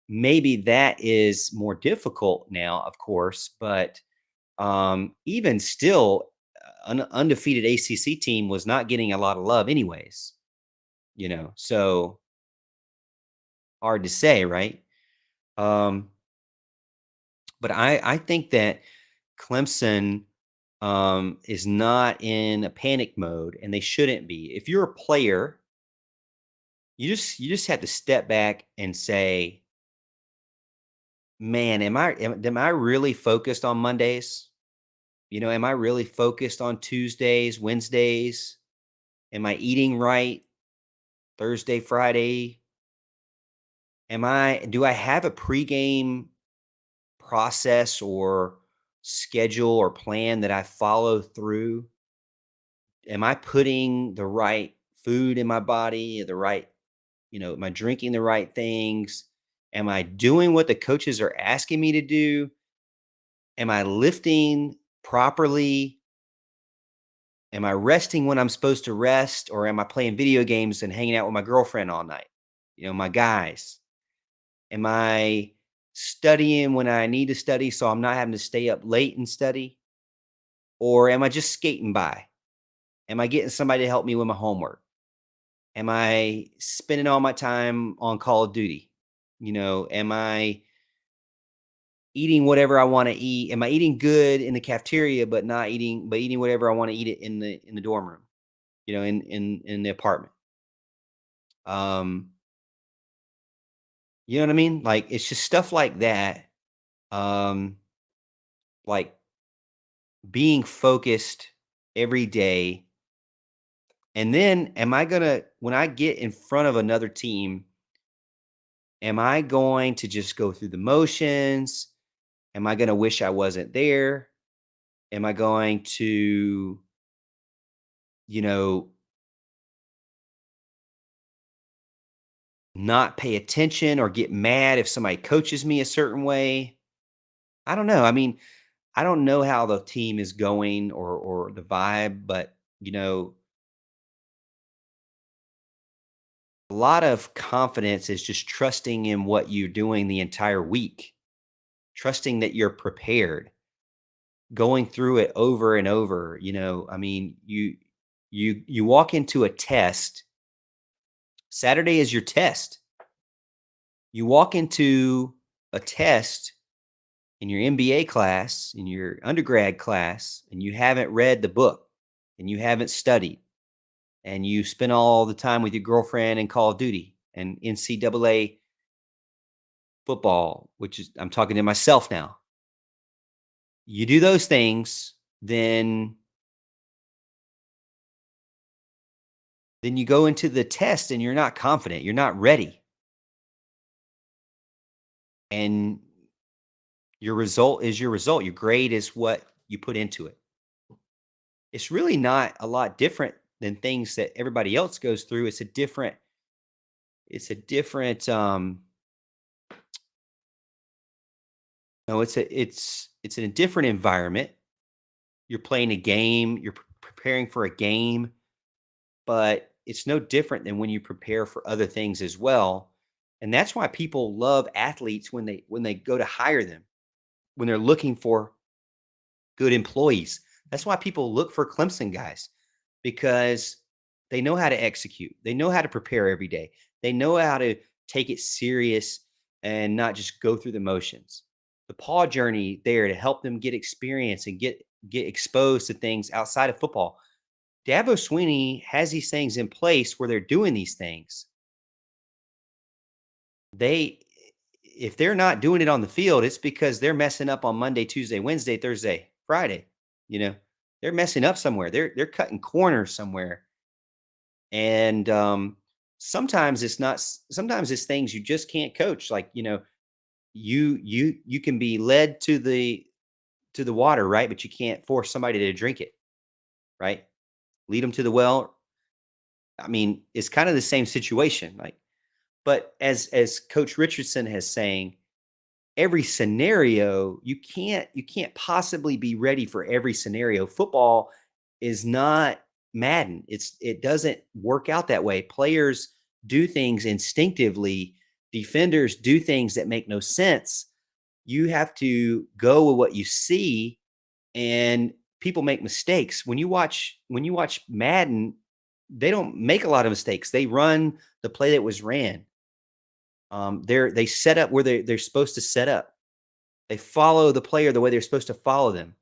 Maybe that is more difficult now, of course, but even still, undefeated ACC team was not getting a lot of love anyways, so hard to say, right? Um, but I think that Clemson is not in a panic mode, and they shouldn't be. If you're a player, you just have to step back and say, "Man, am I really focused on Mondays? Am I really focused on Tuesdays, Wednesdays? Am I eating right Thursday, Friday? Do I have a pregame process or schedule or plan that I follow through? Am I putting the right food in my body, am I drinking the right things? Am I doing what the coaches are asking me to do? Am I lifting properly? Am I resting when I'm supposed to rest? Or am I playing video games and hanging out with my girlfriend all night? My guys. Am I studying when I need to study so I'm not having to stay up late and study? Or am I just skating by? Am I getting somebody to help me with my homework? Am I spending all my time on Call of Duty? Am I eating whatever I want to eat? Am I eating good in the cafeteria, but eating whatever I want to eat it in the dorm room, in the apartment? Um, you know what I mean? Like it's just stuff like that. Um, like being focused every day. And then when I get in front of another team, am I going to just go through the motions? Am I going to wish I wasn't there? Am I going to, you know, not pay attention or get mad if somebody coaches me a certain way? I don't know. I mean, I don't know how the team is going or the vibe, but a lot of confidence is just trusting in what you're doing the entire week, trusting that you're prepared, going through it over and over. I mean, you walk into a test. Saturday is your test. You walk into a test in your MBA class, in your undergrad class, and you haven't read the book and you haven't studied and you spend all the time with your girlfriend and Call of Duty and NCAA football, which is, I'm talking to myself now. You do those things, then you go into the test and you're not confident, you're not ready. And your result is your result. Your grade is what you put into it. It's really not a lot different than things that everybody else goes through. It's a different no, it's in a different environment. You're playing a game, you're preparing for a game, but it's no different than when you prepare for other things as well. And that's why people love athletes when they go to hire them, when they're looking for good employees. That's why people look for Clemson guys, because they know how to execute. They know how to prepare every day. They know how to take it serious and not just go through the motions. The Paw journey there to help them get experience and get exposed to things outside of football. Dabo Sweeney has these things in place where they're doing these things. They If they're not doing it on the field, it's because they're messing up on Monday, Tuesday, Wednesday, Thursday, Friday. You know, they're messing up somewhere. They're cutting corners somewhere. And sometimes it's not. Sometimes it's things you just can't coach. Like you can be led to the water, right? But you can't force somebody to drink it, right? Lead them to the well. I mean, it's kind of the same situation. Like, but as Coach Richardson has saying, every scenario you can't possibly be ready for every scenario. Football is not Madden. It doesn't work out that way. Players do things instinctively. Defenders do things that make no sense. You have to go with what you see, and people make mistakes. When you watch Madden, they don't make a lot of mistakes. They run the play that was ran. They set up where they're supposed to set up. They follow the player the way they're supposed to follow them.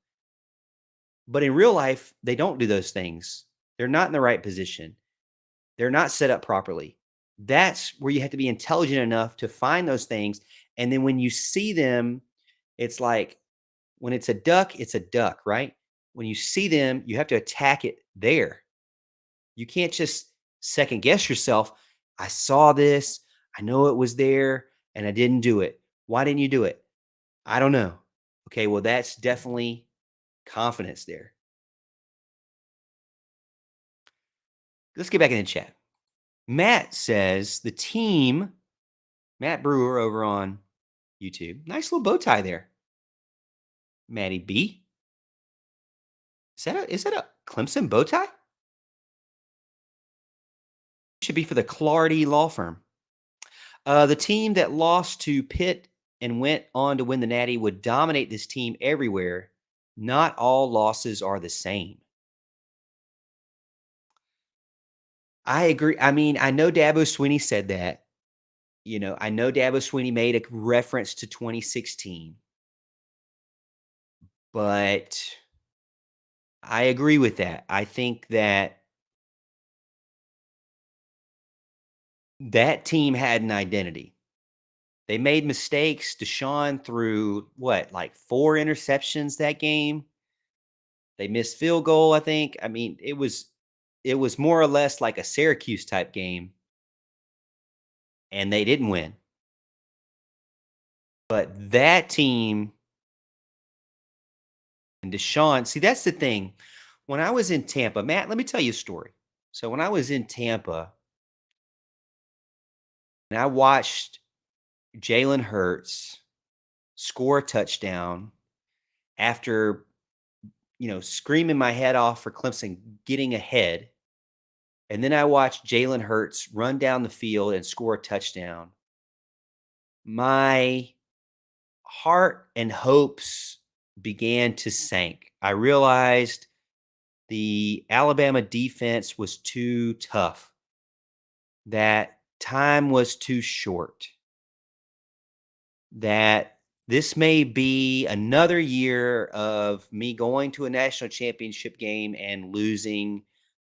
But in real life, they don't do those things. They're not in the right position. They're not set up properly. That's where you have to be intelligent enough to find those things. And then when you see them, it's like when it's a duck, right? When you see them, you have to attack it there. You can't just second guess yourself. I saw this. I know it was there and I didn't do it. Why didn't you do it? I don't know. Okay, well, that's definitely confidence there. Let's get back in the chat. Matt says the team, Matt Brewer over on YouTube. Nice little bow tie there. Matty B. Is that a Clemson bow tie? Should be for the Clardy law firm. The team that lost to Pitt and went on to win the Natty would dominate this team everywhere. Not all losses are the same. I agree. I mean, I know Dabo Swinney said that. You know, I know Dabo Swinney made a reference to 2016. But I agree with that. I think that that team had an identity. They made mistakes. Deshaun threw like 4 interceptions that game. They missed field goal, I think. I mean, it was more or less like a Syracuse type game. And they didn't win. But that team and Deshaun, see, that's the thing. When I was in Tampa, Matt, let me tell you a story. So when I was in Tampa, and I watched Jalen Hurts score a touchdown after, screaming my head off for Clemson getting ahead. And then I watched Jalen Hurts run down the field and score a touchdown. My heart and hopes began to sink. I realized the Alabama defense was too tough, that time was too short, that this may be another year of me going to a national championship game and losing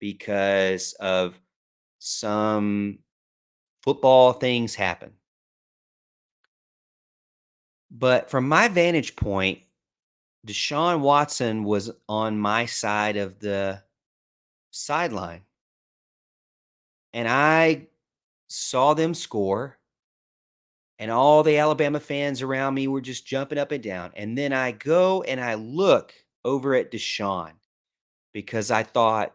because of some football things happen. But from my vantage point, Deshaun Watson was on my side of the sideline. And I saw them score. And all the Alabama fans around me were just jumping up and down. And then I go and I look over at Deshaun because I thought,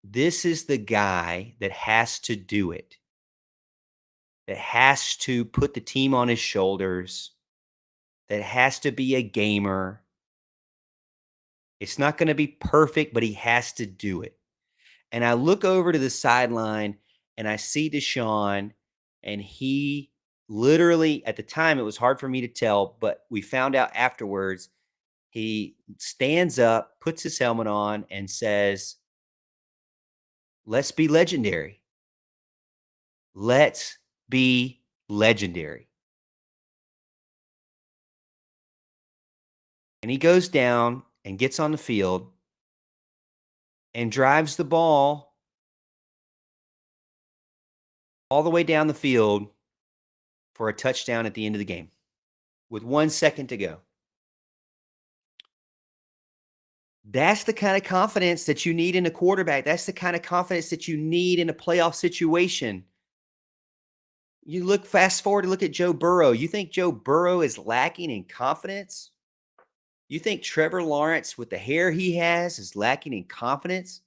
this is the guy that has to do it, that has to put the team on his shoulders, that has to be a gamer. It's not going to be perfect, but he has to do it. And I look over to the sideline and I see Deshaun, and he literally, at the time, it was hard for me to tell, but we found out afterwards, he stands up, puts his helmet on, and says, "Let's be legendary. Let's be legendary." And he goes down and gets on the field and drives the ball all the way down the field for a touchdown at the end of the game with 1 second to go. That's the kind of confidence that you need in a quarterback. That's the kind of confidence that you need in a playoff situation. You fast forward to look at Joe Burrow. You think Joe Burrow is lacking in confidence? You think Trevor Lawrence, with the hair he has, is lacking in confidence?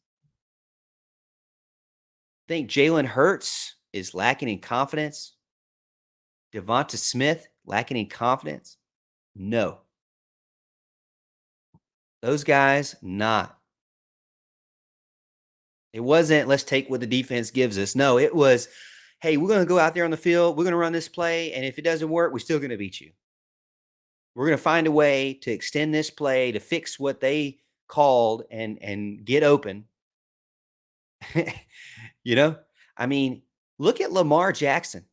Think Jalen Hurts is lacking in confidence? Devonta Smith lacking in confidence? No. Those guys, not. It wasn't, let's take what the defense gives us. No, it was, hey, we're going to go out there on the field. We're going to run this play. And if it doesn't work, we're still going to beat you. We're going to find a way to extend this play to fix what they called and get open. You know, I mean, look at Lamar Jackson.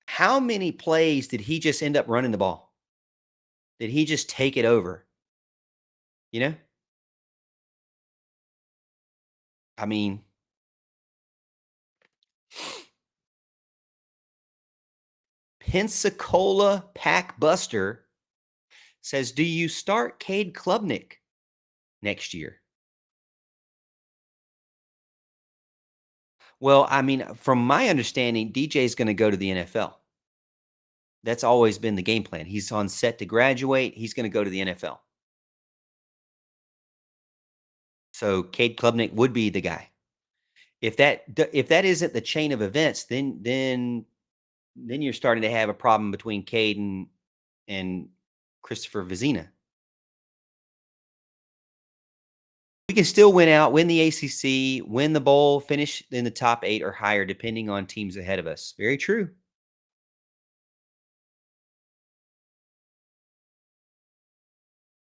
How many plays did he just end up running the ball? Did he just take it over? You know, I mean, Pensacola Pack Buster says, do you start Cade Klubnik next year? Well, I mean, from my understanding, DJ is going to go to the NFL. That's always been the game plan. He's on set to graduate. He's going to go to the NFL. So Cade Klubnik would be the guy. If that isn't the chain of events, then you're starting to have a problem between Cade and Christopher Vizina. We can still win out, win the ACC, win the bowl, finish in the top 8 or higher, depending on teams ahead of us. Very true.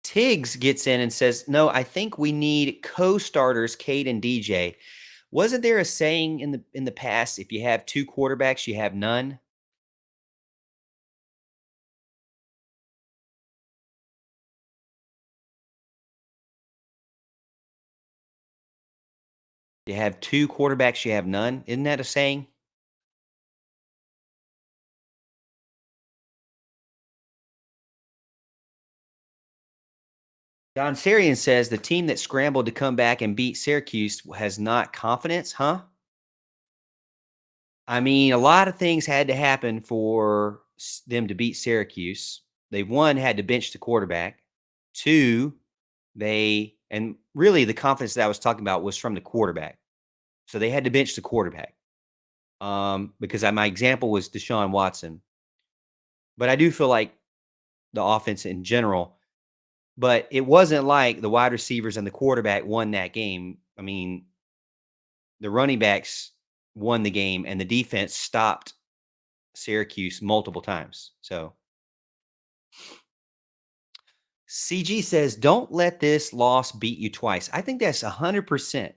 Tiggs gets in and says, no, I think we need co-starters, Cade and DJ. Wasn't there a saying in the past, if you have 2 quarterbacks, you have none? You have 2 quarterbacks, you have none. Isn't that a saying? Don Sarian says the team that scrambled to come back and beat Syracuse has not confidence, huh? I mean, a lot of things had to happen for them to beat Syracuse. They, one, had to bench the quarterback. 2, and really the confidence that I was talking about was from the quarterback. So they had to bench the quarterback. Because my example was Deshaun Watson. But I do feel like the offense in general, but it wasn't like the wide receivers and the quarterback won that game. I mean, the running backs won the game and the defense stopped Syracuse multiple times. So CG says, don't let this loss beat you twice. I think that's 100%.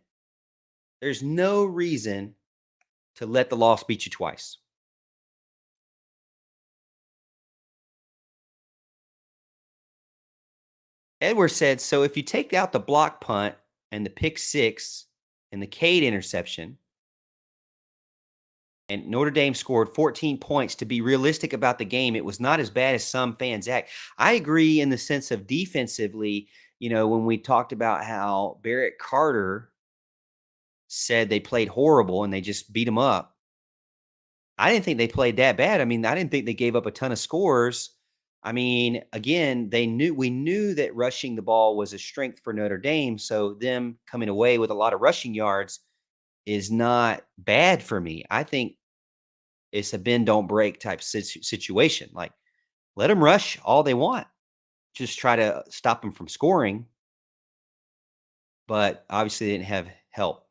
There's no reason to let the loss beat you twice. Edward said, so if you take out the block punt and the pick 6 and the Cade interception, and Notre Dame scored 14 points, to be realistic about the game, it was not as bad as some fans act. I agree in the sense of defensively, when we talked about how Barrett Carter said they played horrible and they just beat them up. I didn't think they played that bad. I mean, I didn't think they gave up a ton of scores. I mean, again, we knew that rushing the ball was a strength for Notre Dame. So them coming away with a lot of rushing yards is not bad for me. I think it's a bend, don't break type situation. Like, let them rush all they want. Just try to stop them from scoring. But obviously they didn't have help.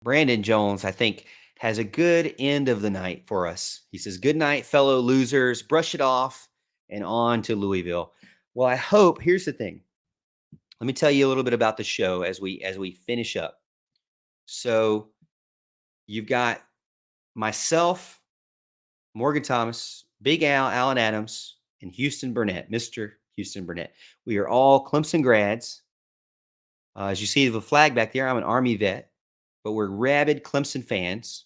Brandon Jones, I think, has a good end of the night for us. He says, good night, fellow losers. Brush it off and on to Louisville. Well, I hope, here's the thing. Let me tell you a little bit about the show as we finish up. So you've got myself, Morgan Thomas, Big Al, Alan Adams, and Houston Burnett, Mr. Houston Burnett. We are all Clemson grads. As you see the flag back there, I'm an Army vet, but we're rabid Clemson fans.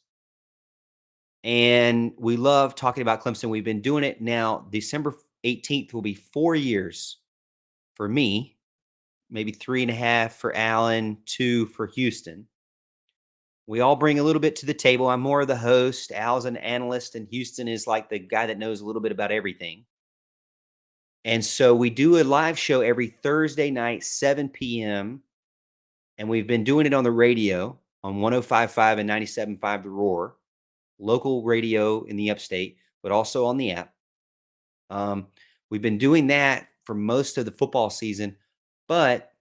And we love talking about Clemson. We've been doing it now. December 18th will be 4 years for me, maybe 3.5 for Alan, 2 for Houston. We all bring a little bit to the table. I'm more of the host. Al's an analyst, and Houston is like the guy that knows a little bit about everything. And so we do a live show every Thursday night, 7 p.m. And we've been doing it on the radio on 105.5 and 97.5 The Roar, local radio in the upstate, but also on the app. We've been doing that for most of the football season, but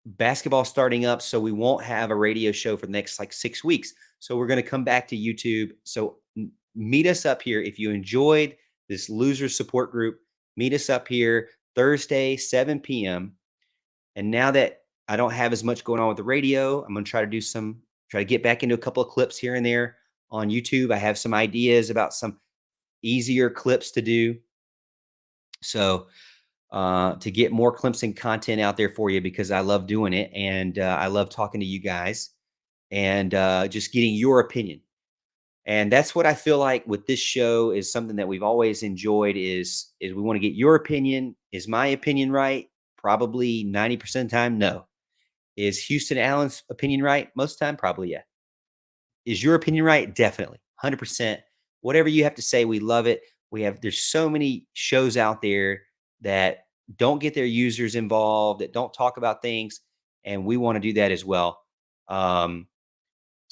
basketball starting up, so we won't have a radio show for the next like 6 weeks. So we're going to come back to YouTube. So meet us up here if you enjoyed this loser support group. Meet us up here Thursday, 7 p.m. And now that I don't have as much going on with the radio, I'm going to try to get back into a couple of clips here and there on YouTube. I have some ideas about some easier clips to do. So to get more Clemson content out there for you, because I love doing it, and I love talking to you guys, and just getting your opinion. And that's what I feel like with this show is something that we've always enjoyed is we want to get your opinion. Is my opinion right? Probably 90% of the time, no. Is Houston Allen's opinion right? Most of the time, probably, yeah. Is your opinion right? Definitely. 100%. Whatever you have to say, we love it. There's so many shows out there that don't get their users involved, that don't talk about things, and we want to do that as well.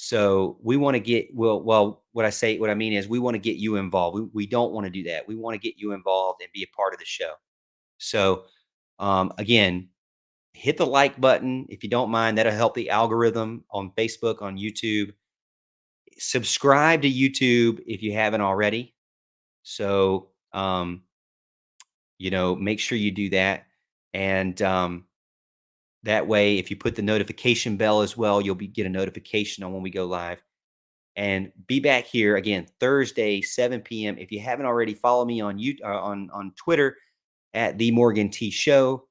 So we want to get what I mean is we want to get you involved. We don't want to do that. We want to get you involved and be a part of the show. So again, hit the like button if you don't mind. That'll help the algorithm on Facebook, on YouTube. Subscribe to YouTube if you haven't already. So make sure you do that. And that way, if you put the notification bell as well, you'll get a notification on when we go live. And be back here again Thursday, 7 p.m. If you haven't already, follow me on on Twitter at the Morgan T Show,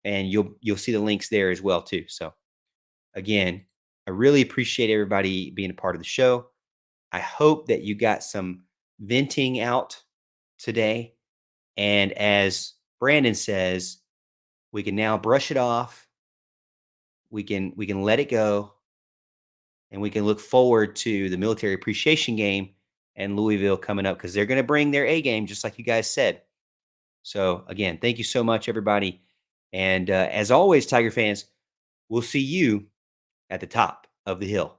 and you'll see the links there as well too. So again, I really appreciate everybody being a part of the show. I hope that you got some venting out today, and as Brandon says, we can now brush it off. We can let it go, and we can look forward to the military appreciation game and Louisville coming up, because they're going to bring their A game, just like you guys said. So again, thank you so much, everybody. And as always, Tiger fans, we'll see you at the top of the hill.